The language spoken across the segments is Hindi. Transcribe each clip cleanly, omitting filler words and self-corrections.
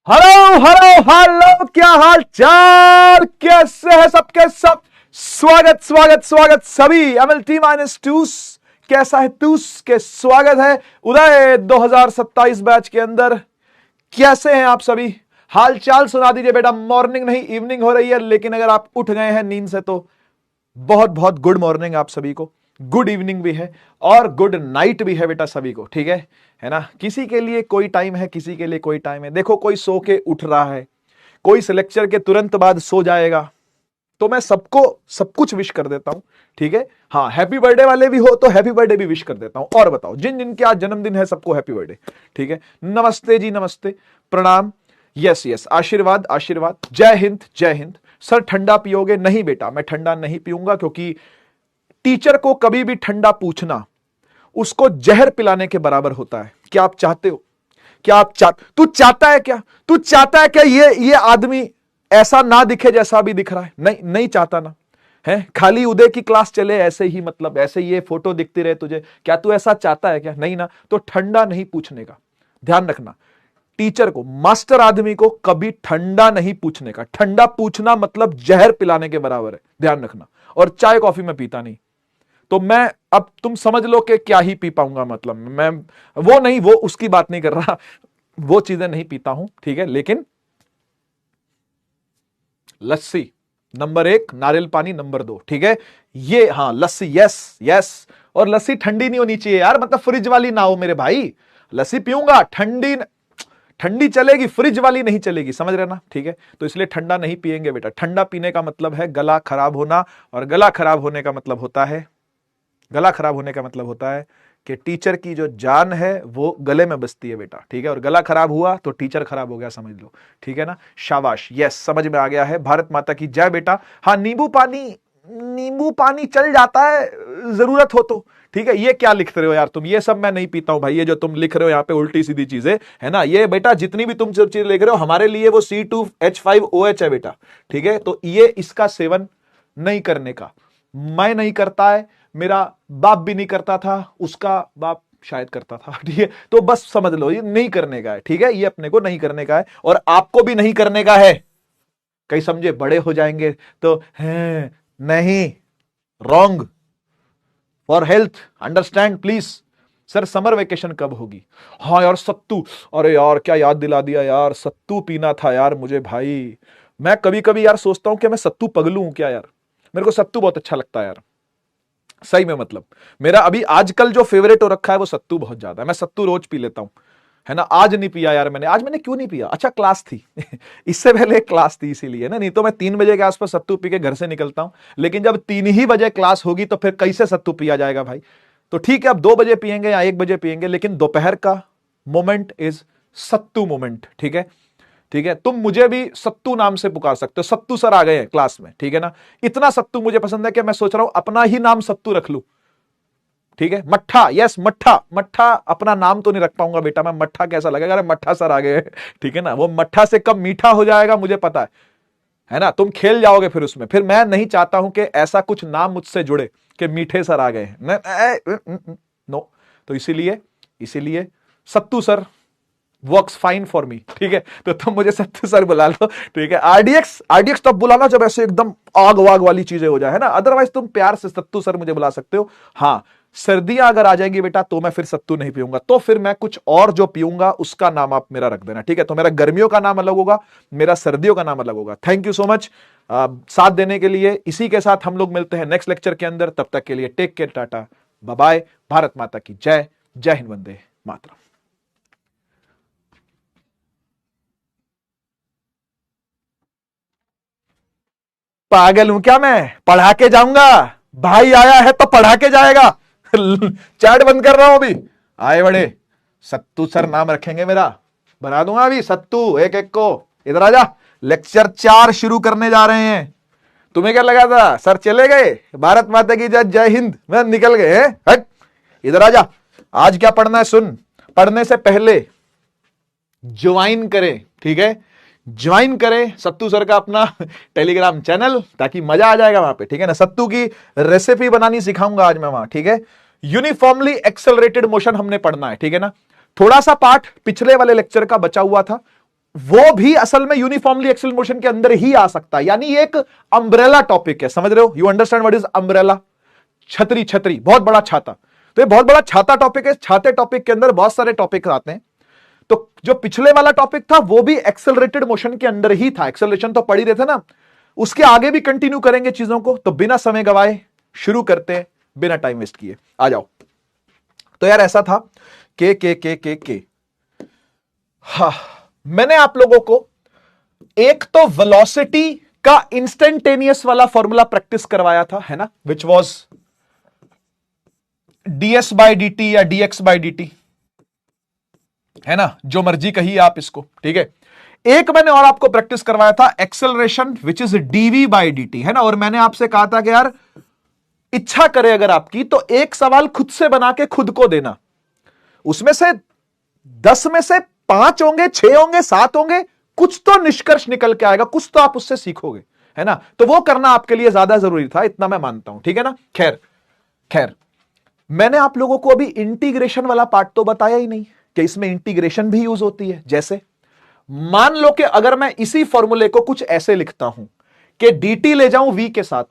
हेलो हेलो हेलो, क्या हाल चाल, कैसे है सबके सब। स्वागत स्वागत स्वागत सभी MLT-2 कैसा है तूस के स्वागत है उदय 2027 बैच के अंदर। कैसे हैं आप सभी? हाल चाल सुना दीजिए बेटा। मॉर्निंग नहीं इवनिंग हो रही है, लेकिन अगर आप उठ गए हैं नींद से तो बहुत बहुत गुड मॉर्निंग आप सभी को। गुड इवनिंग भी है और गुड नाइट भी है बेटा सभी को, ठीक है ना। किसी के लिए कोई टाइम है, किसी के लिए कोई टाइम है। देखो, कोई सो के उठ रहा है, कोई इस लेक्चर के तुरंत बाद सो जाएगा, तो मैं सबको सब कुछ विश कर देता हूं, ठीक है। हाँ, हैप्पी बर्थडे वाले भी हो तो हैप्पी बर्थडे भी विश कर देता हूं। और बताओ, जिन जिनके आज जन्मदिन है सबको हैप्पी बर्थडे, ठीक है। नमस्ते जी, नमस्ते, प्रणाम, यस यस, आशीर्वाद आशीर्वाद, जय हिंद जय हिंद। सर ठंडा पियोगे? नहीं बेटा, मैं ठंडा नहीं पीऊंगा, क्योंकि टीचर को कभी भी ठंडा पूछना उसको जहर पिलाने के बराबर होता है। क्या आप चाहते हो? क्या आप तू चाहता है क्या? तू चाहता है क्या ये आदमी ऐसा ना दिखे जैसा भी दिख रहा है? नहीं, नहीं चाहता ना, है। खाली उदय की क्लास चले ऐसे ही, मतलब ऐसे ये फोटो दिखती रहे तुझे, क्या तू ऐसा चाहता है क्या? नहीं ना। तो ठंडा नहीं पूछने का ध्यान रखना। टीचर को, मास्टर आदमी को कभी ठंडा नहीं पूछने का। ठंडा पूछना मतलब जहर पिलाने के बराबर है, ध्यान रखना। और चाय कॉफी में पीता नहीं, तो मैं अब तुम समझ लो कि क्या ही पी पाऊंगा। मतलब मैं वो नहीं, वो उसकी बात नहीं कर रहा, वो चीजें नहीं पीता हूं, ठीक है। लेकिन लस्सी नंबर 1, नारियल पानी नंबर 2, ठीक है। ये हाँ, लस्सी, यस यस। और लस्सी ठंडी नहीं होनी चाहिए यार, मतलब फ्रिज वाली ना हो मेरे भाई। लस्सी पीऊंगा, ठंडी ठंडी चलेगी, फ्रिज वाली नहीं चलेगी, समझ रहे ना, ठीक है। तो इसलिए ठंडा नहीं पिएंगे बेटा। ठंडा पीने का मतलब है गला खराब होना, और गला खराब होने का मतलब होता है, गला खराब होने का मतलब होता है कि टीचर की जो जान है वो गले में बसती है बेटा, ठीक है। और गला खराब हुआ तो टीचर खराब हो गया, समझ लो, ठीक है ना। शाबाश, यस, समझ में आ गया है। भारत माता की जय बेटा। हाँ, नींबू पानी चल जाता है जरूरत हो तो, ठीक है। ये क्या लिख रहे हो यार तुम? ये सब मैं नहीं पीता हूं भाई। ये जो तुम लिख रहे हो यहाँ पे उल्टी सीधी चीजें, है ना, ये बेटा जितनी भी तुम चीजें लिख रहे हो हमारे लिए वो C2H5OH है बेटा, ठीक है। तो ये इसका सेवन नहीं करने का, मैं नहीं करता है, मेरा बाप भी नहीं करता था, उसका बाप शायद करता था, ठीक है। तो बस समझ लो ये नहीं करने का है, ठीक है। ये अपने को नहीं करने का है और आपको भी नहीं करने का है। कई समझे बड़े हो जाएंगे तो हैं, नहीं, wrong. For health understand please. Sir summer vacation कब होगी? हाँ यार, सत्तू, अरे यार क्या याद दिला दिया यार, सत्तू पीना था यार मुझे भाई। मैं कभी कभी यार सोचता हूं कि मैं सत्तू पगलू हूं क्या यार। मेरे को सत्तू बहुत अच्छा लगता है यार, सही में। मतलब मेरा अभी आजकल जो फेवरेट हो रखा है वो सत्तू बहुत ज्यादा है। मैं सत्तू रोज पी लेता हूं, है ना। आज नहीं पिया यार मैंने। आज मैंने क्यों नहीं पिया? अच्छा, क्लास थी इससे पहले एक क्लास थी इसीलिए ना, नहीं तो मैं 3 बजे के आसपास सत्तू पी के घर से निकलता हूं। लेकिन जब 3 ही बजे क्लास होगी तो फिर कैसे सत्तू पिया जाएगा भाई। तो ठीक है, अब 2 बजे पियेंगे या 1 बजे पियेंगे, लेकिन दोपहर का मोमेंट इज सत्तू मोमेंट, ठीक है। ठीक है, तुम मुझे भी सत्तू नाम से पुकार सकते हो। सत्तू सर आ गए हैं क्लास में, ठीक है ना। इतना सत्तू मुझे पसंद है कि मैं सोच रहा हूं अपना ही नाम सत्तू रख लूं, ठीक है। मट्ठा, यस, मट्ठा। मट्ठा अपना नाम तो नहीं रख पाऊंगा बेटा मैं, मट्ठा कैसा लगेगा? अरे मट्ठा सर आ गए, ठीक है ना। वो मट्ठा से कब मीठा हो जाएगा मुझे पता है ना। तुम खेल जाओगे फिर उसमें। फिर मैं नहीं चाहता हूं कि ऐसा कुछ नाम मुझसे जुड़े कि मीठे सर आ गए हैं, नो। तो इसीलिए sattu sir works fine for me, ठीक है। तो तुम मुझे सत्तू सर बुला लो, ठीक है। आरडीएक्स तब बुलाना जब ऐसे एकदम आग वाग वाली चीजें हो जाए, है ना। अदरवाइज तुम प्यार से सत्तू सर मुझे बुला सकते हो। हाँ, सर्दियां अगर आ जाएंगी बेटा तो मैं फिर सत्तू नहीं पीऊंगा, तो फिर मैं कुछ और जो पीऊंगा उसका नाम आप मेरा रख देना, ठीक है। तो मेरा गर्मियों का नाम अलग होगा, मेरा सर्दियों का नाम अलग होगा। थैंक यू सो मच साथ देने के लिए। इसी के साथ हम लोग मिलते हैं नेक्स्ट लेक्चर के अंदर। तब तक के लिए take care, tata, bye bye. Bharat माता की जय। जय हिंद, वंदे मातरम। पागल हूं क्या मैं? पढ़ा के जाऊंगा। भाई आया है तो पढ़ा के जाएगा चैट बंद कर रहा हूं अभी। आए बड़े सत्तू सर नाम रखेंगे मेरा, बना दूंगा अभी सत्तू एक एक को। इधर आजा, लेक्चर 4 शुरू करने जा रहे हैं। तुम्हें क्या लगा था सर चले गए? भारत माता की जय, जय हिंद, मैं निकल गए हैं। हट, इधर आजा। आज क्या पढ़ना है सुन। पढ़ने से पहले ज्वाइन करें, ठीक है। ज्वाइन करें सत्तू सर का अपना टेलीग्राम चैनल, ताकि मजा आ जाएगा वहां पे, ठीक है ना। सत्तू की रेसिपी बनानी सिखाऊंगा आज मैं वहां, ठीक है। यूनिफॉर्मली एक्सेलरेटेड मोशन हमने पढ़ना है, ठीक है ना। थोड़ा सा पार्ट पिछले वाले लेक्चर का बचा हुआ था, वो भी असल में यूनिफॉर्मली एक्सियल मोशन के अंदर ही आ सकता है, यानी एक अम्ब्रेला टॉपिक है, समझ रहे हो? You understand what is umbrella? छतरी, छतरी, बहुत बड़ा छाता। तो ये बहुत बड़ा छाता टॉपिक है। छाते टॉपिक के अंदर बहुत सारे टॉपिक आते हैं। तो जो पिछले वाला टॉपिक था वो भी एक्सेलरेटेड मोशन के अंदर ही था। एक्सेलरेशन तो पढ़ ही रहे थे ना, उसके आगे भी कंटिन्यू करेंगे चीजों को। तो बिना समय गवाए शुरू करते हैं, बिना टाइम वेस्ट किए, आ जाओ। तो यार ऐसा था के हा, मैंने आप लोगों को एक तो वेलोसिटी का इंस्टेंटेनियस वाला फॉर्मूला प्रैक्टिस करवाया था, है ना, which was ds by d T या dx बाई डी टी, है ना, जो मर्जी कहिए आप इसको, ठीक है। एक मैंने और आपको प्रैक्टिस करवाया था acceleration which is dv by d T, है ना। और मैंने आपसे कहा था कि यार इच्छा करे अगर आपकी तो एक सवाल खुद से बना के खुद को देना, उसमें से 10 में से 5 होंगे, 6 होंगे, 7 होंगे, कुछ तो निष्कर्ष निकल के आएगा, कुछ तो आप उससे सीखोगे, है ना। तो वो करना आपके लिए ज्यादा जरूरी था, इतना मैं मानता हूं, ठीक है ना। खैर मैंने आप लोगों को अभी इंटीग्रेशन वाला पार्ट तो बताया ही नहीं कि इसमें इंटीग्रेशन भी यूज होती है। जैसे मान लो कि अगर मैं इसी फॉर्मूले को कुछ ऐसे लिखता हूं कि dt ले जाऊं v के साथ,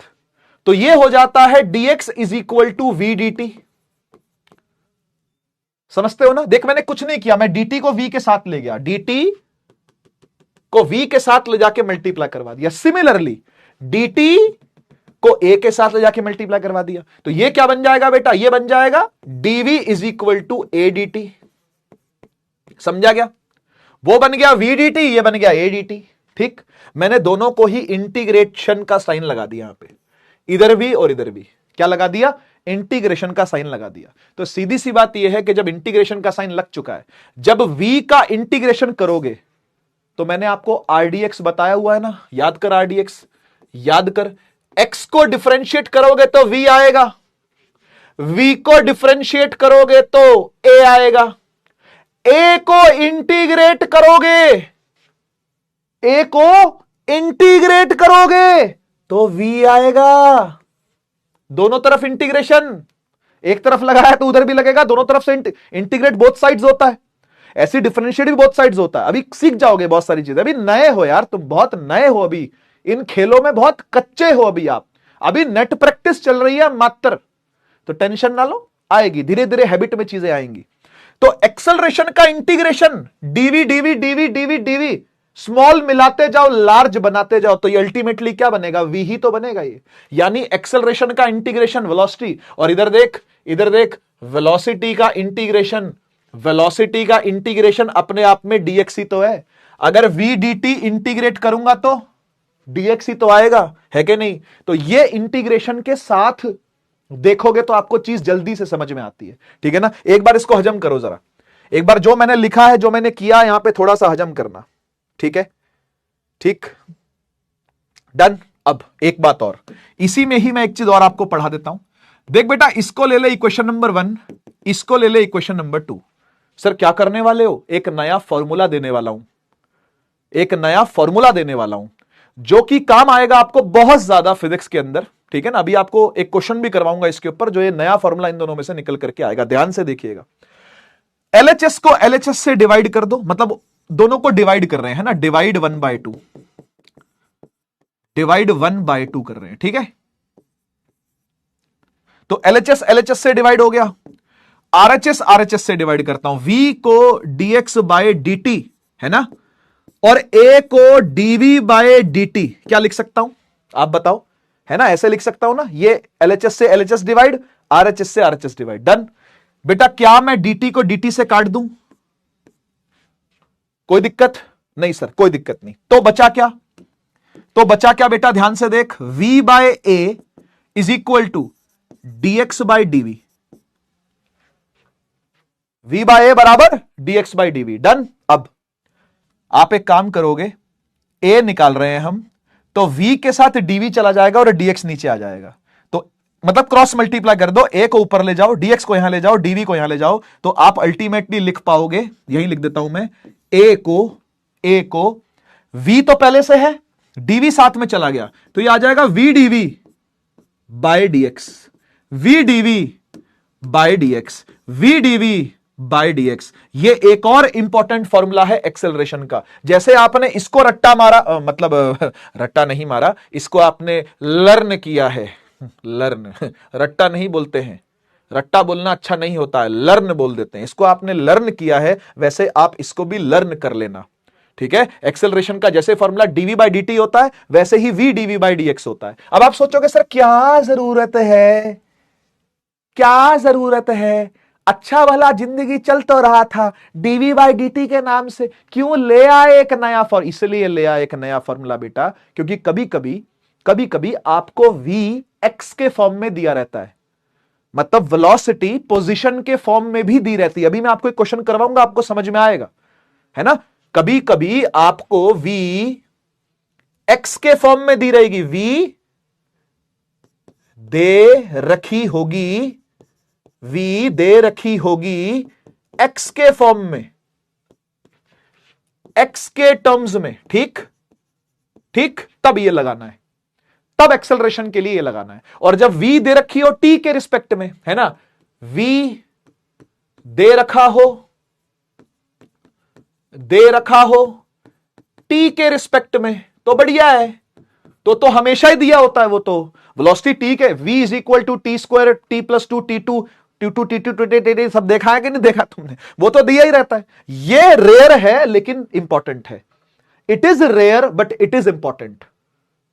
तो यह हो जाता है dx is equal to v dt। समझते हो ना? देख मैंने कुछ नहीं किया, मैं dt को v के साथ ले गया, dt को v के साथ ले जाके मल्टीप्लाई करवा दिया। सिमिलरली dt को a के साथ ले जाके मल्टीप्लाई करवा दिया, तो ये क्या बन जाएगा बेटा? ये बन जाएगा dv is equal to a dt। समझा गया? वो बन गया v dt, ये बन गया a dt। ठीक, मैंने दोनों को ही इंटीग्रेशन का साइन लगा दिया यहां पे, इधर भी और इधर भी। क्या लगा दिया? इंटीग्रेशन का साइन लगा दिया। तो सीधी सी बात यह है कि जब इंटीग्रेशन का साइन लग चुका है, जब v का इंटीग्रेशन करोगे तो मैंने आपको rdx बताया हुआ है ना, याद कर rdx, याद कर। x को डिफरेंशिएट करोगे तो v आएगा, v को डिफरेंशिएट करोगे तो a आएगा, a को इंटीग्रेट करोगे, a को इंटीग्रेट करोगे तो v आएगा। दोनों तरफ इंटीग्रेशन, एक तरफ लगाया तो उधर भी लगेगा, दोनों तरफ से इंटीग्रेट बोथ साइड्स होता है, ऐसी डिफरेंशिएट भी बोथ साइड्स होता है। अभी सीख जाओगे बहुत सारी चीजें, अभी नए हो यार, तुम बहुत नए हो, अभी इन खेलों में बहुत कच्चे हो अभी आप, अभी नेट प्रैक्टिस चल रही है मात्र। तो टेंशन ना लो, आएगी धीरे धीरे, हैबिट में चीजें आएंगी। तो एक्सेलरेशन का integration DV DV DV DV DV small मिलाते जाओ, लार्ज बनाते जाओ, तो ये अल्टीमेटली क्या बनेगा? वी ही तो बनेगा ये। यानी एक्सेलरेशन का इंटीग्रेशन वेलोसिटी, और इधर देख वेलोसिटी का इंटीग्रेशन, वेलोसिटी का इंटीग्रेशन अपने आप में dx ही तो है। अगर v dt इंटीग्रेट करूंगा तो dx ही तो आएगा, है कि नहीं? तो ये इंटीग्रेशन के साथ देखोगे तो आपको चीज जल्दी से समझ में आती है, ठीक है ना। एक बार इसको हजम करो जरा, एक बार जो मैंने लिखा है, जो मैंने किया, यहां पे थोड़ा सा हजम करना, ठीक है? ठीक, डन। अब एक बात और, इसी में ही मैं एक चीज और आपको पढ़ा देता हूं। देख बेटा, इसको ले ले इक्वेशन नंबर 1, इसको ले ले इक्वेशन नंबर 2। सर क्या करने वाले हो? एक नया फॉर्मूला देने वाला हूं, एक नया फॉर्मूला देने वाला हूं जो कि काम आएगा आपको बहुत ज्यादा फिजिक्स के अंदर, ठीक है ना। अभी आपको एक क्वेश्चन भी करवाऊंगा इसके ऊपर, जो ये नया फॉर्मूला इन दोनों में से निकल करके आएगा। ध्यान से देखिएगा, LHS को LHS से डिवाइड कर दो, मतलब दोनों को डिवाइड कर रहे हैं ना, डिवाइड 1/2, डिवाइड 1/2 कर रहे हैं, ठीक है। तो LHS LHS से डिवाइड हो गया, RHS RHS से डिवाइड करता हूं, V को dx बाय dt, है ना, और A को dv बाय dt। क्या लिख सकता हूं आप बताओ, है ना? ऐसे लिख सकता हूं ना, ये LHS से LHS डिवाइड, RHS से RHS डिवाइड, डन। बेटा क्या मैं dt को dt से काट दूं? कोई दिक्कत नहीं सर, कोई दिक्कत नहीं। तो बचा क्या? तो बचा क्या बेटा? ध्यान से देख, v by a is equal to dx by dv, v by a बराबर dx बाय dv, डन। अब आप एक काम करोगे, a निकाल रहे हैं हम, तो v के साथ dv चला जाएगा और dx नीचे आ जाएगा, तो मतलब क्रॉस मल्टीप्लाई कर दो, a को ऊपर ले जाओ, dx को यहां ले जाओ, dv को यहां ले जाओ, तो आप अल्टीमेटली लिख पाओगे, यही लिख देता हूं मैं, a को v तो पहले से है, dv साथ में चला गया, तो ये आ जाएगा v dv by dx, v dv by dx, v dv by DX. ये एक और इंपॉर्टेंट फॉर्मूला है एक्सेलरेशन का। जैसे आपने इसको रट्टा मारा, मतलब रट्टा नहीं मारा, इसको आपने लर्न किया है, लर्न, रट्टा नहीं बोलते हैं, रट्टा बोलना अच्छा नहीं होता है, लर्न बोल देते हैं। इसको आपने लर्न किया है, वैसे आप इसको भी लर्न कर लेना, ठीक है। एक्सेलरेशन का जैसे formula dv by d t होता है, वैसे ही v DV by D x होता है। अब आप सोचोगे सर क्या जरूरत है, क्या जरूरत है, अच्छा भला जिंदगी चल तो रहा था, डीवी बाई डी टी के नाम से क्यों ले आए एक नया फॉर्मूला? इसलिए ले आए एक नया फॉर्मूला बेटा, क्योंकि कभी कभी आपको वी एक्स के फॉर्म में दिया रहता है, मतलब वेलोसिटी पोजीशन के फॉर्म में भी दी रहती है। अभी मैं आपको एक क्वेश्चन करवाऊंगा, आपको समझ में आएगा, है ना। कभी कभी आपको v x के फॉर्म में दी रहेगी, v दे रखी होगी, v दे रखी होगी x के फॉर्म में, x के टर्म्स में, ठीक ठीक, तब ये लगाना है, तब एक्सेलरेशन के लिए ये लगाना है। और जब v दे रखी हो t के रिस्पेक्ट में, है ना, v दे रखा हो t के रिस्पेक्ट में, तो बढ़िया है, तो हमेशा ही दिया होता है वो तो वेलोसिटी ठीक है, v is equal to T square T plus two T two T सब देखा है कि नहीं देखा तुमने, वो तो दिया ही रहता है। ये रेयर है लेकिन इंपॉर्टेंट है, it is rare but it is important.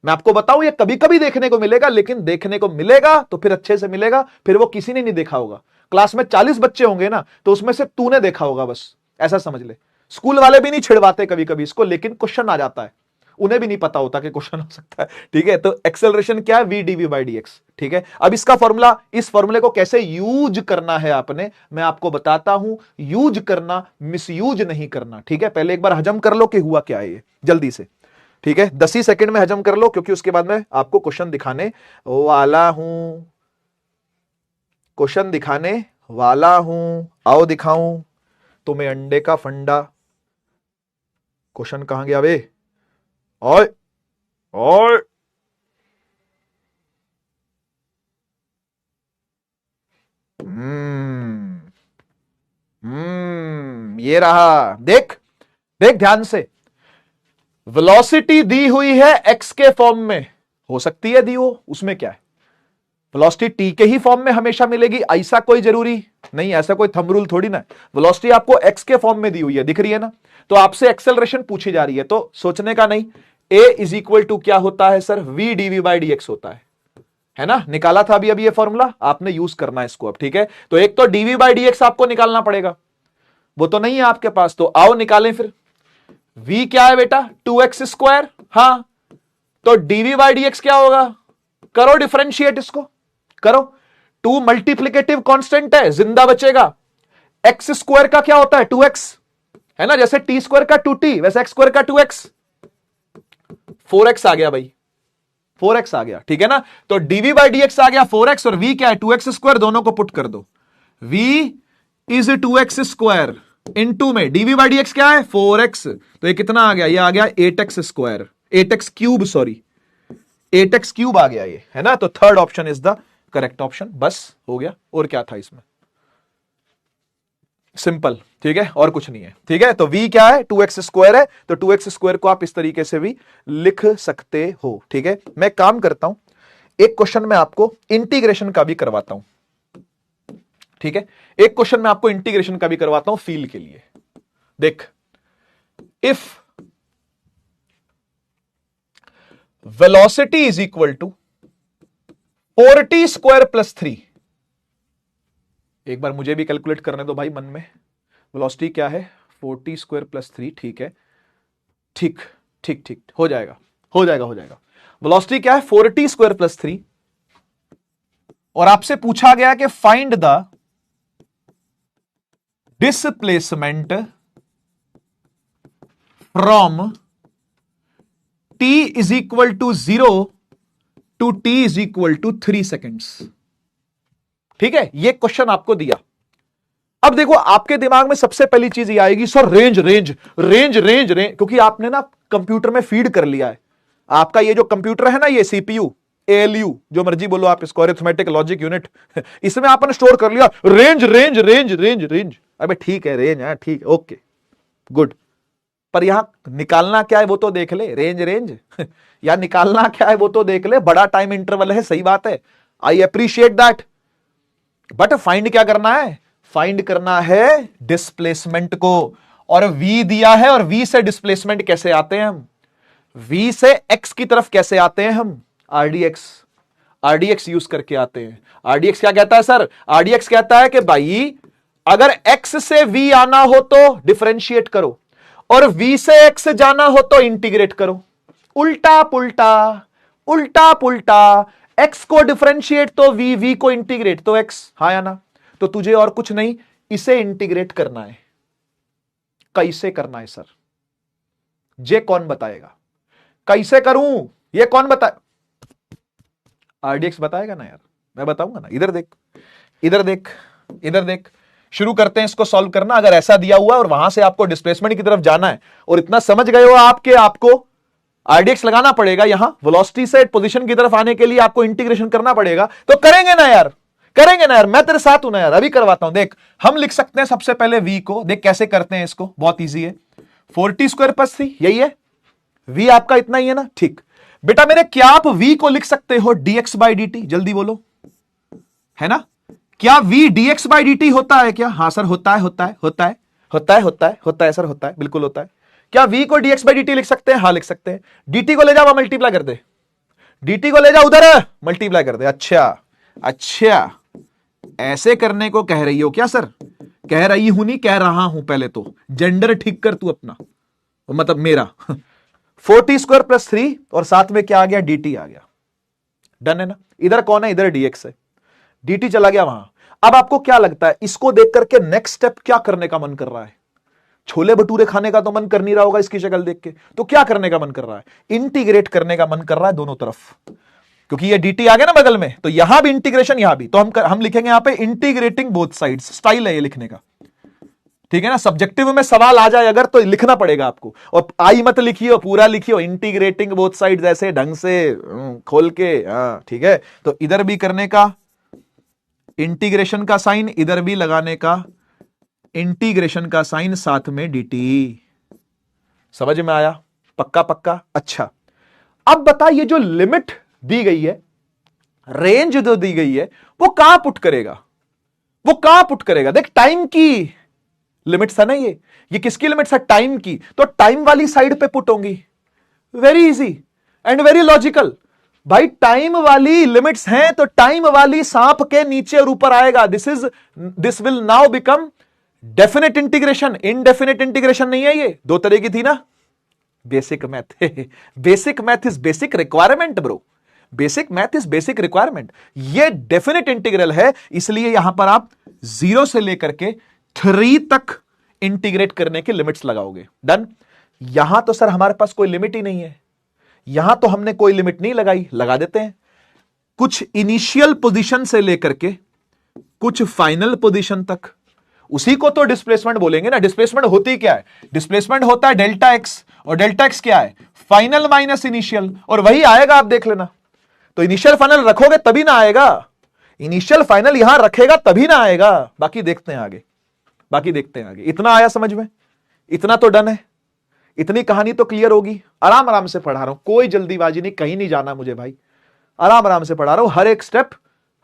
मैं आपको बताऊं ये कभी कभी देखने को मिलेगा, लेकिन देखने को मिलेगा तो फिर अच्छे से मिलेगा, फिर वो किसी ने नहीं देखा होगा। क्लास में 40 बच्चे होंगे ना, तो उसमें से तूने देखा होगा, बस ऐसा समझ ले। स्कूल वाले भी नहीं छिड़वाते कभी कभी इसको, लेकिन क्वेश्चन आ जाता है, उन्हें भी नहीं पता होता कि क्वेश्चन हो सकता है, ठीक है। तो एक्सेलरेशन क्या है, V DV by D X, ठीक है। अब इसका फॉर्मूला, इस फॉर्मूले को कैसे यूज करना है आपने, मैं आपको बताता हूं। यूज करना, मिसयूज नहीं करना, ठीक है। पहले एक बार हजम कर लो कि हुआ क्या है ये, जल्दी से, ठीक है। 10 ही सेकंड में हजम कर लो, क्योंकि उसके बाद मैं आपको क्वेश्चन दिखाने वाला हूं, क्वेश्चन दिखाने वाला हूं। आओ दिखाऊं तुम्हें अंडे का फंडा। क्वेश्चन कहां गया बे? ओए ओए, ये रहा, देख देख ध्यान से। वेलोसिटी दी हुई है x के फॉर्म में, हो सकती है दी हो, उसमें क्या है, वेलोसिटी t के ही फॉर्म में हमेशा मिलेगी, ऐसा कोई जरूरी नहीं, ऐसा कोई थंब रूल थोड़ी ना। वेलोसिटी आपको x के फॉर्म में दी हुई है, दिख रही है ना, तो आपसे एक्सेलरेशन पूछी जा रही है, तो सोचने का नहीं। a इज इक्वल टू क्या होता है sir, v dv by D x होता है ना। निकाला था अभी ये फॉर्मूला, आपने यूज करना है इसको अब, ठीक है। तो एक तो dv बाई डी एक्स आपको निकालना पड़ेगा, वो तो नहीं है आपके पास, तो आओ निकालें फिर। v क्या है बेटा, 2x स्क्वायर, हाँ, तो dv बाई डी एक्स क्या होगा, करो डिफरेंशिएट, इसको करो। 2 मल्टीप्लीकेटिव कांस्टेंट है, जिंदा बचेगा। x स्क्वायर का क्या होता है, 2x, है ना, जैसे t स्क्वायर का 2t, वैसे x स्क्वायर का 2x, 4x आ गया भाई, 4x आ गया, ठीक है ना। तो dv बाई डी एक्स आ गया 4x, और v क्या है, 2x स्क्वायर, दोनों को पुट कर दो। v is 2x square, into में dv बाई डी एक्स क्या है, 4x, तो ये कितना आ गया, ये आ गया 8x square, 8x cube, sorry 8x cube आ गया ये, है ना। तो third option is the correct option, बस हो गया। और क्या था इसमें, सिंपल, ठीक है, और कुछ नहीं है, ठीक है। तो v क्या है, 2x स्क्वायर है, तो 2x स्क्वायर को आप इस तरीके से भी लिख सकते हो, ठीक है। मैं काम करता हूं, एक क्वेश्चन में आपको इंटीग्रेशन का भी करवाता हूं, ठीक है। एक क्वेश्चन में आपको इंटीग्रेशन का भी करवाता हूं फील के लिए। देख, if velocity is equal to 4t square plus 3, एक बार मुझे भी कैलकुलेट करने दो भाई मन में। वेलोसिटी क्या है, 4t स्क्वायर प्लस 3, ठीक है, ठीक ठीक ठीक, हो जाएगा हो जाएगा हो जाएगा। वेलोसिटी क्या है, 4t स्क्वायर प्लस 3, और आपसे पूछा गया कि find the displacement from t is equal to 0 to t is equal to 3 seconds, ठीक है। ये क्वेश्चन आपको दिया। अब देखो, आपके दिमाग में सबसे पहली चीज ये आएगी, sir range range range range range, क्योंकि आपने ना कंप्यूटर में फीड कर लिया है। आपका ये जो कंप्यूटर है ना, ये सीपीयू, एएलयू, जो मर्जी बोलो आप इसको, अरिथमेटिक लॉजिक यूनिट, इसमें आपने स्टोर कर लिया range range range range range, अबे ठीक है रेंज है, ठीक है, ओके गुड, पर यहां निकालना क्या है वो तो देख ले, रेंज रेंज या निकालना क्या है वो तो देख ले, बड़ा टाइम इंटरवल है, सही बात है, I appreciate that, but find क्या करना है, फाइंड करना है डिस्प्लेसमेंट को, और v दिया है, और v से डिस्प्लेसमेंट कैसे आते हैं हम, v से x की तरफ कैसे आते हैं हम, RDX यूज करके आते हैं। RDX क्या कहता है सर, RDX कहता है कि भाई अगर x से v आना हो तो डिफरेंशिएट करो, और v से x जाना हो तो इंटीग्रेट करो, उल्टा पुल्टा, उल्टा पुल्टा, x को डिफरेंशिएट तो v को इंटीग्रेट तो x, हाँ या ना, तो तुझे और कुछ नहीं, इसे इंटीग्रेट करना है। कैसे करना है सर, जे कौन बताएगा, कैसे करूं ये कौन बताए, RDX बताएगा ना यार, मैं बताऊंगा ना, इधर देख, इधर देख, इधर देख, शुरू करते हैं इसको सॉल्व करना। अगर ऐसा दिया हुआ है और वहां से आपको डिस्प्लेसमेंट की तरफ जाना है और इतना समझ गए हो आपके, आपको RDX लगाना पड़ेगा, यहां वेलोसिटी से पोजीशन की तरफ आने के लिए आपको इंटीग्रेशन करना पड़ेगा, तो करेंगे ना यार, करेंगे ना यार, मैं तेरे साथ हूं ना यार, अभी करवाता हूं। देख हम लिख सकते हैं सबसे पहले v को, देख कैसे करते हैं इसको, बहुत इजी है, 4t स्क्वायर प्लस 3, यही है v आपका, इतना ही है ना, ठीक बेटा मेरे, क्या आप v को लिख सकते हो dx बाई dt, जल्दी बोलो, है ना, क्या v dx बाई dt होता है क्या, हाँ सर होता है, होता है, होता है, होता है, होता है, होता है सर, होता है, बिल्कुल होता है। क्या v को dx बाई dt लिख सकते हैं, हाँ लिख सकते हैं, dt को ले जाओ मल्टीप्लाई कर दे, dt को ले जाओ उधर मल्टीप्लाई कर दे, अच्छा अच्छा, ऐसे करने को कह रही हो क्या सर, कह रही हूं नहीं, कह रहा हूं, पहले तो जेंडर ठीक कर तू अपना, मतलब मेरा 4t स्क्वायर प्लस 3 और साथ में क्या आ गया, dt आ गया, डन है ना, इधर कौन है, इधर dx है, dt चला गया वहां। अब आपको क्या लगता है, इसको देख करके नेक्स्ट स्टेप क्या करने का मन कर रहा है, छोले भटूरे खाने का तो मन कर नहीं रहा होगा इसकी शक्ल देख के, तो क्या करने का मन कर रहा है, इंटीग्रेट करने का मन कर रहा है दोनों तरफ, क्योंकि ये dt आ गया ना बगल में, तो यहां भी इंटीग्रेशन, यहां भी, तो हम लिखेंगे यहां पे इंटीग्रेटिंग बोथ साइड्स, स्टाइल है ये लिखने का, ठीक है ना, सब्जेक्टिव में सवाल आ जाए अगर तो लिखना पड़ेगा आपको, और आई मत लिखियो, पूरा लिखियो, इंटीग्रेटिंग बोथ साइड्स ऐसे ढंग से खोल के, हाँ ठीक है, तो इधर भी करने का इंटीग्रेशन का साइन, इधर भी लगाने का इंटीग्रेशन का साइन, साथ में dt, समझ में आया, पक्का पक्का, अच्छा अब बता, ये जो लिमिट दी गई है, रेंज जो दी गई है, वो कहां पुट करेगा, वो कहां पुट करेगा, देख टाइम की लिमिट्स है ना, ये किसकी लिमिट्स है, टाइम की, तो टाइम वाली साइड पे पुट होंगी, very easy and very logical, भाई टाइम वाली लिमिट्स हैं तो टाइम वाली सांप के नीचे और ऊपर आएगा, this will now become definite integration, indefinite integration नहीं है, ये दो तरह की थी ना, basic math basic math is basic requirement bro, basic math is basic requirement, ये डेफिनेट इंटीग्रल है, इसलिए यहां पर आप 0 से लेकर के 3 तक इंटीग्रेट करने के लिमिट्स लगाओगे, डन। यहां तो सर हमारे पास कोई लिमिट ही नहीं है, यहां तो हमने कोई लिमिट नहीं लगाई, लगा देते हैं, कुछ इनिशियल पोजीशन से लेकर के कुछ फाइनल पोजीशन तक, उसी को तो डिस्प्लेसमेंट बोलेंगे ना। डिस्प्लेसमेंट होती क्या है, डिस्प्लेसमेंट होता है डेल्टा एक्स, और डेल्टा एक्स क्या है, फाइनल माइनस इनिशियल, और वही आएगा, आप देख लेना, तो इनिशियल फाइनल रखोगे तभी ना आएगा, इनिशियल फाइनल यहां रखेगा तभी ना आएगा, बाकी देखते हैं आगे, बाकी देखते हैं आगे। इतना आया समझ में, इतना तो डन है, इतनी कहानी तो क्लियर होगी। आराम आराम से पढ़ा रहा हूं, कोई जल्दीबाजी नहीं, कहीं नहीं जाना मुझे भाई, आराम आराम से पढ़ा रहा हूं, हर एक स्टेप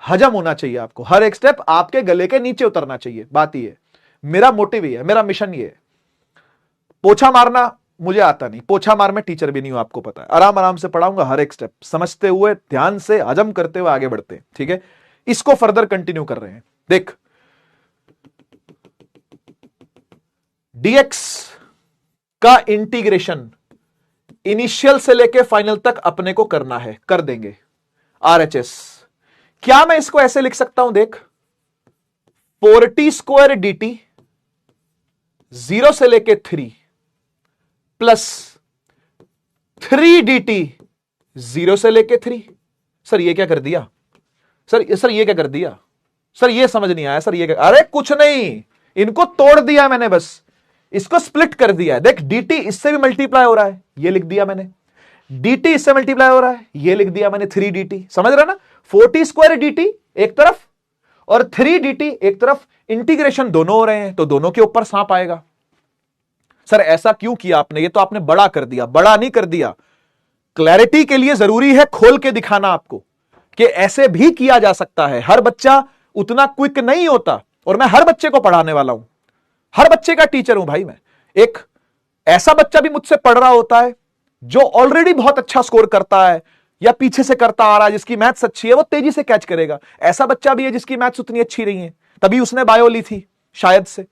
हजम होना चाहिए आपको, हर एक स्टेप आपके गले के नीचे उतरना चाहिए, बात ही है, मेरा मोटिव ही है, मेरा मिशन ये है। पोछा मारना मुझे आता नहीं, पोछा मार में टीचर भी नहीं हूं, आपको पता है। आराम आराम से पढ़ाऊंगा, हर एक स्टेप समझते हुए, ध्यान से हजम करते हुए आगे बढ़ते हैं, ठीक है। इसको फर्दर कंटिन्यू कर रहे हैं। देख dx का इंटीग्रेशन इनिशियल से लेके फाइनल तक अपने को करना है, कर देंगे RHS। क्या मैं इसको ऐसे लिख सकता हूं, देख 4t स्क्वायर dt 0 से लेके 3 प्लस 3 dt 0 से लेके 3। सर ये क्या कर दिया, सर ये क्या कर दिया, सर ये समझ नहीं आया, सर ये क्या, अरे कुछ नहीं, इनको तोड़ दिया मैंने, बस इसको स्प्लिट कर दिया है। देख dt इससे भी मल्टीप्लाई हो रहा है, ये लिख दिया मैंने, dt इससे मल्टीप्लाई हो रहा है, ये लिख दिया मैंने 3dt, समझ रहा ना। 4t स्क्वायर dt एक तरफ और 3dt एक तरफ, इंटीग्रेशन दोनों हो रहे हैं तो दोनों के ऊपर सांप आएगा। सर ऐसा क्यों किया आपने, ये तो आपने बड़ा कर दिया। बड़ा नहीं कर दिया, क्लैरिटी के लिए जरूरी है खोल के दिखाना आपको कि ऐसे भी किया जा सकता है। हर बच्चा उतना क्विक नहीं होता, और मैं हर बच्चे को पढ़ाने वाला हूं, हर बच्चे का टीचर हूं भाई मैं। एक ऐसा बच्चा भी मुझसे पढ़ रहा होता है जो ऑलरेडी बहुत अच्छा स्कोर करता है या पीछे से करता आ रहा है, जिसकी मैथ्स अच्छी है, वो तेजी से कैच करेगा। ऐसा बच्चा भी है जिसकी मैथ्स उतनी अच्छी नहीं है, तभी उसने बायो ली थी शायद से,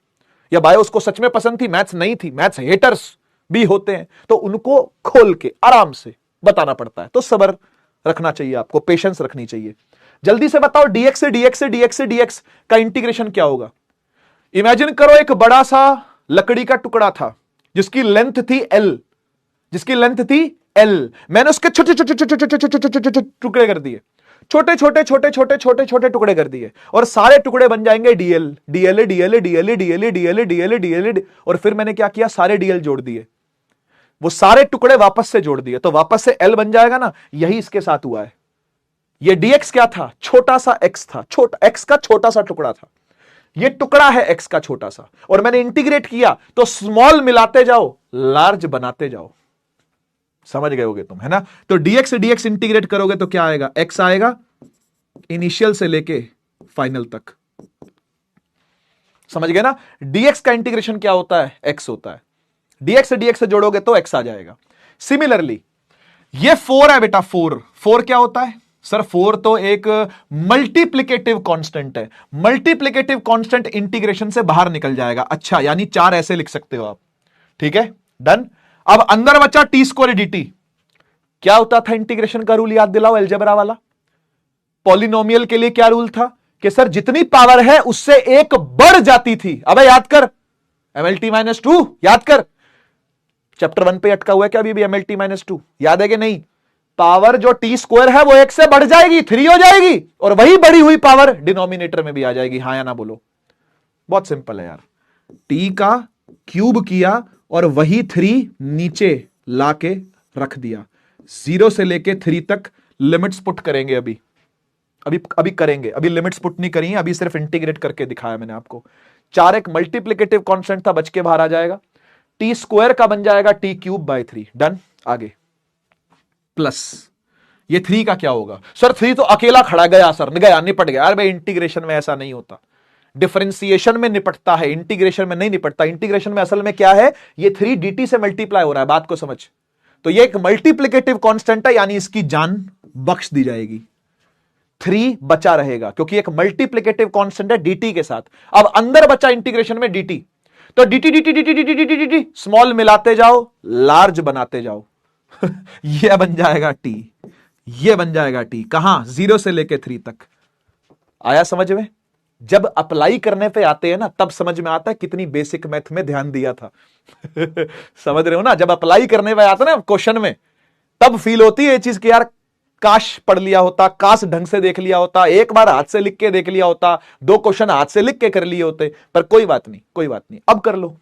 या बायो उसको सच में पसंद थी, मैथ्स नहीं थी। मैथ्स हेटर्स भी होते हैं, तो उनको खोल के आराम से बताना पड़ता है। तो सब्र रखना चाहिए आपको, पेशेंस रखनी चाहिए। जल्दी से बताओ, डीएक्स से डीएक्स से डीएक्स से डीएक्स का इंटीग्रेशन क्या होगा। इमेजिन करो एक बड़ा सा लकड़ी का टुकड़ा था जिसकी लेंथ थी एल, जिसकी लेंथ थी एल। मैंने उसके छोटे छोटे छोटे छोटे छोटे छोटे टुकड़े कर दिए, छोटे छोटे छोटे छोटे छोटे छोटे टुकड़े कर दिए, और सारे टुकड़े बन जाएंगे DL DL DL DL DL DL DL DL. और फिर मैंने क्या किया, सारे डीएल जोड़ दिए, वो सारे टुकड़े वापस से जोड़ दिए, तो वापस से एल बन जाएगा ना। यही इसके साथ हुआ है। ये डीएक्स क्या था, छोटा सा एक्स था, छोटा एक्स का छोटा सा टुकड़ा था। ये टुकड़ा है एक्स का छोटा सा, और मैंने इंटीग्रेट किया तो स्मॉल मिलाते जाओ, लार्ज बनाते जाओ। समझ गए होगे तुम, है ना। तो डीएक्स से डीएक्स इंटीग्रेट करोगे तो क्या आएगा, एक्स आएगा इनिशियल से लेके फाइनल तक। समझ गए ना। डीएक्स का इंटीग्रेशन क्या होता है, एक्स होता है। डीएक्स से डीएक्स से जोड़ोगे तो एक्स आ जाएगा। सिमिलरली ये 4 है बेटा, 4 क्या होता है सर, 4 तो एक मल्टीप्लिकेटिव कांस्टेंट है। मल्टीप्लिकेटिव कांस्टेंट इंटीग्रेशन से बाहर निकल जाएगा। अच्छा, यानी 4 ऐसे लिख सकते हो आप, ठीक है, डन। अब अंदर बचा टी स्क्वायर dt। क्या होता था इंटीग्रेशन का रूल, याद दिलाओ, अलजेब्रा वाला। पॉलिनोमियल के लिए क्या रूल था कि सर जितनी पावर है उससे एक बढ़ जाती थी। अबे याद कर, MLT-2 याद कर। चैप्टर 1 पे अटका हुआ है क्या अभी भी MLT-2, याद है कि नहीं। पावर जो टी स्क्वायर है वो एक से बढ़ जाएगी, 3 हो जाएगी, और वही बढ़ी हुई पावर डिनोमिनेटर में भी आ जाएगी। हाँ या ना बोलो, बहुत सिंपल है यार। टी का क्यूब किया और वही 3 नीचे लाके रख दिया। 0 से लेके 3 तक लिमिट्स पुट करेंगे अभी करेंगे। अभी लिमिट्स पुट नहीं करी, अभी सिर्फ इंटीग्रेट करके दिखाया मैंने आपको। 4 एक मल्टीप्लिकेटिव कांस्टेंट था, बच के बाहर आ जाएगा। टी स्क्वायर का बन जाएगा टी क्यूब बाय 3, डन। आगे प्लस ये 3 का क्या होगा सर, 3 तो अकेला खड़ा गया सर, गया निपट गया। अरे इंटीग्रेशन में ऐसा नहीं होता, डिफरेंशिएशन में निपटता है, इंटीग्रेशन में नहीं निपटता। इंटीग्रेशन में असल में क्या है, ये 3 dt से मल्टीप्लाई हो रहा है, बात को समझ। तो ये एक मल्टीप्लिकेटिव कांस्टेंट है, यानी इसकी जान बख्श दी जाएगी। 3 बचा रहेगा क्योंकि एक मल्टीप्लिकेटिव कांस्टेंट है dt के साथ। अब अंदर बचा इंटीग्रेशन में dt, तो dt dt dt dt dt dt dt small मिलाते जाओ, लार्ज बनाते जाओ। ये बन जाएगा t, ये बन जाएगा t। कहां, 0 से लेके 3 तक। आया समझ में। जब अप्लाई करने पे आते हैं ना, तब समझ में आता है कितनी बेसिक मैथ में ध्यान दिया था। समझ रहे हो ना। जब अप्लाई करने पे आता है ना क्वेश्चन में, तब फील होती है ये चीज कि यार काश पढ़ लिया होता, काश ढंग से देख लिया होता, एक बार हाथ से लिख के देख लिया होता, 2 क्वेश्चन हाथ से लिख के कर लिए होते। पर कोई बात नहीं, कोई बात नहीं, अब कर लो।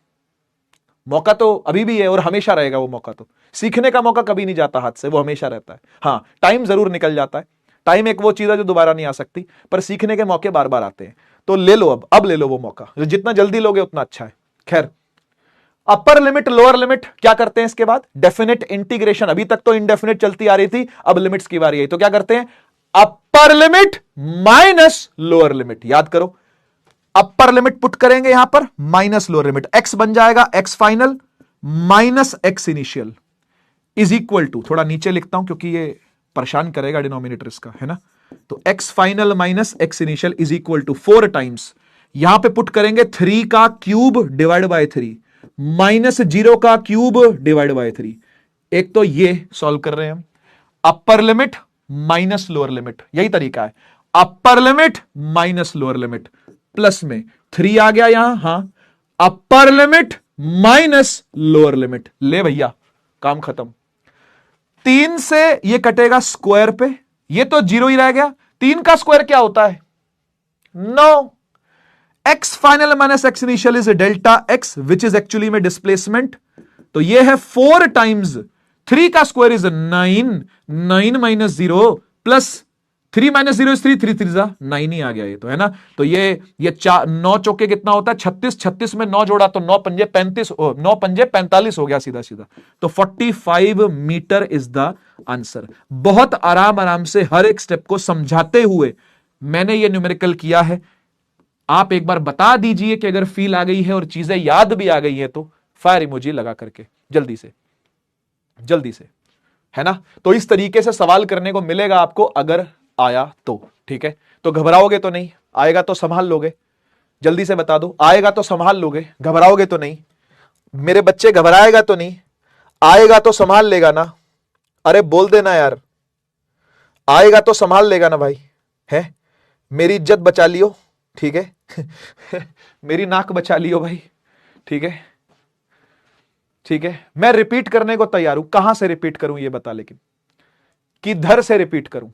मौका तो अभी भी है और हमेशा रहेगा वो मौका। तो सीखने का मौका कभी नहीं जाता हाथ से, वो हमेशा रहता है। हाँ, टाइम जरूर निकल जाता है। टाइम एक वो चीज है जो दोबारा नहीं आ सकती, पर सीखने के मौके बार बार आते हैं। तो ले लो, अब ले लो वो मौका, जितना जल्दी लोगे उतना अच्छा है। खैर, अपर लिमिट लोअर लिमिट क्या करते हैं इसके बाद, डेफिनेट इंटीग्रेशन। अभी तक तो इनडेफिनेट चलती आ रही थी, अब लिमिट्स की बारी आई। तो क्या करते हैं, अपर लिमिट माइनस लोअर लिमिट। याद करो, अपर लिमिट पुट करेंगे यहां पर, माइनस लोअर लिमिट। एक्स बन जाएगा X final minus X initial is equal to, थोड़ा नीचे लिखता हूं क्योंकि ये परेशान करेगा डिनोमिनेटर इसका, है ना। तो X final minus X initial is equal to 4 times, यहां पे पुट करेंगे 3 का क्यूब डिवाइड बाय 3 माइनस 0 का क्यूब डिवाइड बाय 3। एक तो ये सॉल्व कर रहे हैं हम, अपर लिमिट माइनस लोअर लिमिट, यही तरीका है। Upper limit minus lower limit, plus में 3 आ गया यहां, हां, अपर लिमिट माइनस लोअर लिमिट। ले भैया, काम खत्म। 3 से ये कटेगा स्क्वायर पे, ये तो 0 ही रह गया। 3 का स्क्वायर क्या होता है, 9। X final minus X initial is delta x which is actually में डिस्प्लेसमेंट। तो ये है 4 टाइम्स 3 का स्क्वायर इज 9, 9 माइनस 0 प्लस 3 - 0 3, 3 3 9 ही आ गया ये तो, है ना। तो ये 9 चौके कितना होता है 36, 36 में 9 जोड़ा तो 9 पंजे 35, 9 पंजे 45 हो गया सीधा सीधा। तो 45 मीटर इज द आंसर। बहुत आराम आराम से हर एक स्टेप को समझाते हुए मैंने ये न्यूमेरिकल किया है। आप एक बार बता दीजिए कि अगर फील आ गई है और चीजें याद भी आ गई है तो फायर इमोजी लगा करके जल्दी से, जल्दी से, है ना। तो इस तरीके से सवाल करने को मिलेगा आपको अगर आया तो, ठीक है। तो घबराओगे तो नहीं, आएगा तो संभाल लोगे। जल्दी से बता दो, आएगा तो संभाल लोगे, घबराओगे तो नहीं। मेरे बच्चे घबराएगा तो नहीं, आएगा तो संभाल लेगा ना। अरे बोल देना यार, आएगा तो संभाल लेगा ना भाई, है। मेरी इज्जत बचा लियो, ठीक है। मेरी नाक बचा लियो भाई, ठीक है, ठीक है। मैं रिपीट करने को तैयार हूं। कहां से रिपीट करूं ये बता, लेकिन किधर से रिपीट करूं।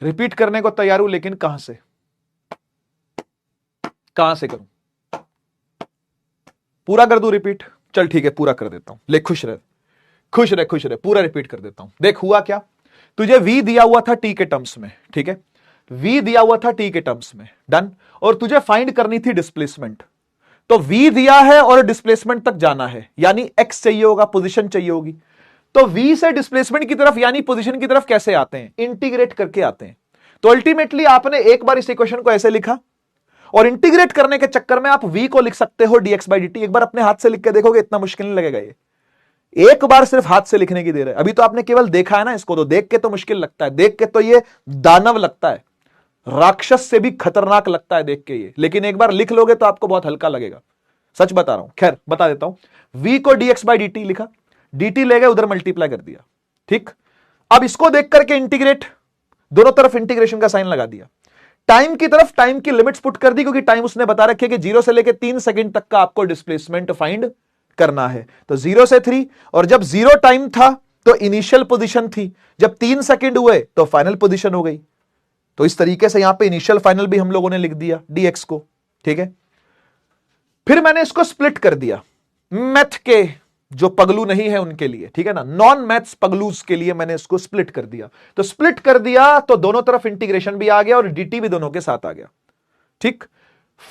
रिपीट करने को तैयार हूं, लेकिन कहां से, कहां से करूं। पूरा कर दूं रिपीट, चल ठीक है पूरा कर देता हूं। ले खुश रह, खुश रह, खुश रह, पूरा रिपीट कर देता हूं। देख हुआ क्या, तुझे v दिया हुआ था t के टर्म्स में, ठीक है। v दिया हुआ था t के टर्म्स में, डन। और तुझे फाइंड करनी थी डिस्प्लेसमेंट। तो v दिया है और डिस्प्लेसमेंट तक जाना है, यानी x चाहिए होगा, पोजीशन चाहिए होगी। तो v से डिस्प्लेसमेंट की तरफ यानी पोजीशन की तरफ कैसे आते हैं, इंटीग्रेट करके आते हैं। तो अल्टीमेटली आपने एक बार इस इक्वेशन को ऐसे लिखा और इंटीग्रेट करने के चक्कर में आप v को लिख सकते हो dx/dt। एक बार अपने हाथ से लिख के देखोगे, इतना मुश्किल नहीं लगेगा ये। एक बार सिर्फ हाथ से लिखने की देर है। अभी तो आपने केवल देखा है ना इसको, तो देख के तो मुश्किल लगता है, देख के तो ये दानव लगता है, राक्षस से भी खतरनाक लगता है देख के ये। लेकिन एक बार लिख लोगे तो आपको बहुत हल्का लगेगा, सच बता रहा हूं। खैर बता देता हूं, v को dx/dt लिखा, dt ले गए उधर मल्टीप्लाई कर दिया, ठीक। अब इसको देख करके इंटीग्रेट, दोनों तरफ इंटीग्रेशन का साइन लगा दिया। टाइम की तरफ टाइम की लिमिट्स पुट कर दी, क्योंकि टाइम उसने बता रखे कि 0 से लेकर 3 सेकंड तक का आपको डिस्प्लेसमेंट फाइंड करना है। तो 0 से 3, और जब 0 टाइम था तो इनिशियल पोजीशन थी, जब 3 सेकंड हुए तो फाइनल पोजीशन हो गई। तो इस तरीके से यहां पे इनिशियल फाइनल भी हम लोगों ने लिख दिया dx को, ठीक है। फिर मैंने इसको स्प्लिट कर दिया मैथ के जो पगलू नहीं है उनके लिए, ठीक है ना, नॉन मैथ्स पगलूज के लिए मैंने इसको स्प्लिट कर दिया। तो स्प्लिट कर दिया तो दोनों तरफ इंटीग्रेशन भी आ गया और dt भी दोनों के साथ आ गया, ठीक।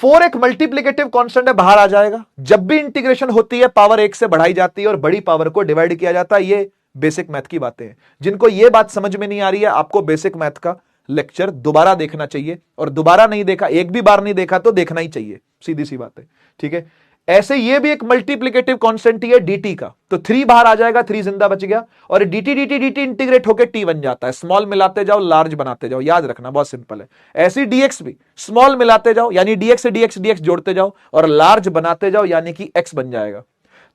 4 एक मल्टीप्लिकेटिव कांस्टेंट है, बाहर आ जाएगा। जब भी इंटीग्रेशन होती है पावर 1 से बढ़ाई जाती है और बड़ी पावर को डिवाइड किया जाता है। ये बेसिक मैथ की बातें हैं। जिनको ये बात समझ में नहीं आ रही है, आपको बेसिक मैथ का लेक्चर दोबारा देखना चाहिए, और दोबारा नहीं देखा, एक भी बार नहीं देखा तो देखना ही चाहिए, सीधी सी बात है, ठीक है। ऐसे ये भी एक मल्टीप्लिकेटिव कांस्टेंट ही है dt का। तो 3 बाहर आ जाएगा, 3 जिंदा बच गया, और dt dt dt इंटीग्रेट होकर t बन जाता है। स्मॉल मिलाते जाओ, लार्ज बनाते जाओ, याद रखना बहुत सिंपल है। ऐसी dx भी स्मॉल मिलाते जाओ, यानी dx से dx जोड़ते जाओ, और लार्ज बनाते जाओ, यानी कि x बन जाएगा।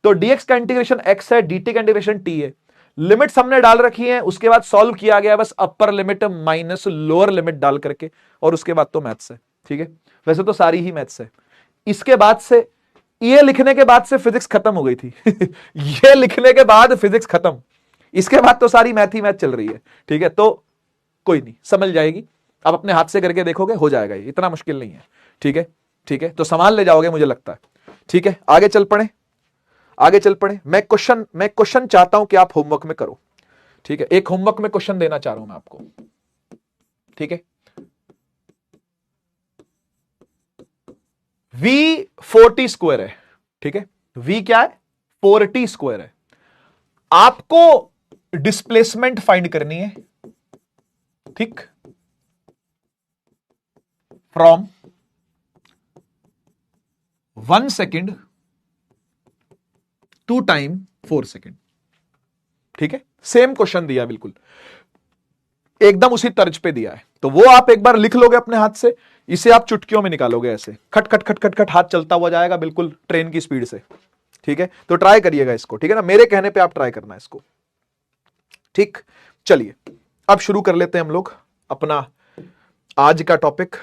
तो dx का इंटीग्रेशन x है, dt का इंटीग्रेशन t है। लिमिट्स हमने डाल रखी है, उसके बाद सॉल्व किया गया बस अपर लिमिट माइनस लोअर लिमिट डाल करके, और उसके बाद तो मैथ्स है, ठीक है। वैसे तो सारी ही मैथ्स है। इसके बाद से ये लिखने के बाद से फिजिक्स खत्म हो गई थी। ये लिखने के बाद फिजिक्स खत्म, इसके बाद तो सारी मैथ ही मैथ चल रही है, ठीक है। तो कोई नहीं, समझ जाएगी। अब अपने हाथ से करके देखोगे, हो जाएगा, ये इतना मुश्किल नहीं है, ठीक है, ठीक है। तो संभाल ले जाओगे मुझे लगता है, ठीक है। आगे चल पड़े, आगे चल पड़े। मैं क्वेश्चन चाहता हूं कि आप होमवर्क में करो, ठीक है। एक होमवर्क में क्वेश्चन देना चाह रहा हूं मैं आपको, ठीक है। v 40 स्क्वायर है, ठीक है। v क्या है, 40 स्क्वायर है। आपको डिस्प्लेसमेंट फाइंड करनी है, ठीक, from 1 second to time 4 second, ठीक है। सेम क्वेश्चन दिया, बिल्कुल एकदम उसी तर्ज पे दिया है। तो वो आप एक बार लिख लोगे अपने हाथ से, इसे आप चुटकियों में निकालोगे, ऐसे खट खट खट खट खट हाथ चलता हुआ जाएगा, बिल्कुल ट्रेन की स्पीड से, ठीक है। तो ट्राई करिएगा इसको, ठीक है ना, मेरे कहने पे आप ट्राई करना इसको, ठीक। चलिए अब शुरू कर लेते हैं हम लोग अपना आज का टॉपिक।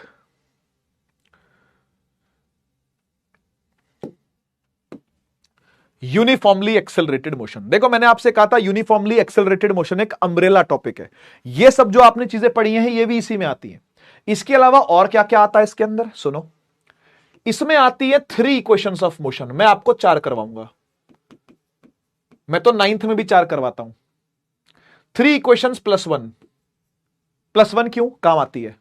Uniformly accelerated motion. देखो मैंने आपसे कहा था यूनिफॉर्मली एक्सेलरेटेड मोशन एक अम्ब्रेला टॉपिक है। ये सब जो आपने चीजें पढ़ी हैं ये भी इसी में आती हैं। इसके अलावा और क्या क्या आता है इसके अंदर, सुनो। इसमें आती है 3 इक्वेशंस ऑफ मोशन। मैं आपको 4 करवाऊंगा, मैं तो 9th में भी 4 करवाता हूं। 3 इक्वेशंस +1, +1 क्यों काम आती है?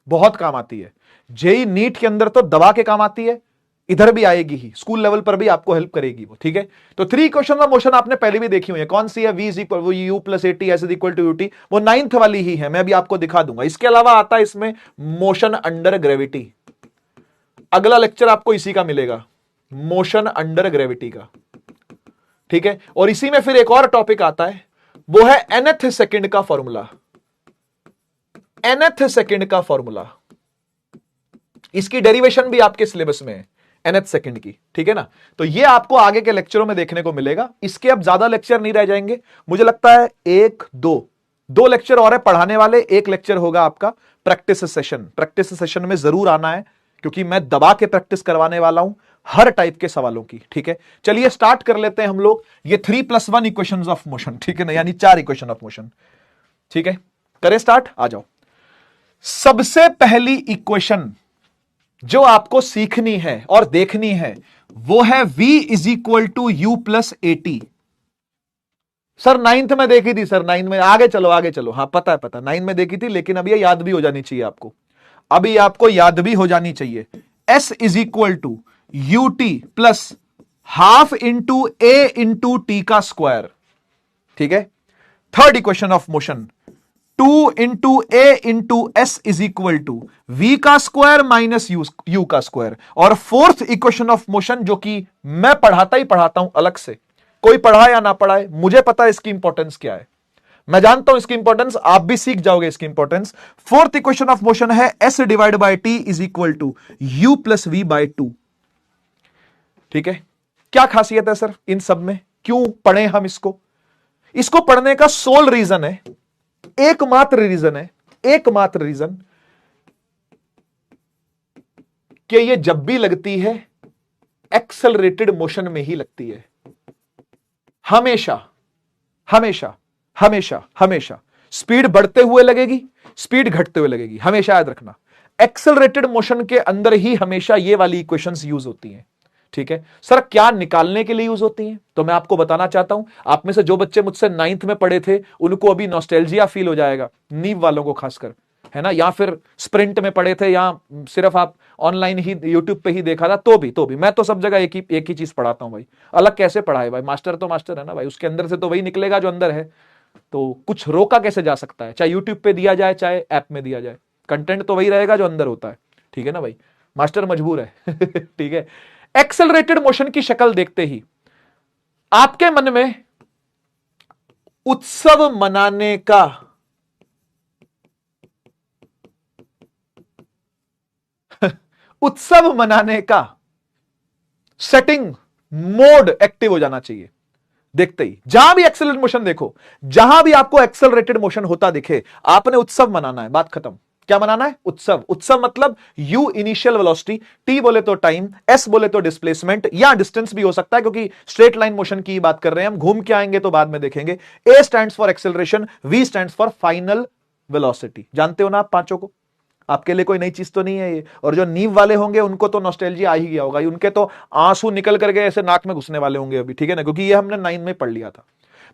बहुत काम आती है। जेई नीट के अंदर तो दबा के काम आती है, इधर भी आएगी ही, स्कूल लेवल पर भी आपको हेल्प करेगी वो, ठीक है। तो 3 इक्वेशन ऑफ मोशन आपने पहले भी देखी हुई है। कौन सी है? v is equal U plus AT S is equal to UT, वो 9th वाली ही है, मैं अभी आपको दिखा दूंगा। इसके अलावा आता है इसमें मोशन अंडर ग्रेविटी, अगला लेक्चर आपको इसी का मिलेगा, मोशन अंडर ग्रेविटी का, ठीक है। और इसी में फिर एक और टॉपिक आता है, वो है nth सेकंड का फॉर्मूला, nth सेकंड का फॉर्मूला, इसकी डेरिवेशन भी आपके सिलेबस में है nth सेकंड की, ठीक है ना। तो ये आपको आगे के लेक्चरों में देखने को मिलेगा। इसके अब ज्यादा लेक्चर नहीं रह जाएंगे, मुझे लगता है 1-2 लेक्चर और है पढ़ाने वाले। एक लेक्चर होगा आपका प्रैक्टिस सेशन, प्रैक्टिस सेशन में जरूर आना है, क्योंकि मैं दबा के प्रैक्टिस करवाने वाला हूं हर टाइप के सवालों की, ठीक है। चलिए स्टार्ट कर लेते हैं हम लोग ये 3+1 इक्वेशंस ऑफ मोशन, ठीक है ना, यानी 4 इक्वेशन ऑफ मोशन, ठीक है। करें स्टार्ट, आ जाओ। सबसे पहली इक्वेशन जो आपको सीखनी है और देखनी है वो है v is equal to you plus AT. Sir 9th में देखी थी, सर 9th में, आगे चलो आगे चलो, हाँ पता है 9th में देखी थी, लेकिन अब ये याद भी हो जानी चाहिए आपको, अभी आपको याद भी हो जानी चाहिए। s is equal to U T plus half into A into T का स्क्वायर, ठीक है। Third equation of motion 2 into A into S is equal to V का स्क्वायर माइनस यू का स्क्वायर। और फोर्थ इक्वेशन ऑफ मोशन जो कि मैं पढ़ाता ही पढ़ाता हूं अलग से, कोई पढ़ाए या ना पढ़ाए, मुझे पता है इसकी इंपॉर्टेंस क्या है, मैं जानता हूं इसकी इंपॉर्टेंस, आप भी सीख जाओगे इसकी importance. Fourth equation of motion है s divide by T is equal to you plus we by 2, ठीक है। क्या खासियत है सर इन सब में, क्यों पढ़े हम इसको? इसको पढ़ने का सोल रीजन है, एकमात्र रीजन है, एकमात्र रीजन कि ये जब भी लगती है एक्सेलरेटेड मोशन में ही लगती है, हमेशा हमेशा हमेशा हमेशा। स्पीड बढ़ते हुए लगेगी, स्पीड घटते हुए लगेगी, हमेशा याद रखना। एक्सेलरेटेड मोशन के अंदर ही हमेशा ये वाली इक्वेशंस यूज होती हैं, ठीक है। सर क्या निकालने के लिए यूज होती हैं? तो मैं आपको बताना चाहता हूं, आप में से जो बच्चे मुझसे 9th में पढ़े थे उनको अभी नॉस्टैल्जिया फील हो जाएगा, नीव वालों को खासकर, है ना, या फिर स्प्रिंट में पढ़े थे, या सिर्फ आप ऑनलाइन ही यूट्यूब पे ही देखा था, तो भी मैं तो सब जगह एक ही चीज पढ़ाता हूं भाई। अलग कैसे पढ़ाए भाई, मास्टर तो मास्टर है ना भाई, उसके अंदर से तो वही निकलेगा जो अंदर है, तो कुछ रोका कैसे जा सकता है? चाहे यूट्यूब पे दिया जाए चाहे ऐप में दिया जाए, कंटेंट तो वही रहेगा जो अंदर होता है, ठीक है ना भाई, मास्टर मजबूर है ठीक है। एक्सेलरेटेड मोशन की शक्ल देखते ही आपके मन में उत्सव मनाने का उत्सव मनाने का सेटिंग मोड एक्टिव हो जाना चाहिए। देखते ही जहां भी एक्सेलरेटेड मोशन देखो, जहां भी आपको एक्सेलरेटेड मोशन होता दिखे, आपने उत्सव मनाना है, बात खत्म। क्या मनाना है? उत्सव। उत्सव मतलब u इनिशियल वेलोसिटी, t बोले तो टाइम, s बोले तो डिस्प्लेसमेंट या डिस्टेंस भी हो सकता है, क्योंकि स्ट्रेट लाइन मोशन की बात कर रहे हैं हम, घूम के आएंगे तो बाद में देखेंगे। a stands for acceleration, v stands for final velocity. जानते हो ना आप पांचों को, आपके लिए कोई नई चीज तो नहीं है ये। और जो नींव वाले होंगे उनको तो नॉस्टैल्जिया आ ही गया होगा, उनके तो आंसू निकल करके ऐसे नाक में घुसने वाले होंगे अभी, ठीक है ना, क्योंकि ये हमने 9 में पढ़ लिया था।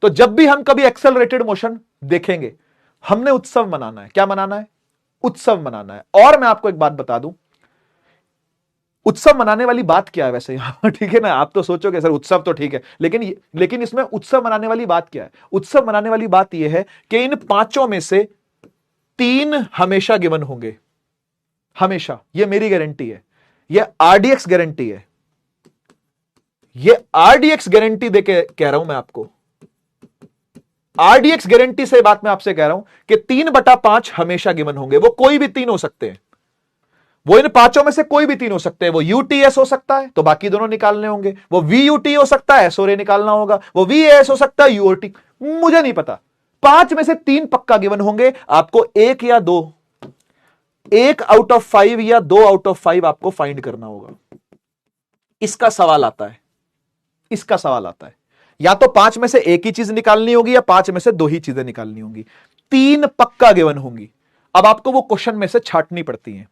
तो जब भी हम कभी एक्सेलरेटेड मोशन देखेंगे, हमने उत्सव मनाना है। क्या मनाना है? उत्सव मनाना है। और मैं आपको एक बात बता दूं, उत्सव मनाने वाली बात क्या है वैसे यहां ठीक है ना, आप तो सोचोगे सर उत्सव तो ठीक है, लेकिन इसमें उत्सव मनाने वाली बात क्या है? उत्सव मनाने वाली बात यह है कि इन पांचों में से 3 हमेशा गिवन होंगे, हमेशा। यह मेरी गारंटी है, यह आरडीएक्स गारंटी है, यह आरडीएक्स गारंटी देके कह रहा हूं मैं आपको, आरडीएक्स गारंटी से बात मैं आपसे कह रहा हूं कि 3/5 हमेशा गिवन होंगे। वो कोई भी 3 हो सकते हैं, वो इन पांचों में से कोई भी 3 हो सकते हैं। वो यूटीएस हो सकता है तो बाकी दोनों निकालने होंगे, वो वीयूटी हो सकता है, एसओरे निकालना होगा, वो वीएएस हो सकता है, यूओटी, मुझे नहीं पता। 5 में से 3 पक्का गिवन होंगे, आपको 1 या 2, 1 आउट ऑफ 5 या 2 आउट ऑफ 5 आपको फाइंड करना होगा। इसका सवाल आता है, इसका सवाल आता है, या तो 5 में से 1 ही चीज निकालनी होगी या 5 में से 2 ही चीजें निकालनी होंगी। 3 पक्का गिवन होंगी। अब आपको वो क्वेश्चन में से छांटनी पड़ती है,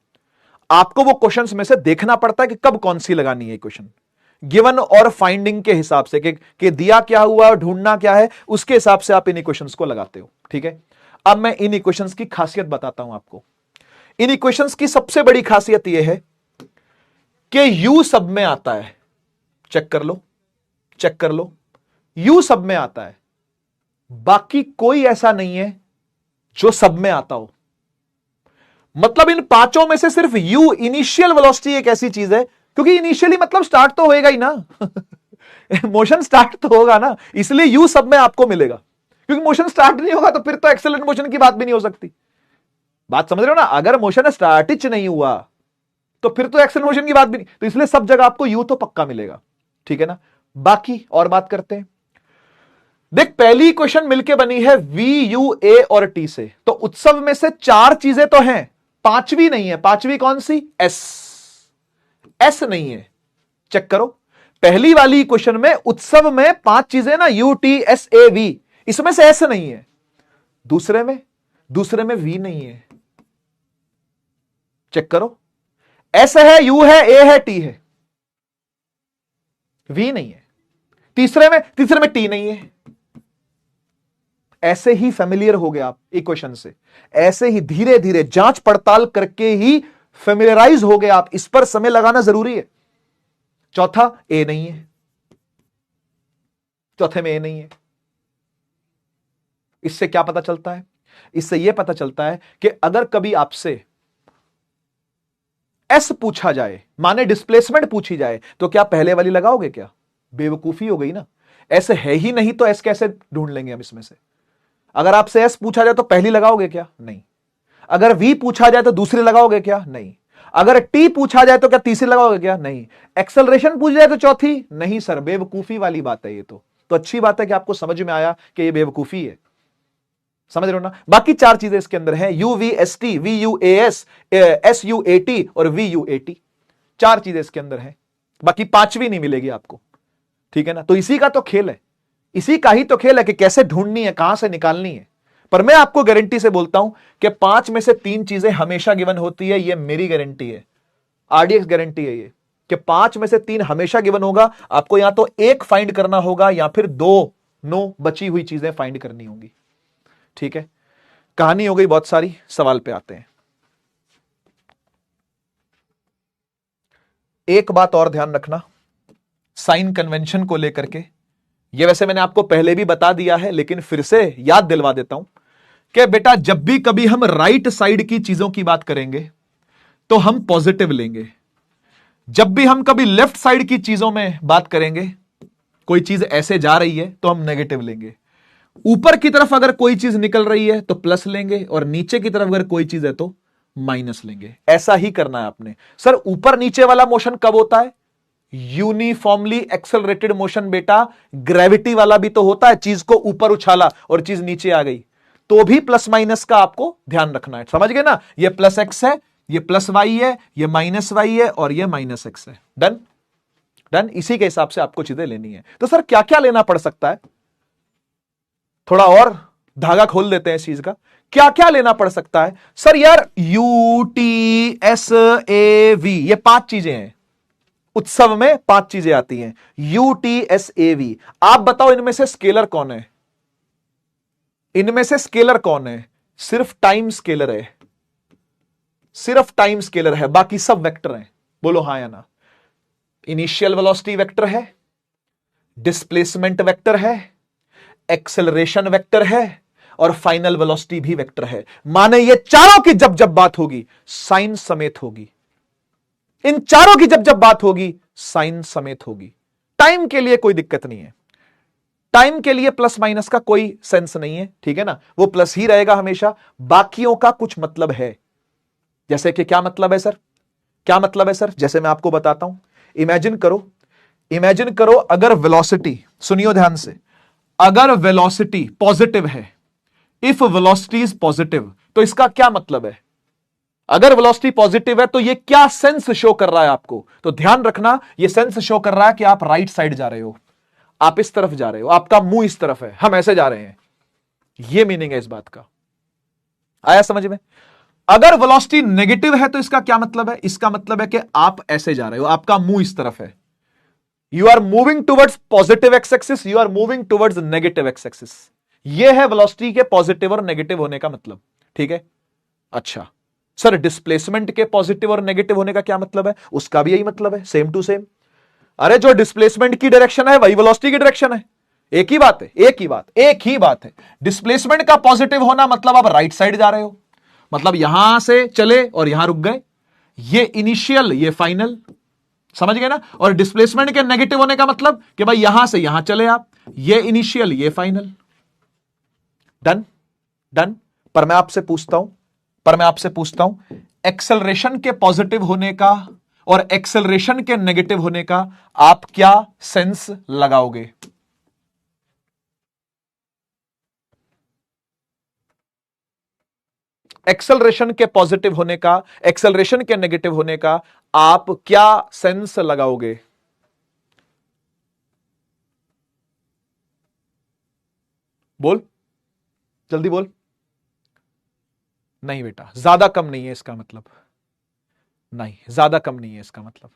आपको वो क्वेश्चंस में से देखना पड़ता है कि कब कौन सी लगानी है क्वेश्चन, गिवन और फाइंडिंग के हिसाब से कि दिया क्या हुआ और ढूंढना क्या है, उसके हिसाब से आप इन इक्वेशंस को लगाते हो, ठीक है। अब मैं इन इक्वेशंस की खासियत बताता हूं आपको। इन इक्वेशंस की सबसे बड़ी खासियत यह है कि u सब में आता है। चेक कर लो, चेक कर लो, u सब में आता है, बाकी कोई ऐसा नहीं है जो सब में आता हो। मतलब इन पांचों में से सिर्फ u, इनिशियल वेलोसिटी, एक ऐसी चीज है, क्योंकि इनिशियली मतलब स्टार्ट तो होएगा ही ना मोशन स्टार्ट तो होगा ना, इसलिए u सब में आपको मिलेगा। क्योंकि मोशन स्टार्ट नहीं होगा तो फिर तो एक्सेलरेट मोशन की बात भी नहीं हो सकती। बात समझ रहे हो ना? अगर मोशन स्टार्ट ही नहीं हुआ तो फिर तो एक्सेलरेट मोशन की बात भी नहीं, तो इसलिए सब जगह आपको u तो पक्का मिलेगा, ठीक है ना। बाकी और बात करते हैं। देख, पहली क्वेश्चन मिलके बनी है v, u, a और t से, तो उत्सव में से चार चीजें तो हैं, पांचवी नहीं है। पांचवी कौन सी? s, s नहीं है। चेक करो, पहली वाली क्वेश्चन में उत्सव में पांच चीजें ना, u, t, s, a, v, इसमें से s नहीं है। दूसरे में v नहीं है। चेक करो, s है, u है, a है, t है, v नहीं है। तीसरे में t नहीं है। ऐसे ही फेमिलियर हो गए आप इक्वेशन से, ऐसे ही धीरे धीरे जांच पड़ताल करके ही फेमिलियराइज हो गए आप। इस पर समय लगाना जरूरी है। चौथा ए नहीं है, चौथे में ए नहीं है। इससे क्या पता चलता है? इससे यह पता चलता है कि अगर कभी आपसे एस पूछा जाए, माने डिस्प्लेसमेंट पूछी जाए, तो क्या पहले वाली लगाओगे? क्या बेवकूफी हो गई ना। एस है ही नहीं तो एस कैसे ढूंढ लेंगे हम इसमें से? अगर आपसे एस पूछा जाए तो पहली लगाओगे क्या? नहीं। अगर वी पूछा जाए तो दूसरी लगाओगे क्या? नहीं। अगर टी पूछा जाए तो क्या तीसरी लगाओगे क्या? नहीं। एक्सेलरेशन पूछ जाए तो चौथी? नहीं सर, बेवकूफी वाली बात है ये। तो अच्छी बात है कि आपको समझ में आया कि ये बेवकूफी है। समझ रहे हो ना? बाकी चार चीजें इसके अंदर हैं, U V S T, V U A S, S U A T और वी यू ए टी। चार चीजें इसके अंदर हैं, बाकी पांचवी नहीं मिलेगी आपको, ठीक है ना। तो इसी का तो खेल है, इसी का ही तो खेल है कि कैसे ढूंढनी है, कहां से निकालनी है। पर मैं आपको गारंटी से बोलता हूं कि पांच में से तीन चीजें हमेशा गिवन होती है। यह मेरी गारंटी है, आरडीएक्स गारंटी है ये, कि पांच में से तीन हमेशा गिवन होगा। आपको या तो एक फाइंड करना होगा या फिर दो नो बची हुई चीजें फाइंड करनी होगी, ठीक है। कहानी हो गई बहुत सारी, सवाल पे आते हैं। एक बात और ध्यान रखना साइन कन्वेंशन को लेकर के, ये वैसे मैंने आपको पहले भी बता दिया है लेकिन फिर से याद दिलवा देता हूं कि बेटा जब भी कभी हम राइट साइड की चीजों की बात करेंगे तो हम पॉजिटिव लेंगे। जब भी हम कभी लेफ्ट साइड की चीजों में बात करेंगे, कोई चीज ऐसे जा रही है तो हम नेगेटिव लेंगे। ऊपर की तरफ अगर कोई चीज निकल रही है तो प्लस लेंगे, और नीचे की तरफ अगर कोई चीज है तो माइनस लेंगे। ऐसा ही करना है आपने। सर ऊपर नीचे वाला मोशन कब होता है? यूनिफॉर्मली एक्सेलरेटेड मोशन बेटा ग्रेविटी वाला भी तो होता है। चीज को ऊपर उछाला और चीज नीचे आ गई, तो भी प्लस माइनस का आपको ध्यान रखना है। समझ गए ना? ये प्लस एक्स है, ये प्लस वाई है, ये माइनस वाई है और ये माइनस एक्स है। Done done. इसी के हिसाब से आपको चीजें लेनी है। तो सर क्या क्या लेना पड़ सकता है? थोड़ा और धागा खोल देते हैं इस चीज का। क्या क्या लेना पड़ सकता है? सर यार U T S A V, ये पांच चीजें हैं। उत्सव में पांच चीजें आती हैं, U T S A V. आप बताओ इनमें से स्केलर कौन है? इनमें से स्केलर कौन है? सिर्फ टाइम स्केलर है, सिर्फ टाइम स्केलर है, बाकी सब वेक्टर हैं। बोलो हां या ना। इनिशियल वेलोसिटी वेक्टर है, डिस्प्लेसमेंट वेक्टर है, एक्सेलरेशन वेक्टर है और फाइनल वेलोसिटी भी वेक्टर है। माने ये चारों की जब जब बात होगी साइन समेत होगी। इन चारों की जब जब बात होगी साइन समेत होगी। टाइम के लिए कोई दिक्कत नहीं है, टाइम के लिए प्लस माइनस का कोई सेंस नहीं है, ठीक है ना। वो प्लस ही रहेगा हमेशा। बाकियों का कुछ मतलब है। जैसे कि क्या मतलब है सर? क्या मतलब है सर? जैसे मैं आपको बताता हूं। इमेजिन करो अगर वेलोसिटी, सुनियो ध्यान से, अगर वेलोसिटी पॉजिटिव है, इफ वेलोसिटी इज पॉजिटिव, तो इसका क्या मतलब है? अगर वेलोसिटी पॉजिटिव है तो ये क्या सेंस शो कर रहा है आपको? तो ध्यान रखना, ये सेंस शो कर रहा है कि आप राइट साइड जा रहे हो, आप इस तरफ जा रहे हो, आपका मुंह इस तरफ है, हम ऐसे जा रहे हैं। ये मीनिंग है इस बात का। आया समझ में? अगर वेलोसिटी नेगेटिव है तो इसका क्या मतलब है? इसका मतलब है कि आप ऐसे जा रहे हो, आपका मुंह इस तरफ है। You are moving towards positive X axis, you are moving towards negative X axis. यह है वेलोसिटी के पॉजिटिव और नेगेटिव होने का मतलब, ठीक है। अच्छा सर, डिस्प्लेसमेंट के पॉजिटिव और नेगेटिव होने का क्या मतलब है? उसका भी यही मतलब है, सेम टू सेम। अरे जो डिस्प्लेसमेंट की डायरेक्शन है वही वेलोसिटी की डायरेक्शन है, एक ही बात है, एक ही बात है। डिस्प्लेसमेंट का पॉजिटिव होना मतलब आप राइट साइड जा रहे हो, मतलब यहां से चले और यहां रुक गए, ये इनिशियल ये फाइनल, समझ गए ना। और डिस्प्लेसमेंट के नेगेटिव होने का मतलब कि भाई यहां से यहां चले आप, ये इनिशियल ये फाइनल। Done done. पर मैं आपसे पूछता हूं एक्सेलरेशन के पॉजिटिव होने का और एक्सेलरेशन के नेगेटिव होने का आप क्या सेंस लगाओगे? एक्सेलरेशन के पॉजिटिव होने का, एक्सेलरेशन के नेगेटिव होने का आप क्या सेंस लगाओगे? बोल, जल्दी बोल। नहीं बेटा, ज्यादा कम नहीं है इसका मतलब, नहीं ज्यादा कम नहीं है इसका मतलब।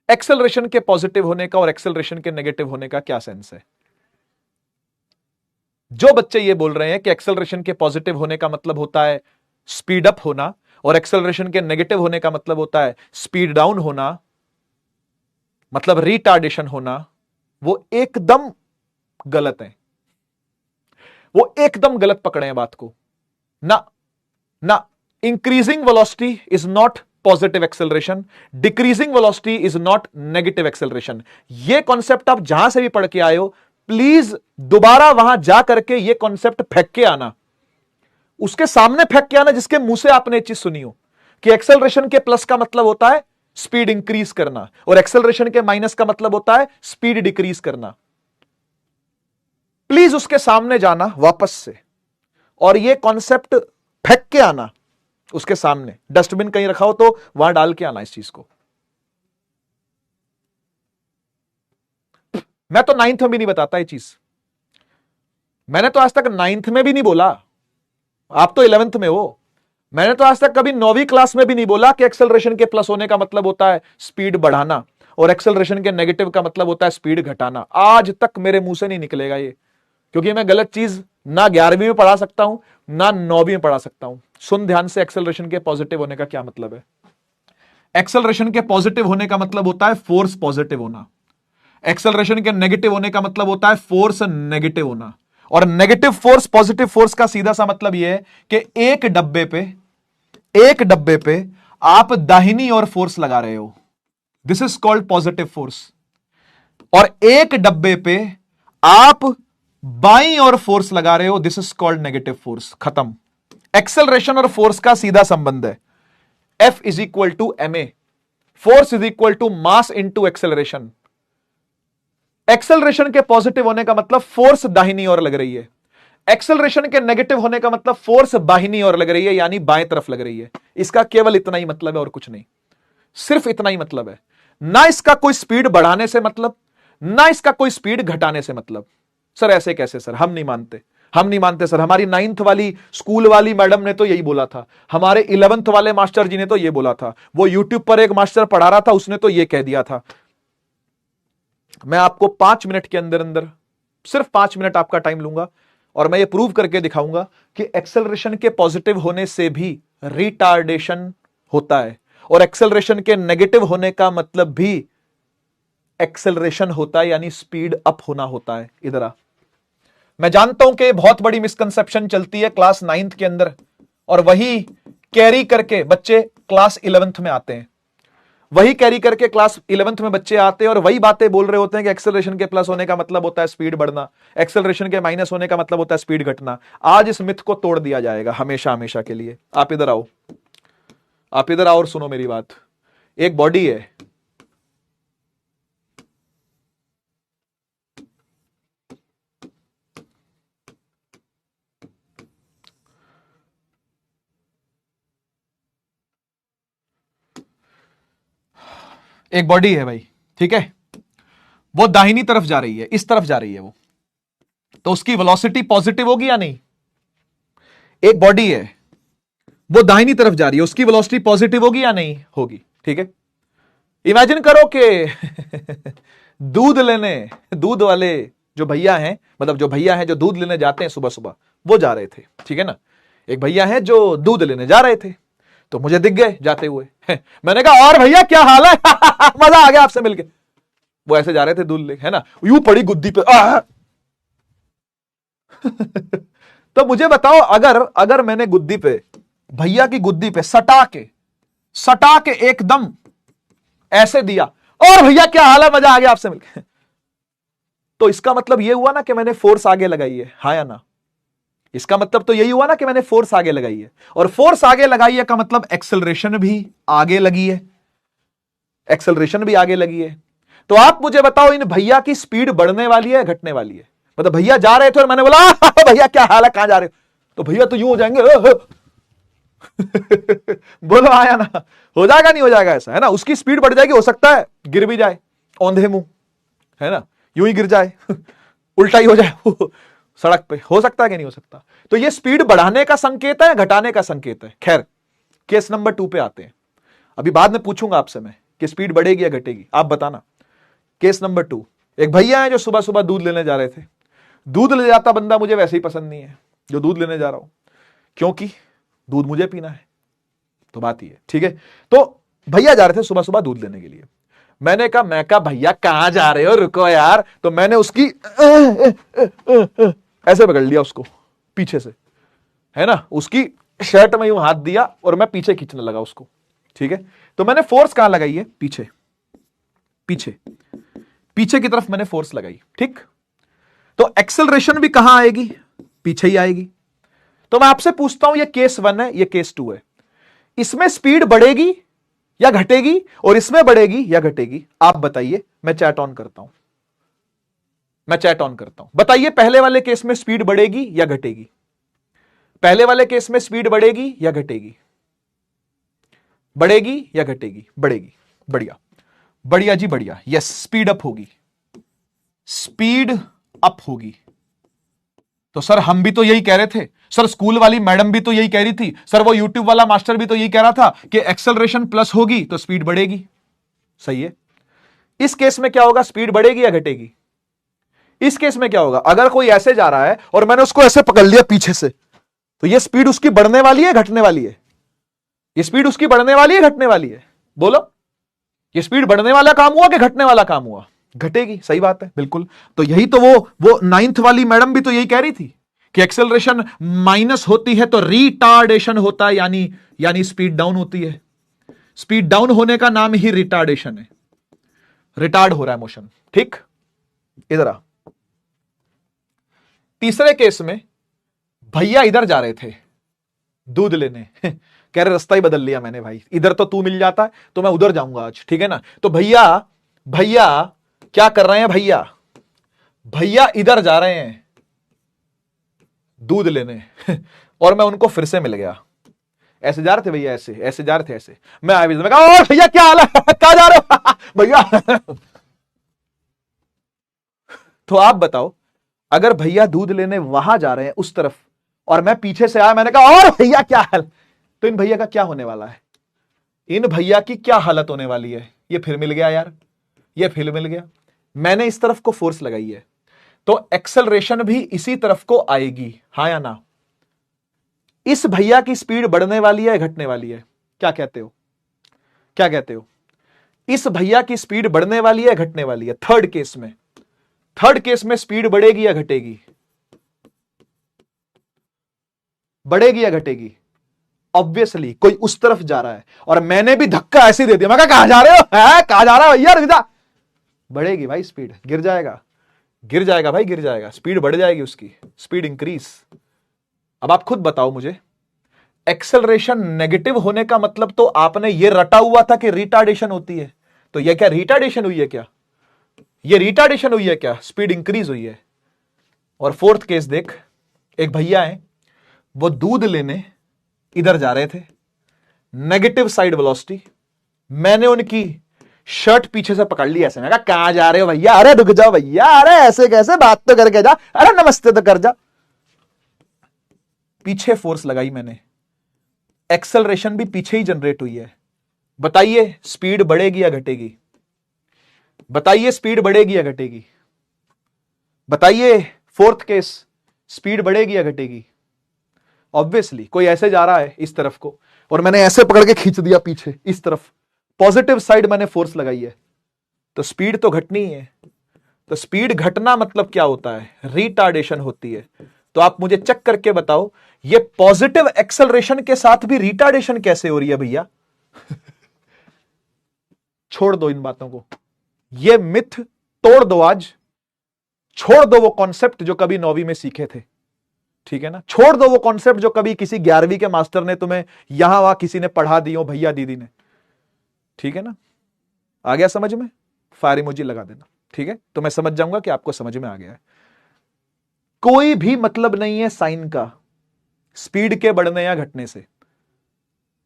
एक्सेलरेशन के पॉजिटिव होने का और एक्सेलरेशन के नेगेटिव होने का क्या सेंस है? जो बच्चे ये बोल रहे हैं कि एक्सेलरेशन के पॉजिटिव होने का मतलब होता है स्पीड अप होना और एक्सेलरेशन के नेगेटिव होने का मतलब होता है स्पीड डाउन होना, मतलब रिटार्डेशन होना, वो एकदम गलत है, वो एकदम गलत पकड़े हैं बात को ना। ना, increasing velocity is not positive acceleration, decreasing velocity is not negative acceleration. ये कॉन्सेप्ट आप जहां से भी पढ़ के आए हो, प्लीज दोबारा वहां जा करके ये कॉन्सेप्ट फेंक के आना, उसके सामने फेंक के आना जिसके मुंह से आपने चीज सुनी हो कि एक्सेलरेशन के प्लस का मतलब होता है स्पीड इंक्रीज करना और एक्सेलरेशन के माइनस का मतलब होता है स्पीड डिक्रीज करना। प्लीज उसके सामने जाना वापस से और ये कॉन्सेप्ट फेंक के आना उसके सामने, डस्टबिन कहीं रखा हो तो वहां डाल के आना इस चीज को। मैं तो 9th में भी नहीं बताता ये चीज, मैंने तो आज तक 9th में भी नहीं बोला, आप तो 11th में हो। मैंने तो आज तक कभी 9वीं क्लास में भी नहीं बोला कि एक्सेलरेशन के प्लस होने का मतलब होता है स्पीड बढ़ाना और एक्सेलरेशन के नेगेटिव का मतलब होता है स्पीड घटाना। आज तक मेरे मुंह से नहीं निकलेगा ये, क्योंकि मैं गलत चीज ना 11वीं में पढ़ा सकता हूं ना 9वीं में पढ़ा सकता हूं। सुन ध्यान से, एक्सेलरेशन के पॉजिटिव होने का क्या मतलब है। एक्सेलरेशन के पॉजिटिव होने का मतलब होता है फोर्स पॉजिटिव होना, एक्सेलरेशन के नेगेटिव होने का मतलब होता है फोर्स नेगेटिव होना। और नेगेटिव फोर्स पॉजिटिव फोर्स का सीधा सा मतलब यह है कि एक डब्बे पे आप दाहिनी ओर फोर्स लगा रहे हो, this is called positive force, और एक डब्बे पे आप बाईं ओर फोर्स लगा रहे हो, this is called negative force. खत्म। एक्सेलरेशन और फोर्स का सीधा संबंध है, F is equal to ma, force is equal to mass into acceleration. Acceleration के पॉजिटिव होने का मतलब फोर्स दाहिनी ओर लग रही है, एक्सेलरेशन के नेगेटिव होने का मतलब फोर्स बाहिनी ओर लग रही है, यानी बाएं तरफ लग रही है। इसका केवल इतना ही मतलब है और कुछ नहीं, सिर्फ इतना ही मतलब है। ना इसका कोई स्पीड बढ़ाने से मतलब, ना इसका कोई स्पीड घटाने से मतलब। सर ऐसे कैसे सर, हम नहीं मानते सर, हमारी 9th वाली स्कूल वाली मैडम ने तो यही बोला था, हमारे 11th वाले मास्टर जी ने तो यह बोला था, वो यूट्यूब पर एक मास्टर पढ़ा रहा था उसने तो यह कह दिया था। मैं आपको 5 मिनट के अंदर अंदर, सिर्फ 5 मिनट आपका टाइम लूंगा और मैं ये प्रूव करके दिखाऊंगा कि एक्सेलरेशन के पॉजिटिव होने से भी रिटार्डेशन होता है और एक्सेलरेशन के नेगेटिव होने का मतलब भी एक्सेलरेशन होता है, यानी स्पीड अप होना होता है। इधर आ, मैं जानता हूं कि बहुत बड़ी मिसकंसेप्शन चलती है क्लास 9th के अंदर और वही कैरी करके बच्चे क्लास 11th में आते हैं, वही कैरी करके क्लास 11th में बच्चे आते हैं और वही बातें बोल रहे होते हैं कि एक्सेलरेशन के प्लस होने का मतलब होता है स्पीड बढ़ना, एक्सेलरेशन के माइनस होने का मतलब होता है स्पीड घटना। आज इस मिथ को तोड़ दिया जाएगा हमेशा हमेशा के लिए। आप इधर आओ, आप इधर आओ और सुनो मेरी बात। एक बॉडी है, एक बॉडी है भाई, ठीक है, वो दाहिनी तरफ जा रही है, इस तरफ जा रही है वो, तो उसकी वेलोसिटी पॉजिटिव होगी या नहीं। एक बॉडी है वो दाहिनी तरफ जा रही है, उसकी वेलोसिटी पॉजिटिव होगी या नहीं होगी, ठीक है। इमेजिन करो कि दूध वाले जो भैया हैं, मतलब जो भैया हैं जो दूध लेने जाते हैं सुबह सुबह, वो जा रहे थे, ठीक है ना। एक भैया हैं जो दूध लेने जा रहे थे, तो मुझे दिख गए जाते हुए। मैंने कहा और भैया क्या हाल है? मजा आ गया आपसे मिलके। वो ऐसे जा रहे थे दूध ले, है ना, यूं पड़ी गुद्दी पे। तो मुझे बताओ, अगर मैंने गुद्दी पे, भैया की गुद्दी पे सटा के एकदम ऐसे दिया, और भैया क्या हाल है, मजा आ गया आपसे मिलके, तो इसका मतलब यह हुआ ना कि मैंने फोर्स आगे लगाई है, हाँ या ना? इसका मतलब तो यही हुआ ना कि मैंने फोर्स आगे लगाई है, और फोर्स आगे लगाई है का मतलब एक्सेलरेशन भी आगे लगी है, एक्सेलरेशन भी आगे लगी है। तो आप मुझे बताओ, इन भैया की स्पीड बढ़ने वाली है घटने वाली है? मतलब भैया जा रहे थे और मैंने बोला भैया क्या हाल है, कहां जा रहे हो? तो भैया तो यूं हो जाएंगे। बोलो आया ना? हो जाएगा नहीं हो जाएगा ऐसा, है ना? उसकी स्पीड बढ़ जाएगी, हो सकता है गिर भी जाए औंधे मुंह, है ना, यूं ही गिर जाए, उल्टा ही हो जाए सड़क पे, हो सकता है कि नहीं हो सकता? तो ये स्पीड बढ़ाने का संकेत है, घटाने का संकेत है? खैर, केस नंबर 2 पे आते हैं। अभी बाद में पूछूंगा आपसे मैं कि स्पीड बढ़ेगी या घटेगी, आप बताना। केस नंबर 2, एक भैया है जो सुबह सुबह दूध लेने जा रहे थे। दूध ले जाता बंदा मुझे वैसे ही पसंद नहीं है जो दूध लेने जा रहा हूं, क्योंकि दूध मुझे पीना है, तो बात ही है, ठीक है। तो भैया जा रहे थे सुबह सुबह दूध लेने के लिए। मैंने कहा भैया कहां जा रहे हो, रुको यार। तो मैंने उसकी ऐसे पकड़ लिया उसको पीछे से, है ना, उसकी शर्ट में यूं हाथ दिया और मैं पीछे खींचने लगा उसको, ठीक है। तो मैंने फोर्स कहां लगाई है? पीछे, पीछे, पीछे की तरफ मैंने फोर्स लगाई, ठीक। तो एक्सेलरेशन भी कहां आएगी? पीछे ही आएगी। तो मैं आपसे पूछता हूं, ये केस 1 है, ये केस 2 है, इसमें स्पीड बढ़ेगी या घटेगी, और इसमें बढ़ेगी या घटेगी? आप बताइए। मैं चैट ऑन करता हूं, मैं चैट ऑन करता हूं, बताइए पहले वाले केस में स्पीड बढ़ेगी या घटेगी? पहले वाले केस में स्पीड बढ़ेगी या घटेगी? बढ़ेगी या घटेगी? बढ़ेगी। बढ़िया, बढ़िया जी बढ़िया, यस, स्पीड अप होगी, स्पीड अप होगी। तो सर हम भी तो यही कह रहे थे सर, स्कूल वाली मैडम भी तो यही कह रही थी सर, वो यूट्यूब वाला मास्टर भी तो यही कह रहा था कि एक्सेलरेशन प्लस होगी तो स्पीड बढ़ेगी। सही है। इस केस में क्या होगा, स्पीड बढ़ेगी या घटेगी? इस केस में क्या होगा, अगर कोई ऐसे जा रहा है और मैंने उसको ऐसे पकड़ लिया पीछे से, तो ये स्पीड उसकी बढ़ने वाली है घटने वाली है? ये स्पीड उसकी बढ़ने वाली है घटने वाली है? बोलो, ये स्पीड बढ़ने वाला काम हुआ कि घटने वाला काम हुआ? घटेगी। सही बात है, बिल्कुल। तो यही तो वो 9th वाली मैडम भी तो यही कह रही थी कि एक्सेलरेशन माइनस होती है तो रिटार्डेशन होता है, यानी स्पीड डाउन होती है। स्पीड डाउन होने का नाम ही रिटार्डेशन है, रिटार्ड हो रहा है मोशन, ठीक। इधर आ, तीसरे केस में भैया इधर जा रहे थे दूध लेने, कह रहे रास्ता ही बदल लिया मैंने भाई, इधर तो तू मिल जाता है तो मैं उधर जाऊंगा आज, ठीक है ना। तो भैया क्या कर रहे हैं, भैया इधर जा रहे हैं दूध लेने और मैं उनको फिर से मिल गया। ऐसे जा रहे थे भैया, ऐसे जा रहे थे, ऐसे मैं आया, मैं कहा भैया क्या हाल है, कहां जा रहे हो भैया। तो आप बताओ, अगर भैया दूध लेने वहां जा रहे हैं उस तरफ और मैं पीछे से आया, मैंने कहा और भैया क्या हाल, तो इन भैया का क्या होने वाला है? इन भैया की क्या हालत होने वाली है? ये फिर मिल गया यार, ये फिर मिल गया। मैंने इस तरफ को फोर्स लगाई है तो एक्सेलरेशन भी इसी तरफ को आएगी, हां या ना? इस भैया की स्पीड बढ़ने वाली है घटने वाली है? क्या कहते हो, क्या कहते हो? इस भैया की स्पीड बढ़ने वाली है घटने वाली है? थर्ड केस में स्पीड बढ़ेगी या घटेगी? बढ़ेगी या घटेगी? ऑब्वियसली कोई उस तरफ जा रहा है और मैंने भी धक्का ऐसे दे दिया, मैं कहा कहां जा रहे हो, कहां जा रहा है भैया, रुक जा। बढ़ेगी भाई स्पीड, गिर जाएगा भाई, गिर जाएगा, स्पीड बढ़ जाएगी, उसकी स्पीड इंक्रीज। अब आप खुद बताओ मुझे, एक्सेलरेशन नेगेटिव होने का मतलब तो आपने ये रटा हुआ था कि रिटार्डेशन होती है, तो यह क्या रिटार्डेशन हुई है? क्या ये रिटार्डेशन हुई है? क्या स्पीड इंक्रीज हुई है? और फोर्थ केस देख, एक भैया है वो दूध लेने इधर जा रहे थे, नेगेटिव साइड वेलोसिटी, मैंने उनकी शर्ट पीछे से पकड़ ली, ऐसे मैं कहा कहां जा रहे हो भैया, अरे रुक जाओ भैया, अरे ऐसे कैसे, बात तो करके जा, अरे नमस्ते तो कर जा। पीछे फोर्स लगाई मैंने, एक्सेलरेशन भी पीछे ही जनरेट हुई है। बताइए स्पीड बढ़ेगी या घटेगी? बताइए स्पीड बढ़ेगी या घटेगी? बताइए फोर्थ केस, स्पीड बढ़ेगी या घटेगी? ऑब्वियसली कोई ऐसे जा रहा है इस तरफ को और मैंने ऐसे पकड़ के खींच दिया पीछे इस तरफ, पॉजिटिव साइड मैंने फोर्स लगाई है, तो स्पीड तो घटनी ही है। तो स्पीड घटना मतलब क्या होता है? रिटार्डेशन होती है। तो आप मुझे चेक करके बताओ, ये पॉजिटिव एक्सेलरेशन के साथ भी रिटार्डेशन कैसे हो रही है भैया? छोड़ दो इन बातों को, ये मिथ तोड़ दो आज, छोड़ दो वो कॉन्सेप्ट जो कभी 9वीं में सीखे थे, ठीक है ना? छोड़ दो वो कॉन्सेप्ट जो कभी किसी 11वीं के मास्टर ने तुम्हें यहां वहां किसी ने पढ़ा दी हो, भैया दीदी ने, ठीक है ना? आ गया समझ में? फायर इमोजी लगा देना, ठीक है? तो मैं समझ जाऊंगा कि आपको समझ में आ गया है। कोई भी मतलब नहीं है साइन का स्पीड के बढ़ने या घटने से।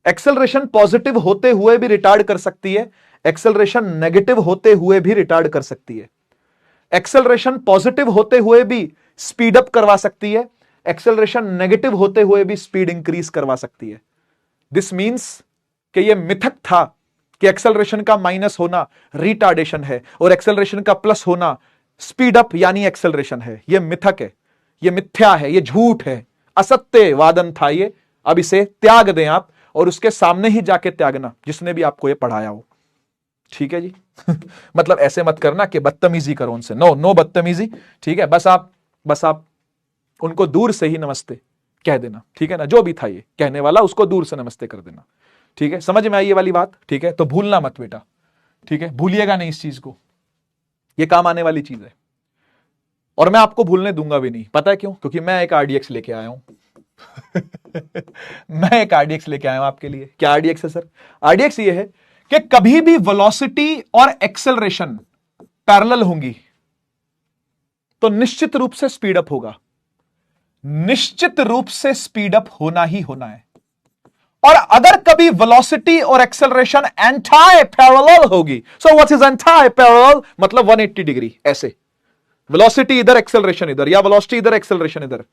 एक्सेलरेशन पॉजिटिव होते हुए भी रिटार्ड कर सकती है, एक्सेलरेशन नेगेटिव होते हुए भी रिटार्ड कर सकती है। एक्सेलरेशन पॉजिटिव होते हुए भी स्पीड अप करवा सकती है, एक्सेलरेशन नेगेटिव होते हुए भी स्पीड इंक्रीज करवा सकती है। दिस मींस कि यह मिथक था कि एक्सेलरेशन का माइनस होना रिटार्डेशन है और एक्सेलरेशन का प्लस होना स्पीड अप यानी एक्सेलरेशन है। यह मिथक है, यह मिथ्या है, यह झूठ है, असत्य वादन था ये। अब इसे त्याग दें आप और उसके सामने ही जाके त्यागना जिसने भी आपको यह पढ़ाया हो, ठीक है जी? मतलब ऐसे मत करना कि बदतमीजी करो उनसे, नो नो बदतमीजी, ठीक है? बस आप उनको दूर से ही नमस्ते कह देना, ठीक है ना? जो भी था ये कहने वाला उसको दूर से नमस्ते कर देना, ठीक है? समझ में आई ये वाली बात, ठीक है? तो भूलना मत बेटा, ठीक है? भूलिएगा नहीं इस चीज को, ये काम आने वाली चीज है और मैं आपको भूलने दूंगा भी नहीं। पता है क्यों? क्योंकि मैं एक आरडीएक्स लेके आया हूं। मैं एक आरडीएक्स लेके आया हूं आपके लिए। क्या आरडीएक्स है सर? आरडीएक्स ये है कि कभी भी वेलोसिटी और एक्सेलरेशन पैरेलल होंगी तो निश्चित रूप से स्पीड अप होगा, निश्चित रूप से स्पीड अप होना ही होना है। और अगर कभी वेलोसिटी और एक्सेलरेशन एंटाई पैरेलल होगी, so what is anti parallel? मतलब 180 डिग्री ऐसे, वेलोसिटी इधर एक्सेलरेशन इधर, या वेलोसिटी इधर एक्सेलरेशन इधर,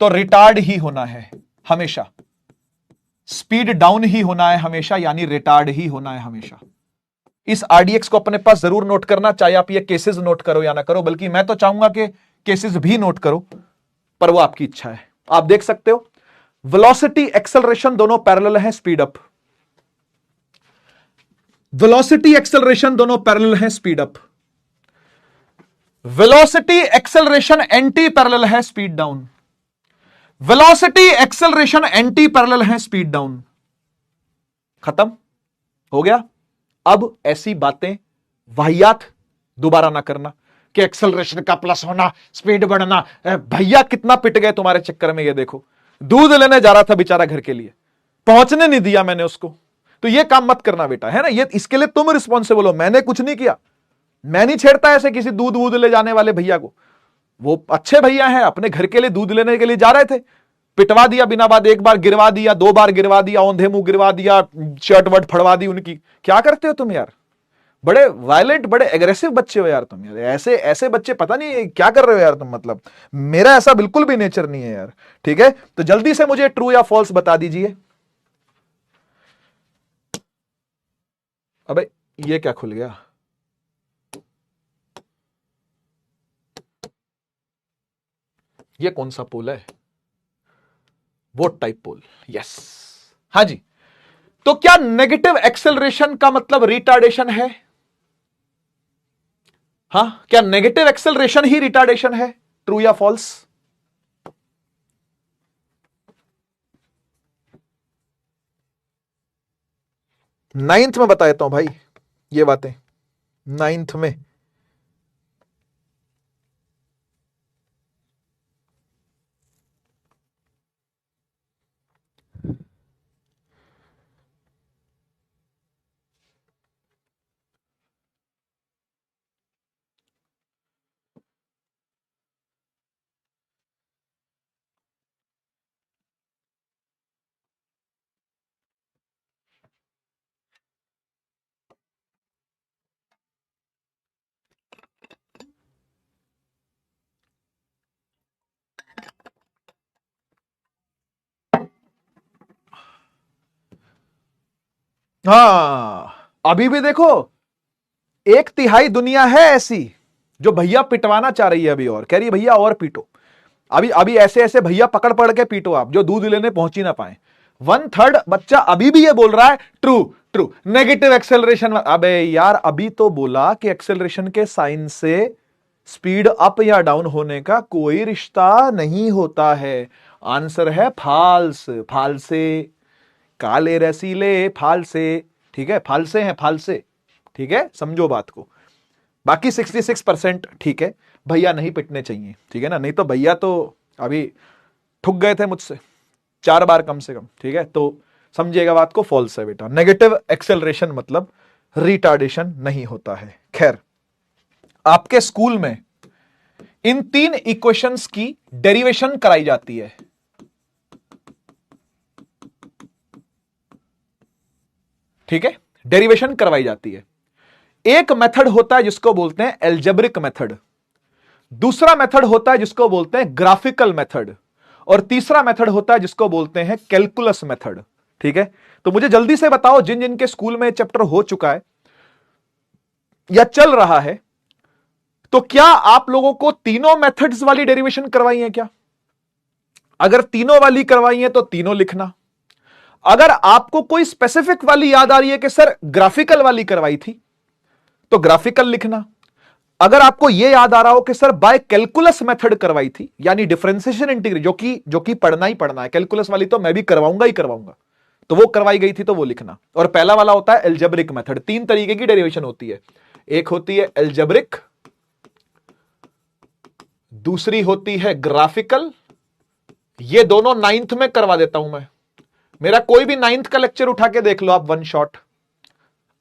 तो रिटार्ड ही होना है हमेशा, स्पीड डाउन ही होना है हमेशा, यानी रिटार्ड ही होना है हमेशा। इस आरडीएक्स को अपने पास जरूर नोट करना, चाहे आप ये केसेस नोट करो या ना करो, बल्कि मैं तो चाहूंगा कि केसेस भी नोट करो, पर वो आपकी इच्छा है। आप देख सकते हो वेलोसिटी एक्सेलरेशन दोनों पैरेलल हैं, स्पीड अप। वेलोसिटी एक्सेलरेशन दोनों पैरेलल हैं, speed up. Velocity acceleration anti parallel है, speed down. Velocity acceleration anti parallel है, स्पीड डाउन। खत्म हो गया। अब ऐसी बातें वाहियात दोबारा ना करना कि एक्सेलरेशन का प्लस होना, स्पीड बढ़ना। भैया कितना पिट गए तुम्हारे चक्कर में, ये देखो दूध लेने जा रहा था बेचारा घर के लिए, पहुंचने नहीं दिया मैंने उसको। तो ये काम मत करना बेटा, है ना? ये इसके लिए तुम रिस्पॉन्सिबल हो, मैंने कुछ नहीं किया। मैं नहीं छेड़ता ऐसे किसी दूध वूध ले जाने वाले भैया को। वो अच्छे भैया हैं, अपने घर के लिए दूध लेने के लिए जा रहे थे, पिटवा दिया बिना बात, एक बार गिरवा दिया, 2 बार गिरवा दिया, औंधे मुंह गिरवा दिया, शर्ट वर्ट फड़वा दी उनकी। क्या करते हो तुम यार? बड़े वायलेंट, बड़े एग्रेसिव बच्चे हो यार तुम यार। ऐसे ऐसे बच्चे पता नहीं क्या कर रहे हो यार तुम। मतलब मेरा ऐसा बिल्कुल भी नेचर नहीं है यार, ठीक है? तो जल्दी से मुझे ट्रू या फॉल्स बता दीजिए। अबे ये क्या खुल गया? ये कौन सा पोल है? वोट टाइप पोल, यस। हाँ जी। तो क्या नेगेटिव एक्सेलरेशन का मतलब रिटार्डेशन है? हां, क्या नेगेटिव एक्सेलरेशन ही रिटार्डेशन है? ट्रू या फॉल्स? नाइन्थ में बता देता हूं भाई ये बातें, नाइन्थ में। हाँ, अभी भी देखो 1/3 दुनिया है ऐसी जो भैया पिटवाना चाह रही है अभी, और कह रही है भैया और पीटो, अभी अभी ऐसे ऐसे भैया पकड़ पड़ के पीटो आप, जो दूध लेने पहुंच ही ना पाए। 1/3 बच्चा अभी भी ये बोल रहा है ट्रू ट्रू, नेगेटिव एक्सेलरेशन। अबे यार, अभी तो बोला कि एक्सेलरेशन के साइन से स्पीड अप या डाउन होने का कोई रिश्ता नहीं होता है। आंसर है फाल्स, फालसे, काले रसीले फालसे, ठीक है, फालसे हैं फालसे, ठीक है, समझो बात को। बाकी 66% ठीक है, भैया नहीं पिटने चाहिए, ठीक है ना, नहीं तो भैया तो अभी ठुक गए थे मुझसे 4 बार कम से कम, ठीक है। तो समझिएगा बात को, फॉल्स है बेटा। नेगेटिव एक्सेलरेशन मतलब रिटार्डेशन नहीं होता है। खैर, आपके स्कूल में इन 3 इक्वेशंस की डेरिवेशन कराई जाती है। ठीक है, डेरिवेशन करवाई जाती है। एक मेथड होता है जिसको बोलते हैं एल्जेब्रिक मेथड, दूसरा मेथड होता है जिसको बोलते हैं ग्राफिकल मेथड, और तीसरा मेथड होता है जिसको बोलते हैं कैलकुलस मेथड। ठीक है, तो मुझे जल्दी से बताओ, जिन जिन के स्कूल में चैप्टर हो चुका है या चल रहा है, तो क्या आप लोगों को तीनों मेथड्स वाली डेरिवेशन करवाई है क्या? अगर तीनों वाली करवाई है तो तीनों लिखना। अगर आपको कोई स्पेसिफिक वाली याद आ रही है कि सर ग्राफिकल वाली करवाई थी, तो ग्राफिकल लिखना। अगर आपको यह याद आ रहा हो कि सर बाय कैलकुलस मेथड करवाई थी, यानी डिफरेंशिएशन इंटीग्रेशन, जो कि पढ़ना ही पढ़ना है, कैलकुलस वाली तो मैं भी करवाऊंगा ही करवाऊंगा, तो वो करवाई गई थी तो वो लिखना। और पहला वाला होता है एल्जेब्रिक मेथड। 3 तरीके की डेरिवेशन होती है, एक होती है एल्जेब्रिक, दूसरी होती है ग्राफिकल। ये दोनों 9th में करवा देता हूं मैं, मेरा कोई भी 9th का लेक्चर उठा के देख लो आप, वन शॉट।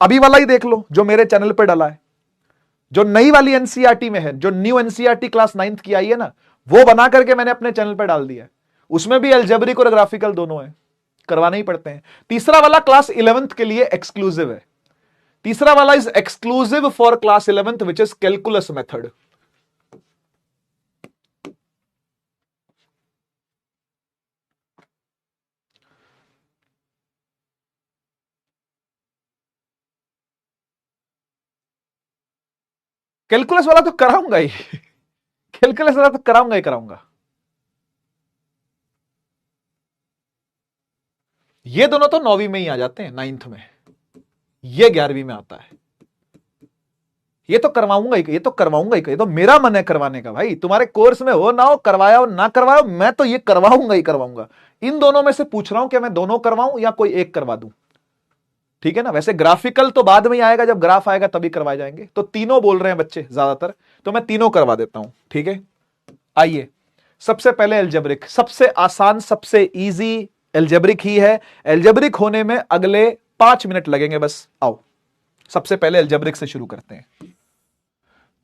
अभी वाला ही देख लो जो मेरे चैनल पे डाला है, जो नई वाली एनसीईआरटी में है, जो न्यू एनसीईआरटी क्लास 9th की आई है ना, वो बना करके मैंने अपने चैनल पे डाल दिया है। उसमें भी एल्जेब्रिक और ग्राफिकल दोनों है, करवाने ही पड़ते हैं। तीसरा वाला क्लास 11th के लिए एक्सक्लूसिव है। तीसरा वाला is exclusive for class 11th which is calculus method. Calculus वाला तो कराऊंगा ही कैलकुलस वाला तो कराऊंगा ही कराऊंगा। ये दोनों तो 9वीं में ही आ जाते हैं, 9th में, ये 11वीं में आता है। ये तो करवाऊंगा ही, ये तो करवाऊंगा ही, ये तो मेरा मन है करवाने का भाई। तुम्हारे कोर्स में हो ना हो, करवाया हो ना करवाया हो, मैं तो ये करवाऊंगा ही करवाऊंगा। इन दोनों में से पूछ रहा हूं कि मैं दोनों करवाऊं या कोई एक करवा दूं, ठीक है ना। वैसे ग्राफिकल तो बाद में ही आएगा, जब ग्राफ आएगा तभी करवाए जाएंगे। तो तीनों बोल रहे हैं बच्चे ज्यादातर, तो मैं तीनों करवा देता हूं, ठीक है। आइए, सबसे पहले एल्जेब्रिक, सबसे आसान सबसे इजी एल्जेब्रिक ही है। एल्जेब्रिक होने में अगले 5 मिनट लगेंगे बस। आओ सबसे पहले एल्जेब्रिक से शुरू करते हैं।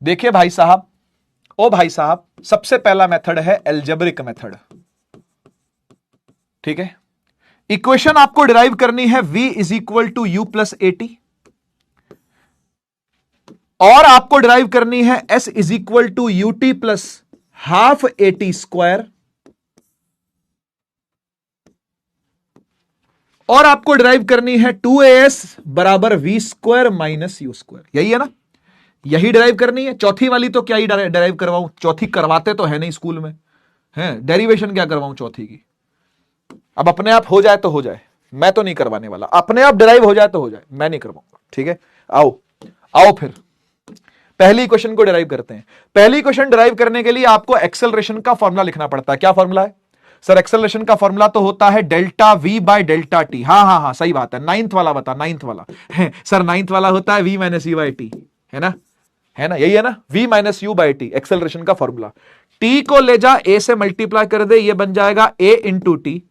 देखिए भाई साहब, ओ भाई साहब, सबसे पहला मेथड है एल्जेब्रिक मेथड, ठीक है। इक्वेशन आपको डिराइव करनी है v is equal to you plus AT, और आपको डिराइव करनी है s is equal to U T plus half AT square, और आपको डिराइव करनी है 2as बराबर V square minus you square. यही है ना, यही डिराइव करनी है। चौथी वाली तो क्या ही डिराइव करवाऊं, चौथी करवाते तो है नहीं स्कूल में, है डेरिवेशन क्या करवाऊं चौथी की। अब अपने आप हो जाए तो हो जाए, मैं तो नहीं करवाने वाला। अपने आप डिराइव हो जाए तो हो जाए, मैं नहीं करवाऊंगा, ठीक है। आओ आओ फिर पहली क्वेश्चन को डिराइव करते हैं। पहली क्वेश्चन डिराइव करने के लिए आपको एक्सेलरेशन का फॉर्मूला लिखना पड़ता है। क्या फॉर्मूला है सर? एक्सेलरेशन का फॉर्मूला तो होता है delta we by delta T. हाँ हाँ हाँ, सही बात है। 9th वाला बता, 9th वाला सर 9th वाला होता है V minus U by T, है ना, है ना, यही है ना, v minus U by T acceleration का फॉर्मूला। t को ले जा a से मल्टीप्लाई कर दे, ये बन जाएगा a इंटू टी।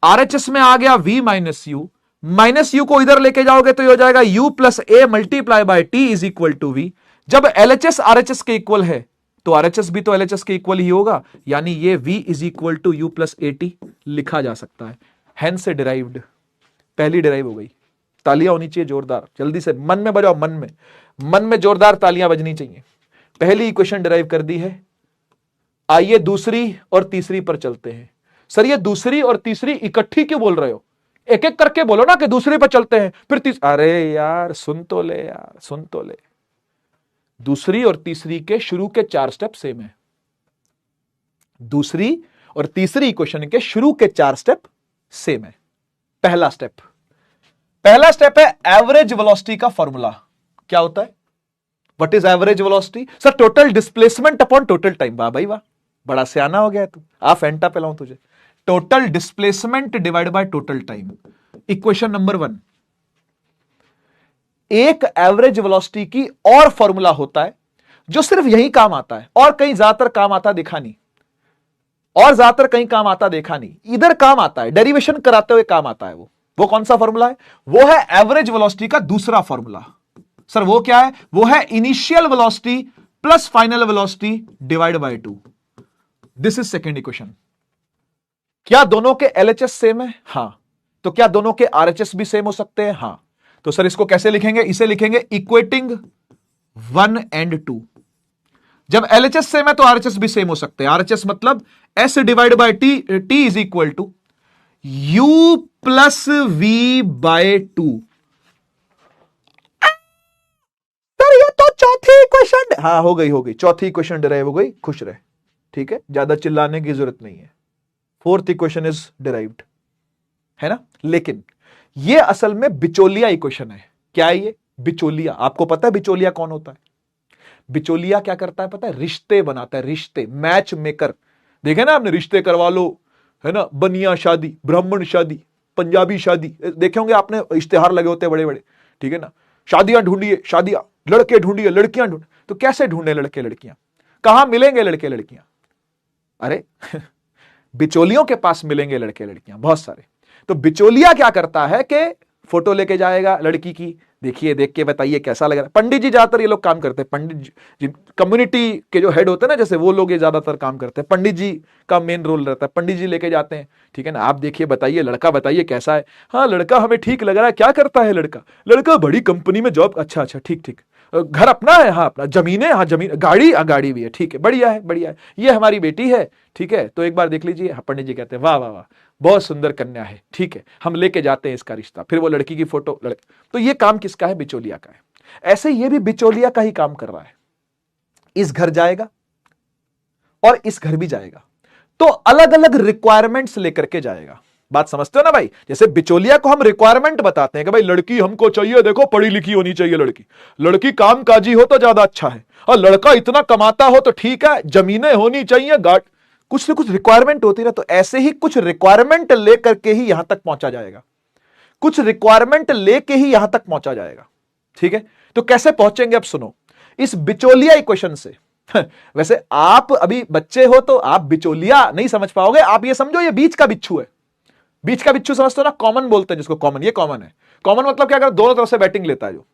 RHS में आ गया v माइनस यू को इधर लेके जाओगे तो ये हो जाएगा u plus a multiply by T is equal to v। जब LHS RHS के इक्वल है तो RHS भी तो LHS के इक्वल ही होगा, यानी ये v is equal to you plus A T लिखा जा सकता है। हेंस से डिराइव्ड, पहली डिराइव हो गई। तालियां होनी चाहिए जोरदार, जल्दी से मन में बजाओ, मन में जोरदार तालियां बजनी चाहिए। पहली इक्वेशन डिराइव कर दी है। आइए दूसरी और तीसरी पर चलते हैं। सर ये दूसरी और तीसरी इकट्ठी क्यों बोल रहे हो? एक एक करके बोलो ना कि दूसरे पर चलते हैं फिर अरे यार सुन तो ले यार, सुन तो ले। दूसरी और तीसरी के शुरू के 4 स्टेप सेम है। दूसरी और तीसरी इक्वेशन के शुरू के 4 स्टेप सेम है। पहला स्टेप है एवरेज वेलोसिटी का फॉर्मूला। क्या होता है? What is average velocity? Sir total displacement upon total time. वाह भाई वाह, बड़ा सियाना हो गया तू। आ फेंटा पिलाऊं तुझे। Total displacement divide by total time. Equation number 1। एक एवरेज वेलोसिटी की और फॉर्मूला होता है जो सिर्फ यही काम आता है और कहीं ज्यादातर काम आता देखा नहीं, और ज्यादातर कहीं काम आता देखा नहीं, इधर काम आता है, डेरिवेशन कराते हुए काम आता है। वो कौन सा फॉर्मूला है? वो है एवरेज वेलोसिटी का दूसरा फॉर्मूला। सर वो क्या है? वो है initial velocity plus final velocity divide by 2। This is second equation. क्या दोनों के एलएचएस सेम है? हां। तो क्या दोनों के आरएचएस भी सेम हो सकते हैं? हां। तो सर इसको कैसे लिखेंगे? इसे लिखेंगे इक्वेटिंग 1 and 2। जब एलएचएस सेम है तो आरएचएस भी सेम हो सकते हैं। आरएचएस मतलब S divide by T, T is equal to you plus we by 2। Sir ये तो चौथी इक्वेशन, हाँ हो गई चौथी इक्वेशन डिराइव हो गई। खुश रहे, ठीक है, ज्यादा चिल्लाने की जरूरत नहीं है। फोर्थ इक्वेशन इज डिराइव्ड, है ना। लेकिन ये असल में बिचौलिया इक्वेशन है। क्या है ये? बिचौलिया। आपको पता है बिचौलिया कौन होता है? बिचौलिया क्या करता है पता है? रिश्ते बनाता है, रिश्ते, मैच मेकर। देखे ना आपने, रिश्ते करवा लो, है ना, बनिया शादी, ब्राह्मण शादी, पंजाबी शादी, देखे होंगे आपने, इश्तेहार लगे होते बड़े बड़े, ठीक है ना। शादियां ढूंढिए, शादियां, लड़के ढूंढिए, लड़कियां ढूंढ। तो कैसे ढूंढे लड़के लड़कियां? कहां मिलेंगे लड़के लड़कियां? अरे बिचौलियों के पास मिलेंगे लड़के लड़कियां बहुत सारे। तो बिचौलिया क्या करता है कि फोटो लेके जाएगा लड़की की, देखिए, देख के बताइए कैसा लग रहा है। पंडित जी ज्यादातर ये लोग काम करते हैं। पंडित जी कम्युनिटी के जो हेड होते हैं ना, जैसे वो लोग ये ज्यादातर काम करते हैं। पंडित जी का मेन रोल रहता है। पंडित जी लेके जाते हैं, ठीक है ना। आप देखिए, बताइए, लड़का बताइए कैसा है। हाँ लड़का हमें ठीक लग रहा है। क्या करता है लड़का? लड़का बड़ी कंपनी में जॉब। अच्छा अच्छा, ठीक ठीक। घर अपना है? हाँ अपना। जमीनें? हाँ जमीन। गाड़ी? हाँ गाड़ी भी है। ठीक है, बढ़िया है, बढ़िया है। ये हमारी बेटी है, ठीक है, तो एक बार देख लीजिए। पंडित जी कहते हैं वाह वाह वाह, बहुत सुंदर कन्या है, ठीक है, हम लेके जाते हैं इसका रिश्ता। फिर वो लड़की की फोटो, तो ये काम किसका है? बिचौलिया का है। ऐसे ये भी बिचौलिया का ही काम कर रहा है। इस घर जाएगा और इस घर भी जाएगा, तो अलग अलग रिक्वायरमेंट्स लेकर के जाएगा। बात समझते हो ना भाई? जैसे बिचौलिया को हम रिक्वायरमेंट बताते हैं कि भाई लड़की हमको चाहिए, देखो पढ़ी लिखी होनी चाहिए लड़की, लड़की कामकाजी हो तो ज्यादा अच्छा है, और लड़का इतना कमाता हो तो ठीक है, जमीनें होनी चाहिए, कुछ ना कुछ रिक्वायरमेंट होती है। तो ऐसे ही कुछ रिक्वायरमेंट लेकर के ही यहां तक पहुंचा जाएगा, कुछ रिक्वायरमेंट लेके ही यहां तक पहुंचा जाएगा, ठीक है। तो कैसे पहुंचेंगे? अब सुनो, इस बिचौलिया इक्वेशन से वैसे आप अभी बच्चे हो तो आप बिचौलिया नहीं समझ पाओगे। आप ये समझो ये बीच का बिच्छू है। बीच का बिच्छू समझते हो ना? कॉमन बोलते हैं जिसको, कॉमन। ये कॉमन है। कॉमन मतलब क्या करता है? दोनों तरफ से बैटिंग लेता है। जो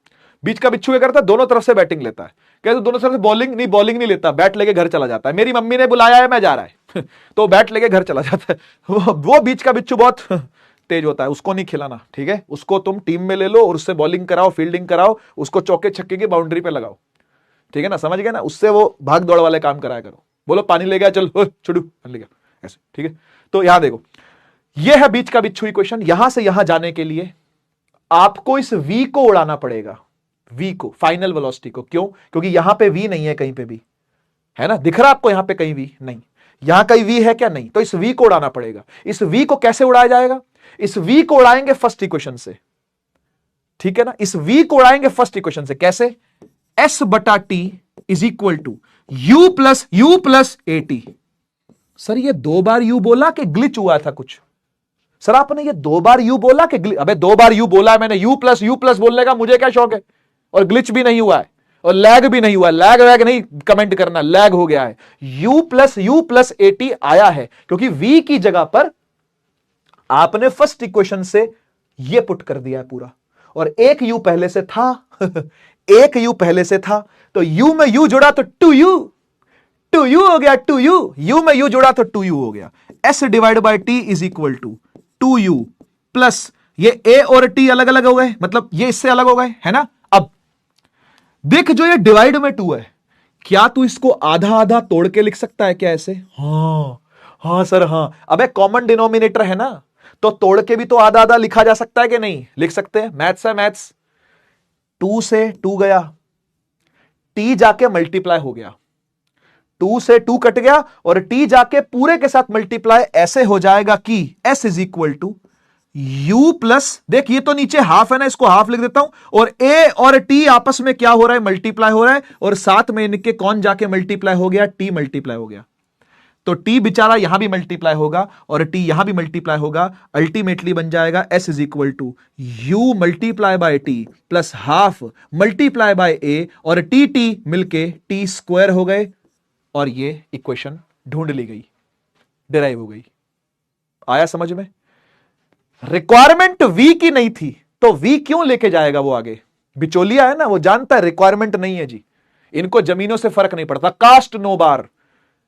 बीच का बिच्छू क्या करता है? दोनों तरफ से बैटिंग लेता है। कहते दोनों तरफ से बॉलिंग नहीं लेता, बैट लेके घर चला जाता है। मेरी मम्मी ने बुलाया है, मैं जा रहा है तो बैट लेके घर चला जाता है। वो बीच का बिच्छू बहुत तेज होता है, उसको नहीं खिलाना, ठीक है। उसको तुम टीम में ले लो और उससे बॉलिंग कराओ, फील्डिंग कराओ, उसको चौके छक्के की बाउंड्री पे लगाओ, ठीक है ना, समझ गए ना। उससे वो भाग दौड़ वाले काम कराया करो। बोलो पानी ले गया, चल छुड़ू ले गया, ऐसे, ठीक है। तो यहां देखो, यह है बीच का बिच्छू इक्वेशन। यहां से यहां जाने के लिए आपको इस v को उड़ाना पड़ेगा, v को, फाइनल वेलोसिटी को। क्यों? क्योंकि यहां पे v नहीं है कहीं पे भी, है ना। दिख रहा आपको यहां पे कहीं v नहीं? यहां कहीं v है क्या? नहीं। तो इस v को उड़ाना पड़ेगा। इस v को कैसे उड़ाया जाएगा? इस v को उड़ाएंगे फर्स्ट इक्वेशन से, ठीक है ना। इस v को उड़ाएंगे फर्स्ट इक्वेशन से। कैसे? s बटा टी is equal to u plus A T. Sir ये 2 बार u बोला कि ग्लिच हुआ था कुछ? सर आपने ये 2 बार u बोला कि अबे 2 बार u बोला है मैंने। u प्लस बोलने का मुझे क्या शौक है? और ग्लिच भी नहीं हुआ है और लैग भी नहीं हुआ है। लैग वैग नहीं कमेंट करना, लैग हो गया है। u प्लस ए टी आया है क्योंकि v की जगह पर आपने फर्स्ट इक्वेशन से ये पुट कर दिया है पूरा, और एक u पहले से था एक u पहले से था, तो u में u जुड़ा तो 2u हो गया। 2u में u जुड़ा तो 2u हो गया। s divide by T is equal to 2u plus ये a और t अलग अलग हो गए, मतलब ये इससे अलग हो गए, है ना। अब देख, जो ये डिवाइड में 2 है, क्या तू इसको आधा आधा तोड़ के लिख सकता है क्या ऐसे? हाँ सर हाँ। अबे कॉमन डिनोमिनेटर है ना, तो तोड़ के भी तो आधा आधा लिखा जा सकता है कि नहीं? लिख सकते हैं, मैथ्स है मैथ्स। 2 से 2 गया, टी जाके मल्टीप्लाई हो गया, 2 से 2 कट गया और टी जाके पूरे के साथ मल्टीप्लाई ऐसे हो जाएगा कि s is equal to u plus, देख ये तो नीचे हाफ है ना, इसको हाफ लिख देता हूं, और a और t आपस में क्या हो रहा है, मल्टीप्लाई हो रहा है, और साथ में इनके कौन जाके मल्टीप्लाई हो गया, t मल्टीप्लाई हो गया। तो t बेचारा यहां भी मल्टीप्लाई होगा और t यहां भी मल्टीप्लाई होगा, अल्टीमेटली बन जाएगा s is equal to U multiply by T plus half multiply by a, और टी टी मिलके टी स्क्वायर हो गए, और ये इक्वेशन ढूंढ ली गई, डिराइव हो गई। आया समझ में? रिक्वायरमेंट v की नहीं थी तो v क्यों लेके जाएगा वो आगे? बिचौलिया है ना, वो जानता है रिक्वायरमेंट नहीं है जी, इनको जमीनों से फर्क नहीं पड़ता, कास्ट नो बार,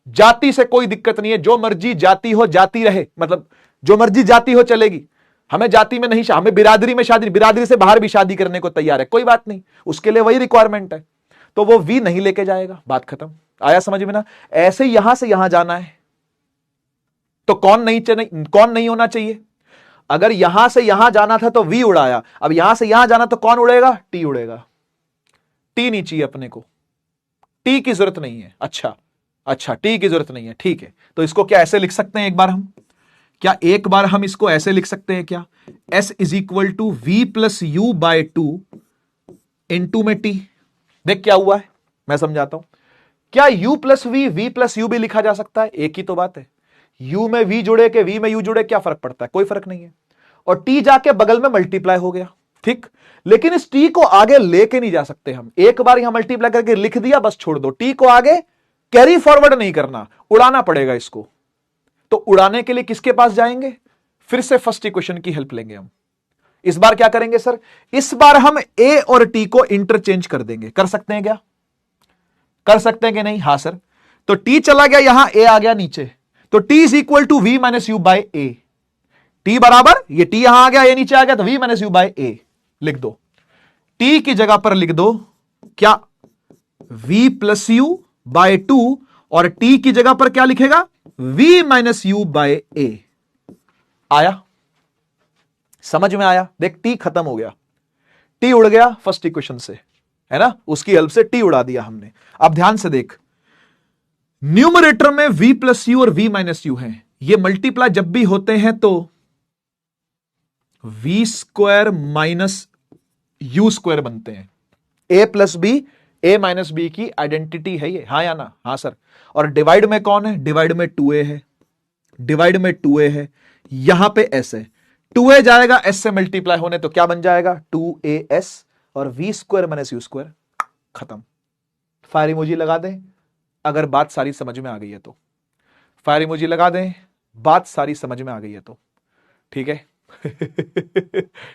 जाति से कोई दिक्कत नहीं है, जो मर्जी जाति हो जाती रहे, मतलब जो मर्जी जाति हो चलेगी, हमें जाति में नहीं, हमें बिरादरी में शादी, बिरादरी से बाहर भी शादी करने को तैयार है, कोई बात नहीं, उसके लिए वही रिक्वायरमेंट है, तो वो वी नहीं लेके जाएगा, बात खत्म। आया समझ में ना? ऐसे यहां से यहां जाना है तो कौन नहीं होना चाहिए? अगर यहां से यहां जाना था तो वी उड़ाया, अब यहां से यहां जाना तो कौन उड़ेगा? टी उड़ेगा। टी नहीं चाहिए अपने को, टी की जरूरत नहीं है। अच्छा टी की जरूरत नहीं है, ठीक है, तो इसको क्या ऐसे लिख सकते हैं एक बार हम इसको ऐसे लिख सकते हैं क्या? s is equal to V plus U by 2 into में टी। देख क्या हुआ है, मैं समझाता हूं। क्या u plus V plus U भी लिखा जा सकता है? एक ही तो बात है, u में v जुड़े के v में u जुड़े, क्या फर्क पड़ता है? कोई फर्क नहीं है। और t जाके बगल में मल्टीप्लाई हो गया, ठीक, लेकिन इस t को आगे लेके नहीं जा सकते हम। एक बार यहां मल्टीप्लाई करके लिख दिया, बस छोड़ दो, t को आगे कैरी फॉरवर्ड नहीं करना, उड़ाना पड़ेगा इसको। तो उड़ाने के लिए किसके पास जाएंगे? फिर से फर्स्ट इक्वेशन की हेल्प लेंगे हम। इस बार क्या करेंगे सर? इस बार हम a और t को इंटरचेंज कर देंगे। कर सकते हैं क्या? कर सकते हैं कि नहीं? हां सर। तो t चला गया यहां, a आ गया नीचे, तो t is equal to V minus U by A. t बराबर, ये t यहां आ गया, a नीचे आ गया, तो v माइनस यू बाय ए लिख दो। t की जगह पर लिख दो क्या? v प्लस यू बाय 2, और t की जगह पर क्या लिखेगा? v माइनस यू बाय ए। आया समझ में? आया? देख t खत्म हो गया, t उड़ गया फर्स्ट इक्वेशन से, है ना, उसकी हेल्प से t उड़ा दिया हमने। अब ध्यान से देख, न्यूमरेटर में v प्लस यू और v माइनस यू है, ये मल्टीप्लाई जब भी होते हैं तो v square minus you square बनते हैं। a plus B, a minus B की आइडेंटिटी है ये, हाँ या ना? हाँ सर। और डिवाइड में कौन है? डिवाइड में 2a है, डिवाइड में 2a है, यहां पे s है, 2a जाएगा s से मल्टीप्लाई होने, तो क्या बन जाएगा? 2as, और v square minus you square, खत्म। फायर इमोजी लगा दें अगर बात सारी समझ में आ गई है तो, फायर इमोजी लगा दें, बात सारी समझ में आ गई है तो, ठीक है।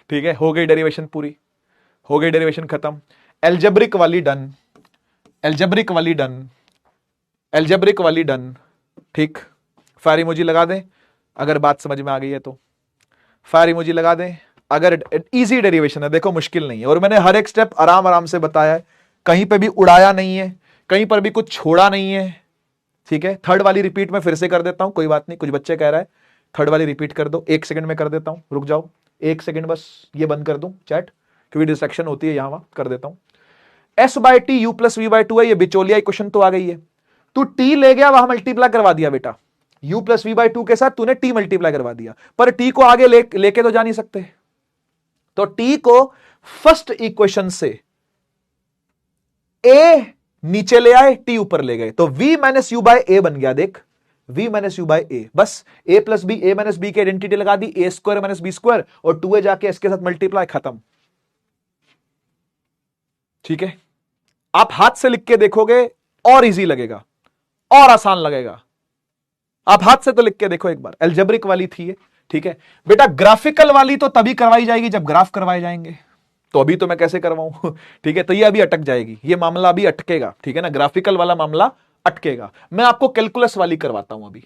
ठीक है, हो गई डेरिवेशन पूरी, हो गई डेरिवेशन खत्म। एल्जेब्रिक वाली डन, एल्जेब्रिक वाली डन, एल्जेब्रिक वाली डन, ठीक। फायर इमोजी लगा दें अगर बात समझ में आ गई है तो, फायर इमोजी लगा दें अगर इजी डेरिवेशन है, देखो मुश्किल नहीं है, और मैंने हर एक स्टेप आराम आराम से बताया है, कहीं पे भी उड़ाया नहीं है, कहीं पर भी कुछ छोड़ा नहीं है, ठीक है। थर्ड वाली रिपीट में फिर से कर देता हूं, कोई बात नहीं, कुछ बच्चे कह रहा है थर्ड वाली रिपीट कर दो, 1 सेकंड में कर देता हूं, रुक जाओ 1 सेकंड, बस ये बंद कर दूं चैट, क्योंकि डिस्ट्रैक्शन होती है यहां वहां, कर देता हूं। s by T U plus we by 2 है, ये बिचौलिया इक्वेशन तो आ गई है, तू t ले गया वहां मल्टीप्लाई करवा दिया बेटा, u प्लस वी बाय 2 के साथ तूने t मल्टीप्लाई करवा दिया, पर t को आगे लेके तो जा नहीं सकते, तो t को फर्स्ट इक्वेशन से a नीचे ले आए, t ऊपर ले गए, तो v minus U by A बन गया, देख v minus U by A, बस a plus B, a minus B की आइडेंटिटी लगा दी, a square minus B square, और 2a जाके इसके साथ मल्टीप्लाई, खत्म, ठीक है। आप हाथ से लिख के देखोगे और इजी लगेगा और आसान लगेगा, आप हाथ से तो लिख के देखो एक बार। एल्जेब्रिक वाली थी ये, ठीक है बेटा। ग्राफिकल वाली तो तभी करवाई जाएगी जब ग्राफ करवाए जाएंगे, तो अभी तो मैं कैसे करवाऊं, ठीक है, तो ये अभी अटक जाएगी, ये मामला अभी अटकेगा, ठीक है ना, ग्राफिकल वाला मामला अटकेगा। मैं आपको कैलकुलस वाली करवाता हूं अभी,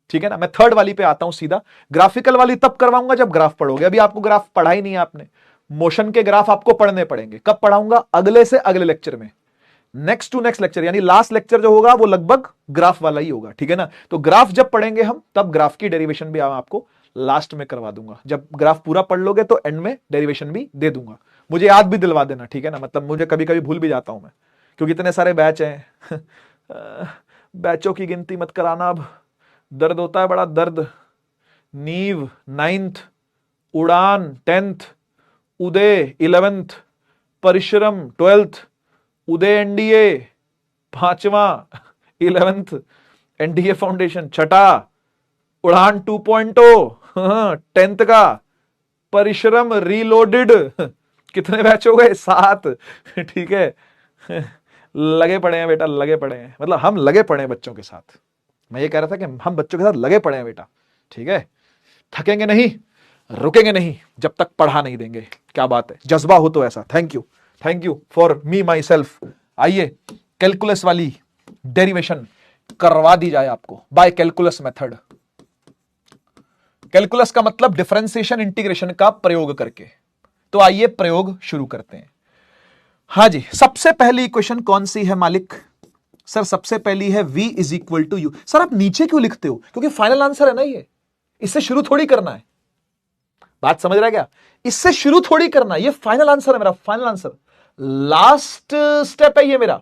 ठीक है ना, मैं थर्ड वाली पे आता हूं सीधा, ग्राफिकल वाली तब करवाऊंगा जब ग्राफ पढ़ोगे, अभी आपको ग्राफ पढ़ा ही नहीं है आपने, मोशन के ग्राफ आपको पढ़ने पड़ेंगे, कब पढ़ाऊंगा? अगले से अगले लेक्चर में, नेक्स्ट टू नेक्स्ट लेक्चर, यानी लास्ट लेक्चर जो होगा वो लगभग ग्राफ वाला ही होगा, ठीक है ना। तो ग्राफ जब पढ़ेंगे हम, तब ग्राफ की डेरिवेशन भी आपको लास्ट में करवा दूंगा, जब ग्राफ पूरा पढ़ लोगे तो एंड में डेरिवेशन भी दे दूंगा। मुझे याद भी दिलवा देना, ठीक है ना, मतलब मुझे कभी कभी भूल भी जाता हूं मैं, क्योंकि इतने सारे बैच हैं। बैचों की गिनती मत कराना, अब दर्द होता है बड़ा दर्द। नीव 9th, उड़ान 10th, उदय 11th, परिश्रम 12th, उदय एनडीए 5वां 11th, एनडीए फाउंडेशन 6ठा, उड़ान 2.0 10th का, परिश्रम रीलोडेड कितने बैच हो गए? 7। ठीक है, लगे पड़े हैं बेटा, लगे पड़े हैं, मतलब हम लगे पड़े हैं बच्चों के साथ। मैं ये कह रहा था कि हम बच्चों के साथ लगे पड़े हैं बेटा, ठीक है। थकेंगे नहीं, रुकेंगे नहीं जब तक पढ़ा नहीं देंगे। क्या बात है, जज्बा हो तो ऐसा। Thank you for me my self. आइए कैलकुलस वाली डेरिवेशन करवा दी जाए आपको बाय कैलकुलस मेथड। कैलकुलस का मतलब डिफरेंशिएशन इंटीग्रेशन का प्रयोग करके। तो आइए प्रयोग शुरू करते हैं। हाँ जी, सबसे पहली इक्वेशन कौन सी है मालिक? सर सबसे पहली है v is equal to U. Sir आप नीचे क्यों लिखते हो? क्योंकि फाइनल आंसर है ना ये, इससे शुरू थोड़ी करना है। बात समझ रहा है क्या? इससे शुरू थोड़ी करना है, ये फाइनल आंसर है मेरा, फाइनल आंसर, लास्ट स्टेप है ये मेरा,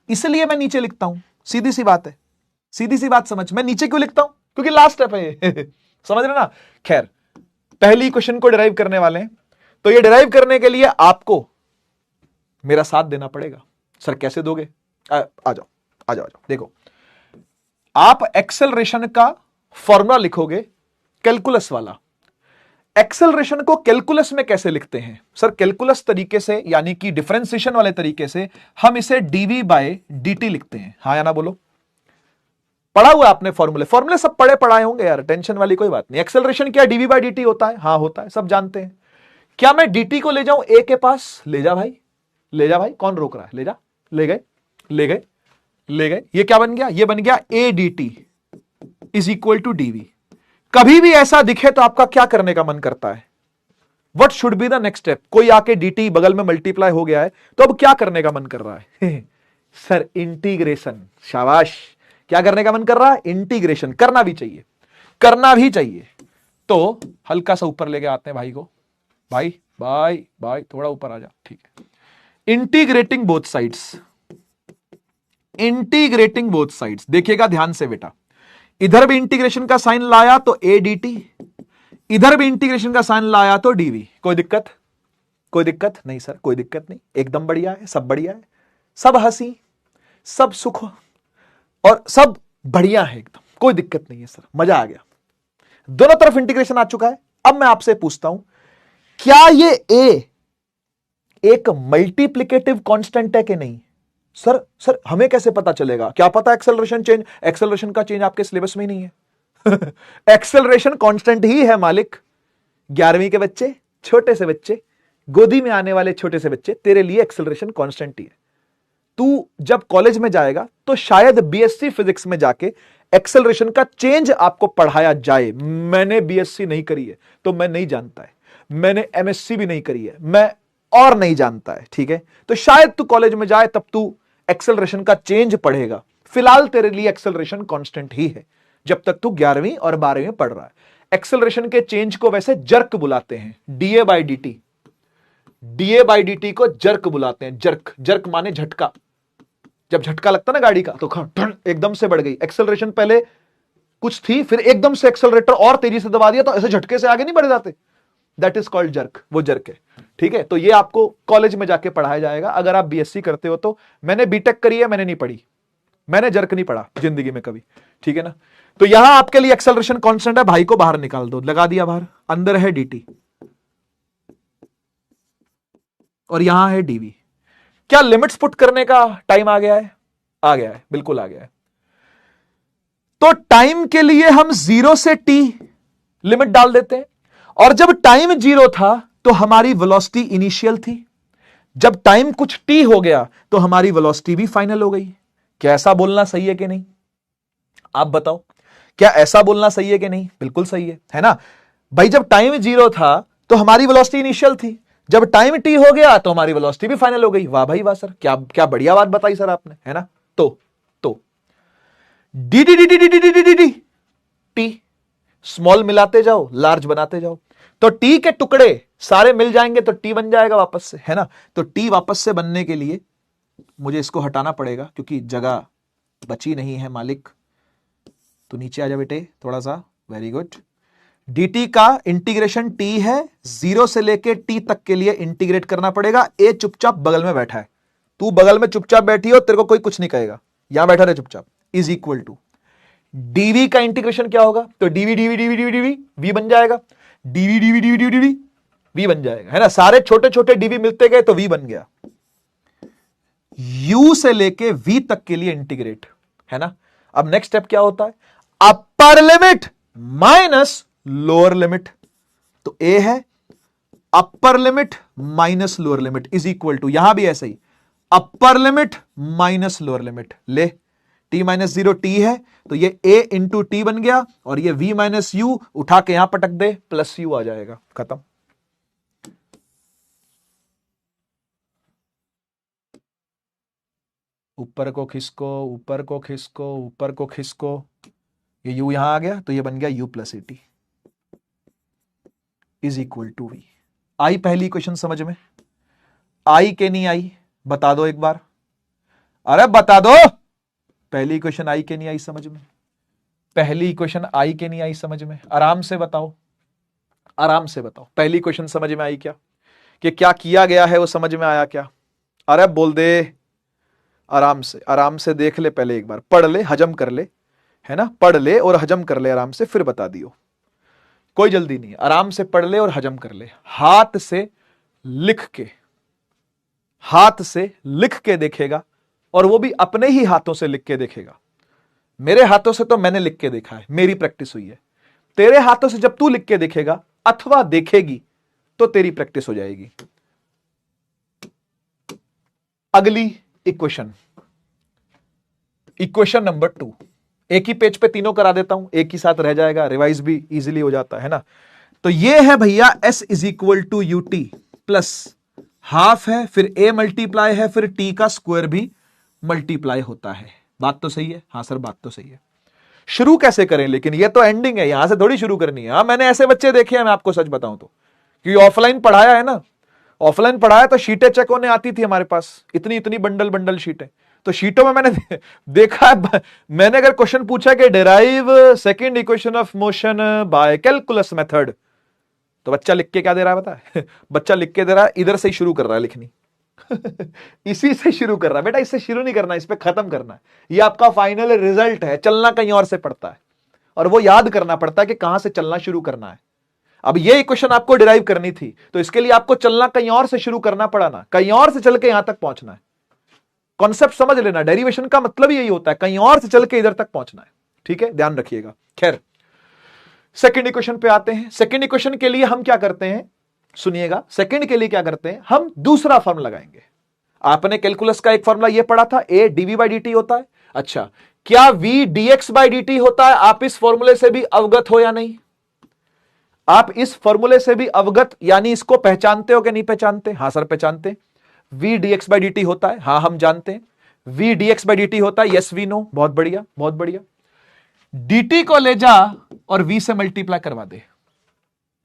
इसलिए मैं नीचे लिखता हूं। सीधी सी बात है, सीधी सी बात समझ। मैं नीचे क्यों लिखता हूं? क्योंकि लास्ट स्टेप है ये। समझ रहे ना? खैर, पहली क्वेश्चन को डिराइव करने वाले हैं, तो ये डिराइव करने के लिए आपको मेरा साथ देना पड़ेगा। सर कैसे दोगे? आ जाओ आ जाओ। देखो, आप एक्सेलरेशन का फॉर्मूला लिखोगे कैलकुलस वाला। एक्सेलरेशन को कैलकुलस में कैसे लिखते हैं? सर कैलकुलस तरीके से, यानी कि डिफरेंशिएशन वाले तरीके से हम इसे dv बाय dt लिखते हैं। हाँ या ना बोलो? पढ़ा हुआ आपने फॉर्मूले सब पढ़े पढ़ाए होंगे यार, टेंशन वाली कोई बात नहीं। एक्सेलरेशन क्या dv बाय dt होता है? हाँ होता है, सब जानते हैं। क्या मैं dt को ले जाऊं a के पास? ले जा भाई, ले जा भाई, कौन रोक रहा है? ले जा, ले गए ले गए ले गए। ये क्या बन गया? ये बन गया a dt is equal to dv। कभी भी ऐसा दिखे तो आपका क्या करने का मन करता है? What should be the next step? कोई आके dt बगल में मल्टीप्लाई हो गया है, तो अब क्या करने का मन कर रहा है? Sir integration. शाबाश, क्या करने का मन कर रहा है? इंटीग्रेशन। करना भी चाहिए, करना भी चाहिए। तो हल्का सा ऊपर लेके आते हैं भाई को। भाई भाई भाई थोड़ा ऊपर आ जा, ठीक है। Integrating both sides, integrating both sides. देखिएगा ध्यान से बेटा, इधर भी इंटीग्रेशन का साइन लाया तो a dt, इधर भी इंटीग्रेशन का साइन लाया तो dv। कोई दिक्कत? कोई दिक्कत नहीं सर, कोई दिक्कत नहीं, एकदम बढ़िया है, सब बढ़िया है, सब हंसी, सब सुख और सब बढ़िया है एकदम, कोई दिक्कत नहीं है सर, मजा आ गया। दोनों तरफ इंटीग्रेशन आ चुका है। अब मैं आपसे पूछता हूं, क्या ये a एक मल्टीप्लिकेटिव कांस्टेंट है कि नहीं? सर हमें कैसे पता चलेगा? क्या पता एक्सेलरेशन चेंज, एक्सेलरेशन का चेंज आपके सिलेबस में ही नहीं है। एक्सेलरेशन कांस्टेंट ही है मालिक। 11वीं के बच्चे, छोटे से बच्चे, गोदी में आने वाले छोटे से बच्चे, तेरे लिए एक्सेलरेशन कांस्टेंट ही है। तू जब कॉलेज में जाएगा तो शायद बीएससी फिजिक्स में जाके एक्सेलरेशन का चेंज आपको पढ़ाया जाए। मैंने बीएससी नहीं करी है तो मैं नहीं जानता है, मैंने एमएससी भी नहीं करी है, मैं और नहीं जानता है, ठीक है। तो शायद तू कॉलेज में जाए तब तू एक्सेलरेशन का चेंज पढ़ेगा। फिलहाल तेरे लिए एक्सेलरेशन कांस्टेंट ही है जब तक तू 11वीं और 12वीं में पढ़ रहा है। एक्सेलरेशन के चेंज को वैसे जर्क बुलाते हैं, डीए बाई डी टी को जर्क बुलाते हैं। जर्क, जर्क माने झटका। जब झटका लगता ना गाड़ी का तो एकदम से बढ़ गई एक्सेलरेशन, पहले कुछ थी फिर एकदम से एक्सेलरेटर और तेजी से दबा दिया तो ऐसे झटके से आगे नहीं बढ़ जाते। दैट इज कॉल्ड जर्क, वो जर्क है, ठीक है। तो ये आपको कॉलेज में जाके पढ़ाया जाएगा अगर आप बीएससी करते हो तो। मैंने बीटेक करी है, मैंने नहीं पढ़ी, मैंने जर्क नहीं पढ़ा जिंदगी में कभी, ठीक है ना। तो यहां आपके लिए एक्सेलरेशन कांस्टेंट है, भाई को बाहर निकाल दो, लगा दिया बाहर, अंदर है डीटी और यहां है डीवी। क्या लिमिट्स पुट करने का टाइम आ गया है? आ गया है, बिल्कुल आ गया है। तो टाइम के लिए हम 0 से t लिमिट डाल देते हैं, और जब टाइम 0 था तो हमारी वेलोसिटी इनिशियल थी, जब टाइम कुछ t हो गया तो हमारी वेलोसिटी भी फाइनल हो गई। क्या ऐसा बोलना सही है कि नहीं? आप बताओ, क्या ऐसा बोलना सही है कि नहीं? बिल्कुल सही है ना भाई। जब टाइम 0 था तो हमारी वेलोसिटी इनिशियल थी, जब टाइम t हो गया तो हमारी वेलोसिटी भी फाइनल हो गई। वाह भाई वाह सर, क्या क्या बढ़िया बात बताई सर आपने, है ना। तो D D D D D D D D D T small मिलाते जाओ, लार्ज बनाते जाओ, तो टी के टुकड़े सारे मिल जाएंगे तो टी बन जाएगा वापस से, है ना। तो टी वापस से बनने के लिए मुझे इसको हटाना पड़ेगा क्योंकि जगह बची नहीं है मालिक। तो नीचे आ जा बेटे थोड़ा सा, वेरी गुड। dt का इंटीग्रेशन t है, 0 से लेके t तक के लिए इंटीग्रेट करना पड़ेगा। ए चुपचाप बगल में बैठा है, तू बगल में चुपचाप बैठी हो, तेरे को कोई कुछ नहीं कहेगा, यहां बैठा रहे चुपचाप। इज इक्वल टू dv का इंटीग्रेशन क्या होगा, तो dv dv dv dv dv v बन जाएगा, dv dv dv dv dv v बन जाएगा, है ना। सारे छोटे छोटे dv मिलते गए तो v बन गया। u से लेके v तक के लिए इंटीग्रेट, है ना। अब नेक्स्ट स्टेप क्या होता है, upper limit minus lower limit. तो a है upper limit minus lower limit is equal to, यहां भी ऐसे ही upper limit minus lower limit. ले t माइनस 0 t है तो ये a इंटू टी बन गया, और ये v माइनस यू उठा के यहां पटक दे, प्लस u आ जाएगा, खत्म। ऊपर को खिसको, ऊपर को खिसको, ऊपर को खिसको, ये u यहां आ गया तो ये बन गया u plus a is equal to v. आई पहली इक्वेशन समझ में? आई के नहीं आई बता दो एक बार, अरे बता दो, पहली इक्वेशन आई के नहीं आई समझ में? पहली इक्वेशन आई के नहीं आई समझ में? आराम से बताओ, आराम से बताओ, पहली इक्वेशन समझ में आई क्या, कि क्या किया गया है वो समझ में आया क्या? अरे बोल दे, आराम से देख ले, पहले एक बार पढ़ ले, हजम कर ले, है ना, पढ़ ले और हजम कर ले आराम से, फिर बता दियो, कोई जल्दी नहीं, आराम से पढ़ ले और हजम कर ले। हाथ से लिख के, हाथ से लिख के देखेगा, और वो भी अपने ही हाथों से लिख के देखेगा। मेरे हाथों से तो मैंने लिख के देखा है, मेरी प्रैक्टिस हुई है। तेरे हाथों से जब तू लिख के देखेगा अथवा देखेगी तो तेरी प्रैक्टिस हो जाएगी। अगली इक्वेशन, इक्वेशन नंबर 2, एक ही पेज पे तीनों करा देता हूं, एक ही साथ रह जाएगा, रिवाइज भी इजीली हो जाता है ना। तो ये है भैया s is equal to U T plus half है, फिर a मल्टीप्लाई है, फिर t का स्क्वायर भी मल्टीप्लाई होता है। बात तो सही है? हाँ सर बात तो सही है। शुरू कैसे करें, लेकिन ये तो एंडिंग है, यहां से थोड़ी शुरू करनी है। हाँ मैंने ऐसे बच्चे देखे हैं, मैं आपको सच बताऊं तो, क्योंकि ऑफलाइन पढ़ाया है ना, ऑफलाइन पढ़ाया तो शीटें चेक होने आती थी हमारे पास, इतनी इतनी बंडल बंडल शीटें, तो शीटों में मैंने देखा है, मैंने अगर क्वेश्चन पूछा कि derive second equation of motion by calculus method, तो बच्चा लिख के क्या दे रहा है पता है? बच्चा लिख के दे रहा है, इधर से ही शुरू कर रहा है लिखनी। इसी से शुरू कर रहा है बेटा, इससे शुरू नहीं करना, इस पे खत्म करना है। ये आपका फाइनल रिजल्ट है, चलना कहीं और से पड़ता है, और वो याद करना पड़ता है कि कहां से चलना शुरू करना है। अब ये इक्वेशन आपको डिराइव करनी थी, तो इसके लिए आपको चलना कहीं और से शुरू करना पड़ा ना, कहीं और से चल के यहां तक पहुंचना है। कॉन्सेप्ट समझ लेना, डेरिवेशन का मतलब यही होता है, कहीं और से चल के इधर तक पहुंचना है, ठीक है, ध्यान रखिएगा। खैर सेकंड इक्वेशन पे आते हैं। सेकंड इक्वेशन के लिए हम क्या करते हैं, सुनिएगा, सेकंड के लिए क्या करते हैं, हम दूसरा फॉर्मूला लगाएंगे। आपने कैलकुलस का एक फॉर्मूला ये पढ़ा था, a dv बाई dt होता है। अच्छा, क्या v dx बाई dt होता है? आप इस फॉर्मूले से भी अवगत हो या नहीं? आप इस फॉर्मूले से भी अवगत, यानी इसको पहचानते हो कि नहीं पहचानते? हाँ सर पहचानते। v dx बाई dt होता है, हाँ हम जानते हैं। v dx बाई dt होता है, यस वी नो, बहुत बढ़िया बहुत बढ़िया। dt को ले जा और v से मल्टीप्लाई करवा दे।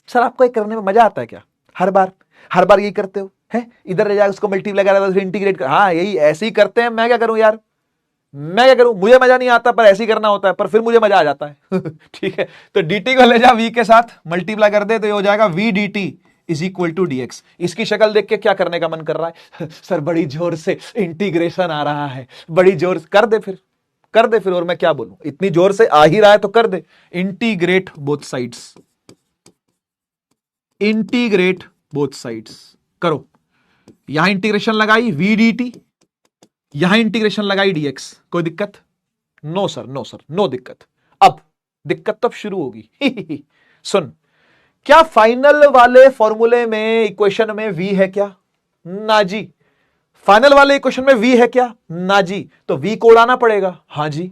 सर आपको ये करने में मजा आता है क्या? हर बार यही करते हो, है इधर ले जाकर उसको मल्टीप्लाई करा फिर इंटीग्रेट कर। हाँ यही ऐसे ही करते हैं, मैं क्या करूं यार, मैं क्या करूं, मुझे मजा नहीं आता, पर ऐसे ही करना होता है, पर फिर मुझे मजा आ जाता है। ठीक है, तो dt को ले जा v के साथ मल्टीप्लाई कर दे, तो ये हो जाएगा v dt is equal to dx। इसकी शक्ल देख के क्या करने का मन कर रहा है? सर बड़ी जोर से इंटीग्रेशन आ रहा है, बड़ी जोर से कर दे फिर, कर दे फिर, और मैं क्या बोलूं, इतनी जोर से आ ही रहा है तो कर दे। Integrate both sides, integrate both sides करो। यहां इंटीग्रेशन लगाई v dt, यहां इंटीग्रेशन लगाई dx, कोई दिक्कत? No sir, no sir, no दिक्कत। अब दिक्कत तब शुरू होगी। सुन, क्या फाइनल वाले फॉर्मूले में, इक्वेशन में v है क्या? ना जी। फाइनल वाले इक्वेशन में v है क्या? ना जी। तो v को उड़ाना पड़ेगा। हां जी।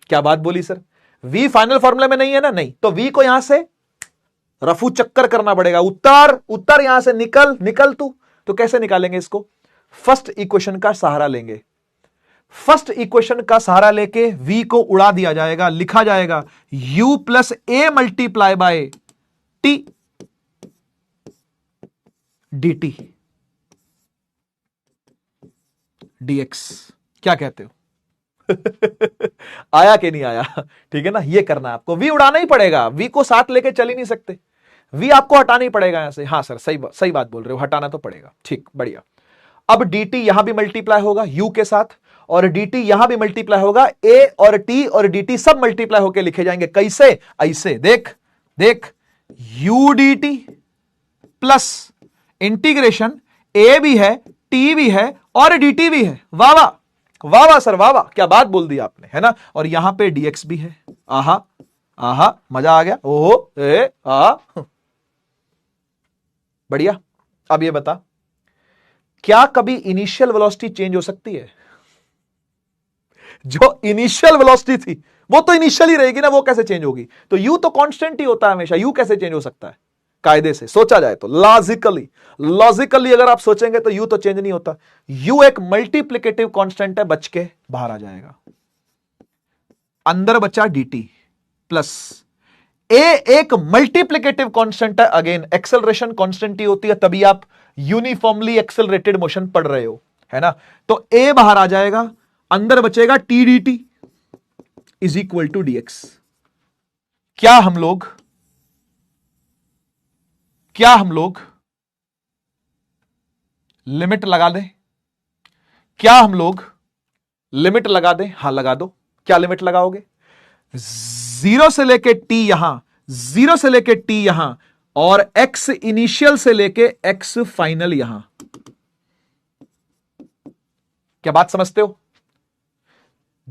क्या बात बोली सर, v फाइनल फॉर्मूले में नहीं है ना? नहीं, तो v को यहां से रफू चक्कर करना पड़ेगा, उत्तर यहां से निकल तू। तो कैसे निकालेंगे इसको? फर्स्ट इक्वेशन का सहारा लेंगे, फर्स्ट इक्वेशन का सहारा लेके v को उड़ा दिया जाएगा, लिखा जाएगा u plus A multiply by T dt। dx। क्या कहते हो? आया कि नहीं आया? ठीक है ना, ये करना है आपको। v उड़ाना ही पड़ेगा, v को साथ लेके चल ही नहीं सकते, v आपको हटाना ही पड़ेगा यहां से। हाँ सर, सही बात बोल रहे हो, हटाना तो पड़ेगा। ठीक, बढ़िया। अब dt यहां भी मल्टीप्लाई होगा u के साथ, और dt यहां भी मल्टीप्लाई होगा, a और t और dt सब मल्टीप्लाई होकर लिखे जाएंगे। कैसे? ऐसे देख देख, u dt plus integration a भी है, t भी है और dt भी है। वाह वाह वाह वाह सर, वाह वाह, क्या बात बोल दी आपने, है ना। और यहां पे dx भी है। आहा आहा, मजा आ गया। ओहो ए आ, बढ़िया। अब ये बता, क्या कभी इनिशियल वेलोसिटी चेंज हो सकती है? जो इनिशियल वेलोसिटी थी वो तो इनिशियल ही रहेगी ना, वो कैसे चेंज होगी? तो यू तो कांस्टेंट ही होता है हमेशा, यू कैसे चेंज हो सकता है? कायदे से सोचा जाए तो, लॉजिकली अगर आप सोचेंगे तो यू तो चेंज नहीं होता। यू एक मल्टीप्लिकेटिव कांस्टेंट है, बच के बाहर आ जाएगा। अंदर बचा dt प्लस ए एक मल्टीप्लिकेटिव कांस्टेंट है। अगेन एक्सेलरेशन कांस्टेंट ही होती है, तभी आप यूनिफॉर्मली एक्सेलरेटेड मोशन पढ़ रहे हो, है ना। तो ए बाहर आ जाएगा, अंदर बचेगा T D T is equal to dx। क्या हम लोग लिमिट लगा दें? क्या हम लोग लिमिट लगा दें? हां लगा दो। क्या लिमिट लगाओगे? 0 से लेके t यहां, 0 से लेके t यहां, और x इनिशियल से लेके x फाइनल यहां। क्या बात समझते हो?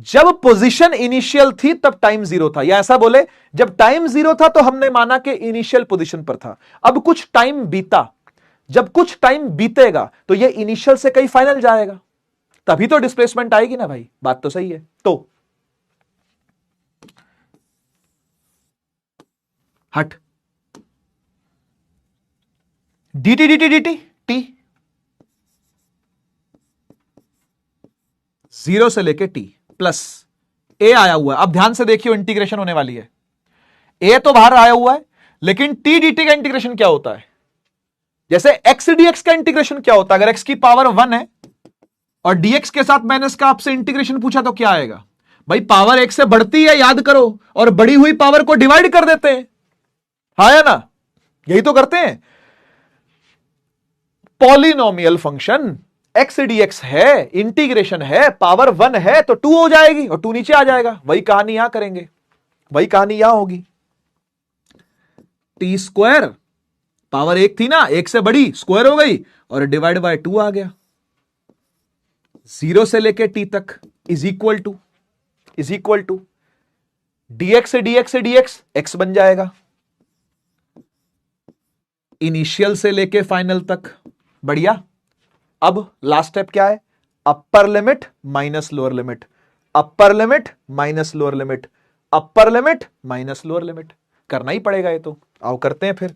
जब पोजीशन इनिशियल थी तब टाइम 0 था, या ऐसा बोले, जब टाइम 0 था तो हमने माना कि इनिशियल पोजीशन पर था। अब कुछ टाइम बीता, जब कुछ टाइम बीतेगा तो ये इनिशियल से कहीं फाइनल जाएगा, तभी तो डिस्प्लेसमेंट आएगी ना भाई। बात तो सही है। तो हट dt dt dt t 0 से लेके t प्लस a आया हुआ है। अब ध्यान से देखियो, इंटीग्रेशन होने वाली है। a तो बाहर आया हुआ है, लेकिन t dt का इंटीग्रेशन क्या होता है? जैसे x dx का इंटीग्रेशन क्या होता है? अगर x की पावर 1 है और dx के साथ मैंने इसका आपसे इंटीग्रेशन पूछा तो क्या आएगा? भाई पावर 1 से बढ़ती है, याद करो, और बढ़ी हुई पावर को डिवाइड कर देते हैं, हाँ या ना? यही तो करते हैं। पॉलिनोमियल फंक्शन एक्स dx है, इंटीग्रेशन है, पावर 1 है तो 2 हो जाएगी और 2 नीचे आ जाएगा। वही कहानी यहां करेंगे, वही कहानी यहां होगी। टी स्क्वायर, पावर 1 थी ना, 1 से बड़ी, स्क्वायर हो गई और डिवाइड बाय 2 आ गया। 0 से लेके टी तक इज इक्वल टू dx से dx x बन जाएगा, इनिशियल से लेके फाइनल तक। बढ़िया। अब लास्ट स्टेप क्या है? Upper limit minus lower limit, upper limit minus lower limit, upper limit minus lower limit. करना ही पड़ेगा ये तो, आओ करते हैं फिर।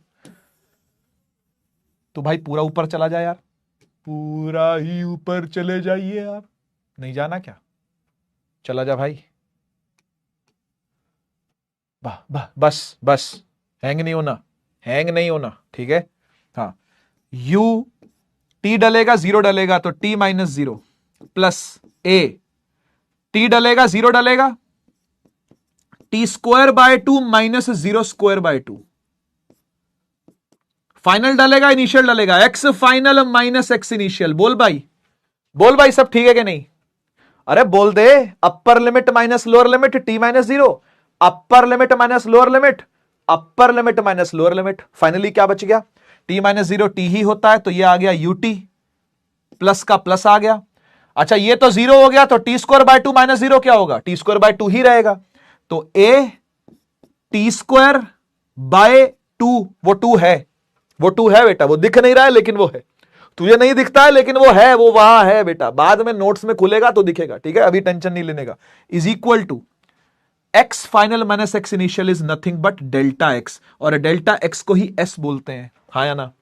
तो भाई पूरा ऊपर चला जाए यार, पूरा ही ऊपर चले जाइए आप। नहीं जाना क्या? चला जा भाई। बस बस, हैंग नहीं होना, ठीक है। हाँ, u t डलेगा, 0 डलेगा तो t minus 0 plus a, t डलेगा, 0 डलेगा, t square by 2 minus 0 square by 2। Final डलेगा, इनिशियल डलेगा, x final minus x initial. बोल भाई सब ठीक है कि नहीं? अरे बोल दे। Upper limit minus lower limit t minus 0, upper limit minus lower limit, upper limit minus lower limit. Finally क्या बच गया? t माइनस 0 t ही होता है, तो ये आ गया ut, प्लस का प्लस आ गया। अच्छा, ये तो 0 हो गया, तो टी स्क्वायर बाय 2 माइनस 0 क्या होगा? टी स्क्वायर बाय 2 ही रहेगा। तो a टी स्क्वायर बाय 2, वो 2 है बेटा, वो दिख नहीं रहा है लेकिन वो है। तुझे नहीं दिखता है लेकिन वो है, वो वहां है बेटा, बाद में नोट्स में खुलेगा तो दिखेगा, ठीक है, अभी टेंशन नहीं लेने का। Is equal to x final minus x initial is nothing but delta x, और डेल्टा x को ही s बोलते हैं, हाँ या ना?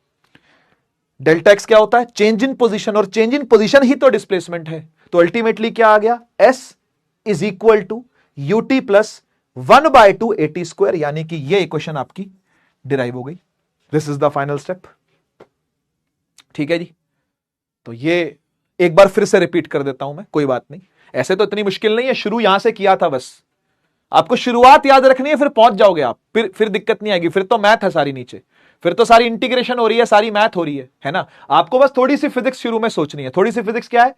डेल्टा x क्या होता है? चेंज इन पोजीशन, और चेंज इन पोजीशन ही तो डिस्प्लेसमेंट है। तो अल्टीमेटली क्या आ गया? s is equal to ut plus 1/2 at square, यानी कि ये इक्वेशन आपकी डिराइव हो गई। This is the final step, ठीक है जी। तो ये एक बार फिर से रिपीट कर देता हूं मैं, कोई बात नहीं, ऐसे तो इतनी मुश्किल नहीं है, शुरू यहां से किया था बस, आपको शुरुआत याद रखनी है, फिर पहुंच जाओगे आप, फिर दिक्कत नहीं आएगी, फिर तो मैथ है सारी नीचे, फिर तो सारी इंटीग्रेशन हो रही है, सारी मैथ हो रही है ना। आपको बस थोड़ी सी फिजिक्स शुरू में सोचनी है। थोड़ी सी फिजिक्स क्या है,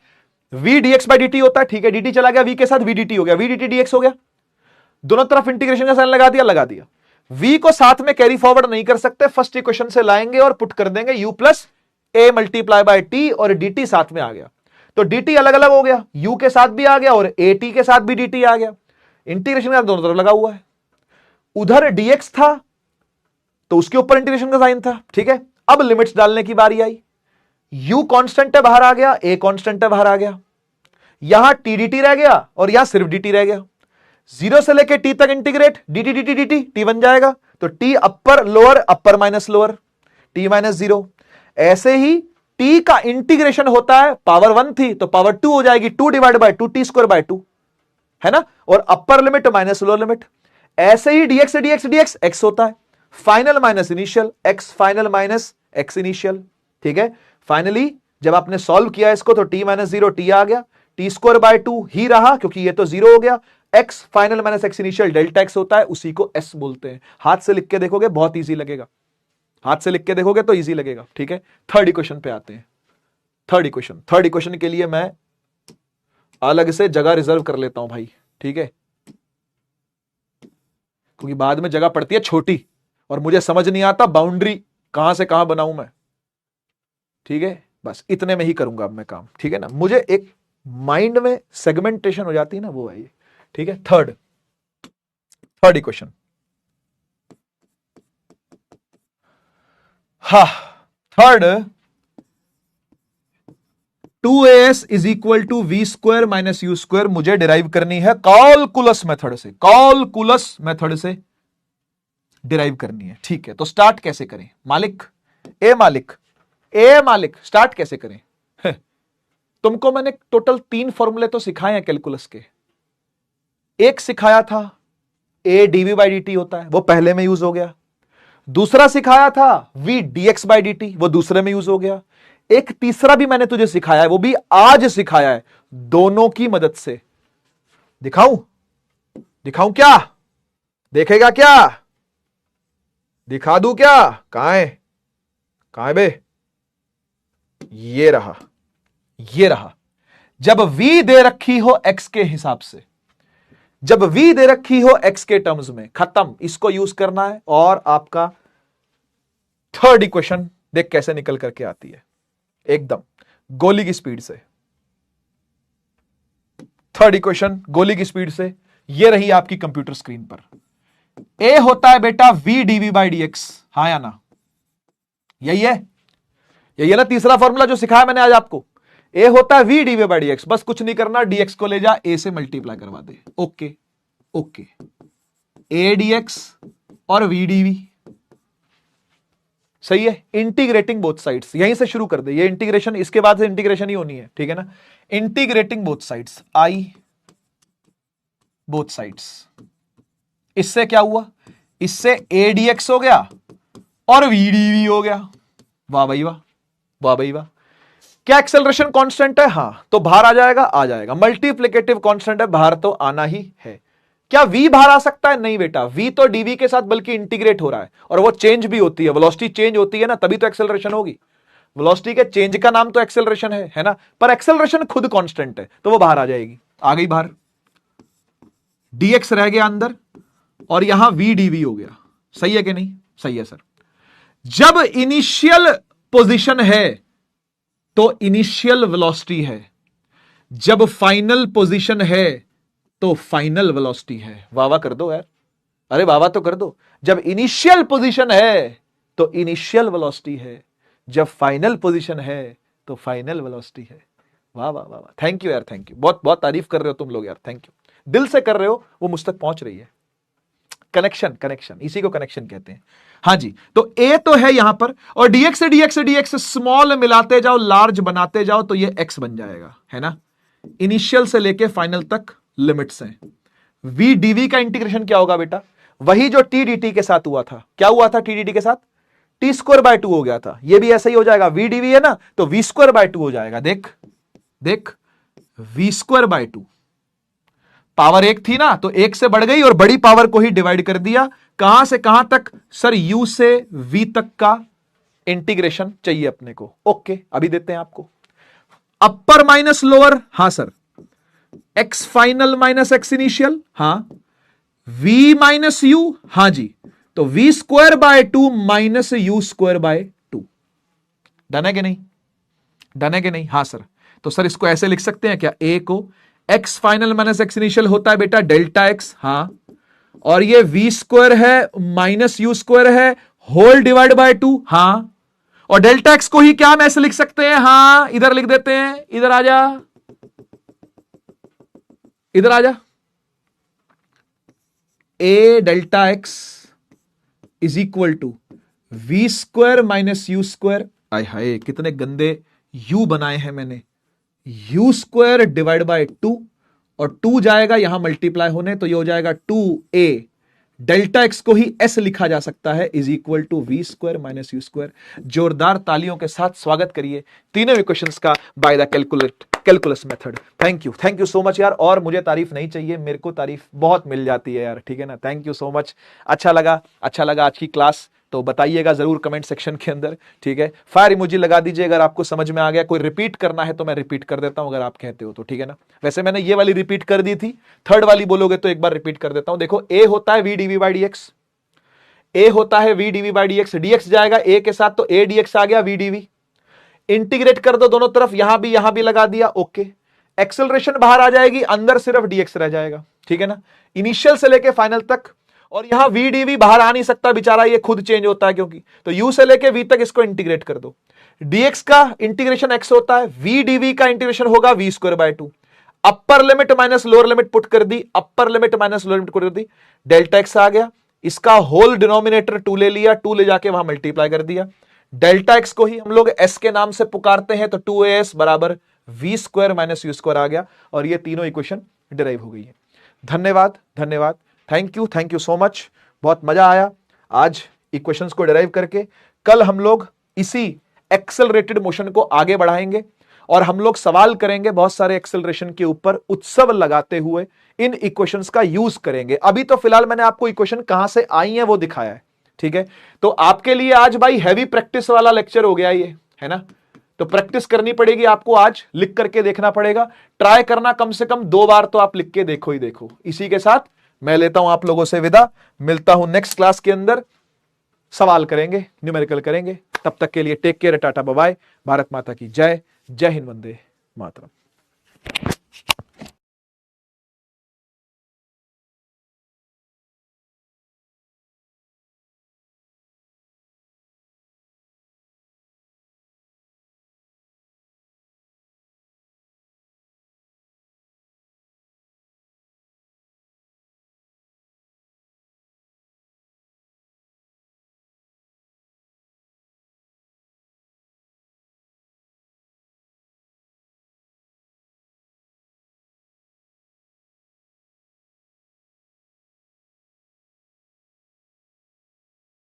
v dx बाई dt होता है, ठीक है, dt चला गया, v के साथ v dt हो गया, v dt dx हो गया, दोनों तरफ इंटीग्रेशन का साइन लगा दिया। v को साथ में कैरी फॉरवर्ड नहीं कर सकते, फर्स्ट इक्वेशन से लाएंगे और पुट कर देंगे u plus a multiply bye t, और dt साथ में आ गया, तो dt अलग अलग हो गया, u के साथ भी आ गया और at के साथ भी dt आ गया, इंटीग्रेशन का दोनों तरफ लगा हुआ है। उधर dx था तो उसके ऊपर इंटीग्रेशन का साइन था, ठीक है। अब लिमिट्स डालने की बारी आई, u कांस्टेंट है बाहर आ गया, a कांस्टेंट है बाहर आ गया, यहां t dt रह गया और यहां सिर्फ dt रह गया, 0 से लेके t तक integrate, dt dt dt t बन जाएगा, तो t अपर लोअर, अपर माइनस लोअर, t माइनस 0। ऐसे ही t का इंटीग्रेशन होता है, पावर 1 थी तो पावर 2 हो जाएगी, 2 divide by 2 t square by 2, है ना, और अपर लिमिट माइनस लोअर लिमिट। ऐसे ही dx से dx dx x होता है, final minus initial, x final minus x initial, ठीक है। फाइनली जब आपने सॉल्व किया इसको तो t माइनस 0 t आ गया, t स्क्वायर बाय 2 ही रहा क्योंकि ये तो 0 हो गया, x final minus x initial delta x होता है, उसी को s बोलते हैं। हाथ से लिख के देखोगे बहुत इजी लगेगा, हाथ से लिख के देखोगे तो इजी लगेगा, ठीक है। थर्ड इक्वेशन पे आते हैं। थर्ड इक्वेशन के लिए मैं अलग से जगह रिजर्व कर लेता हूं भाई, ठीक है, क्योंकि बाद में जगह पड़ती है छोटी और मुझे समझ नहीं आता बाउंड्री कहां से कहां बनाऊं मैं, ठीक है। बस इतने में ही करूंगा अब मैं काम, ठीक है ना। मुझे एक माइंड में सेगमेंटेशन हो जाती है ना, वो है ये, ठीक है। थर्ड इक्वेशन, हा, third 2as is equal to v square minus you square मुझे डिराइव करनी है कॉलकुलस मेथड से डिराइव करनी है, ठीक है। तो स्टार्ट कैसे करें मालिक, ए मालिक स्टार्ट कैसे करें? तुमको मैंने टोटल 3 फॉर्मूले तो सिखाए हैं कैलकुलस के। एक सिखाया था a dv बाई dt होता है, वो पहले में यूज हो गया। दूसरा सिखाया था v dx बाई dt, वो दूसरे में यूज हो गया। एक तीसरा भी मैंने तुझे सिखाया है, वो भी आज सिखाया है, दोनों की मदद से। दिखाऊं क्या? देखेगा क्या? दिखा दूं क्या? कहां है बे? ये रहा। जब v दे रखी हो x के हिसाब से, जब v दे रखी हो x के टर्म्स में, खत्म, इसको यूज करना है और आपका थर्ड इक्वेशन देख कैसे निकल करके आती है, एकदम गोली की स्पीड से। थर्ड इक्वेशन गोली की स्पीड से ये रही आपकी कंप्यूटर स्क्रीन पर। a होता है बेटा v dv बाई dx, हाँ या ना? यही है ना तीसरा फॉर्मूला जो सिखाया मैंने आज आपको। a होता है v dv बाई dx, बस कुछ नहीं करना, dx को ले जा a से मल्टीप्लाई करवा दे। ओके a dx और v dv, सही है। इंटीग्रेटिंग बोथ साइड्स, यहीं से शुरू कर दे, ये इंटीग्रेशन, इसके बाद से इंटीग्रेशन ही होनी है, ठीक है ना। Integrating both sides, I both sides, इससे क्या हुआ? इससे a dx हो गया और v dv हो गया। वाह भाई वाह। क्या एक्सेलरेशन कांस्टेंट है? हां, तो बाहर आ जाएगा। मल्टीप्लिकेटिव कांस्टेंट है, बाहर तो आना ही है। क्या v बाहर आ सकता है? नहीं बेटा, v तो dv के साथ बल्कि इंटीग्रेट हो रहा है और वो चेंज भी होती है, वेलोसिटी चेंज होती है ना, तभी तो एक्सेलरेशन होगी। वेलोसिटी के चेंज का नाम तो एक्सेलरेशन है ना, पर एक्सेलरेशन खुद कांस्टेंट है, तो वो बाहर आ जाएगी। आ गई बाहर, dx रह गया अंदर और यहां v dv हो गया। सही है कि नहीं? सही है सर। जब इनिशियल पोजीशन है तो इनिशियल वेलोसिटी है, जब फाइनल पोजीशन है तो फाइनल वेलोसिटी है। वाह कर दो यार, अरे वाह तो कर दो। जब इनिशियल पोजीशन है तो इनिशियल वेलोसिटी है, जब फाइनल पोजीशन है तो फाइनल वेलोसिटी है। वाह। थैंक यू यार, थैंक यू, बहुत तारीफ कर रहे हो तुम लोग यार, थैंक यू, दिल से कर रहे हो, वो मुझ तक पहुंच रही है। कनेक्शन, इसी को कनेक्शन कहते हैं। हाँ जी, तो a तो है यहां पर, और dx से dx स्मॉल मिलाते जाओ, लार्ज बनाते जाओ, तो ये x बन जाएगा, है ना। इनिशियल से लेके फाइनल तक लिमिट्स हैं। v dv का इंटीग्रेशन क्या होगा बेटा? वही जो t dt के साथ हुआ था। क्या हुआ था t dt के साथ? t स्क्वायर बाय 2 हो गया था। ये भी ऐसा ही हो जाएगा, v dv है ना, तो v स्क्वायर बाय 2 हो जाएगा। देख देख v²/2 पावर 1 थी ना, तो 1 से बढ़ गई और बड़ी पावर को ही डिवाइड कर दिया। कहां से कहां तक सर? u से v तक का इंटीग्रेशन चाहिए अपने को। ओके, अभी देते हैं आपको अपर माइनस लोअर। हां sir, x final minus x initial. हां, v माइनस u। हां जी, तो v²/2 माइनस u²/2। डन है कि नहीं? डन है कि नहीं? हां सर, तो सर इसको ऐसे लिख सकते हैं क्या? a को x final minus x initial होता है बेटा डेल्टा x। हां, और ये v² है माइनस u² है होल डिवाइड बाय 2। हां, और डेल्टा x को ही क्या हम ऐसे लिख सकते हैं? हां, इधर लिख देते हैं। इधर आ जा, इधर आ जा। a delta x is equal to v² minus u²। आय हाय, कितने गंदे u बनाए हैं मैंने। u² डिवाइड बाय 2, और 2 जाएगा यहां मल्टीप्लाई होने, तो ये हो जाएगा 2a डेल्टा x को ही s लिखा जा सकता है is equal to v² minus u²। जोरदार तालियों के साथ स्वागत करिए तीनों इक्वेशंस का by the calculus method. Thank you so much यार। और मुझे तारीफ नहीं चाहिए, मेरे को तारीफ बहुत मिल जाती है यार, ठीक है ना। Thank you so much. अच्छा लगा आज की क्लास, तो बताइएगा जरूर कमेंट सेक्शन के अंदर, ठीक है। फायर इमोजी लगा दीजिए अगर आपको समझ में आ गया। कोई रिपीट करना है तो मैं रिपीट कर देता हूं अगर आप कहते हो तो, ठीक है ना। वैसे मैंने ये वाली रिपीट कर दी थी, थर्ड वाली बोलोगे तो एक बार रिपीट कर देता हूं। देखो, ए होता है v dv/dx, ए होता है v dv/dx, dx जाएगा ए के साथ, तो a dx आ गया v dv। इंटीग्रेट कर दो दोनों तरफ, यहां भी लगा दिया। ओके, एक्सेलरेशन बाहर आ जाएगी, अंदर सिर्फ dx रह जाएगा, ठीक है ना। इनिशियल से लेके फाइनल तक, और यहां v dv बाहर आ नहीं सकता बेचारा, ये खुद चेंज होता है क्योंकि, तो u से लेके v तक इसको इंटीग्रेट कर दो। dx का इंटीग्रेशन x होता है, v dv का इंटीग्रेशन होगा v²/2। Upper limit minus lower limit put कर दी, upper limit minus lower limit put कर दी, डेल्टा x आ गया। इसका होल डिनोमिनेटर 2 ले लिया, 2 ले जाके वहां मल्टीप्लाई कर दिया। डेल्टा x को ही हम लोग s के नाम से पुकारते हैं, तो 2as बराबर v² माइनस u² आ गया, और ये तीनों इक्वेशन डिराइव हो गई है। धन्यवाद। Thank you so much. बहुत मजा आया आज इक्वेशंस को डिराइव करके। कल हम लोग इसी एक्सेलरेटेड मोशन को आगे बढ़ाएंगे और हम लोग सवाल करेंगे बहुत सारे एक्सेलरेशन के ऊपर, उत्सव लगाते हुए इन इक्वेशंस का यूज करेंगे। अभी तो फिलहाल मैंने आपको इक्वेशन कहां से आई है वो दिखाया है, ठीक है। तो आपके लिए आज भाई हैवी प्रैक्टिस वाला लेक्चर हो गया ये, है ना। तो प्रैक्टिस करनी पड़ेगी आपको, आज लिख करके देखना पड़ेगा। ट्राई करना कम से कम 2 बार तो आप लिख के देखो ही देखो। इसी के साथ मैं लेता हूं आप लोगों से विदा, मिलता हूं नेक्स्ट क्लास के अंदर, सवाल करेंगे, न्यूमेरिकल करेंगे। तब तक के लिए take care, tata bye bye, Bharat माता की जय, जय हिंद, वंदे मातरम।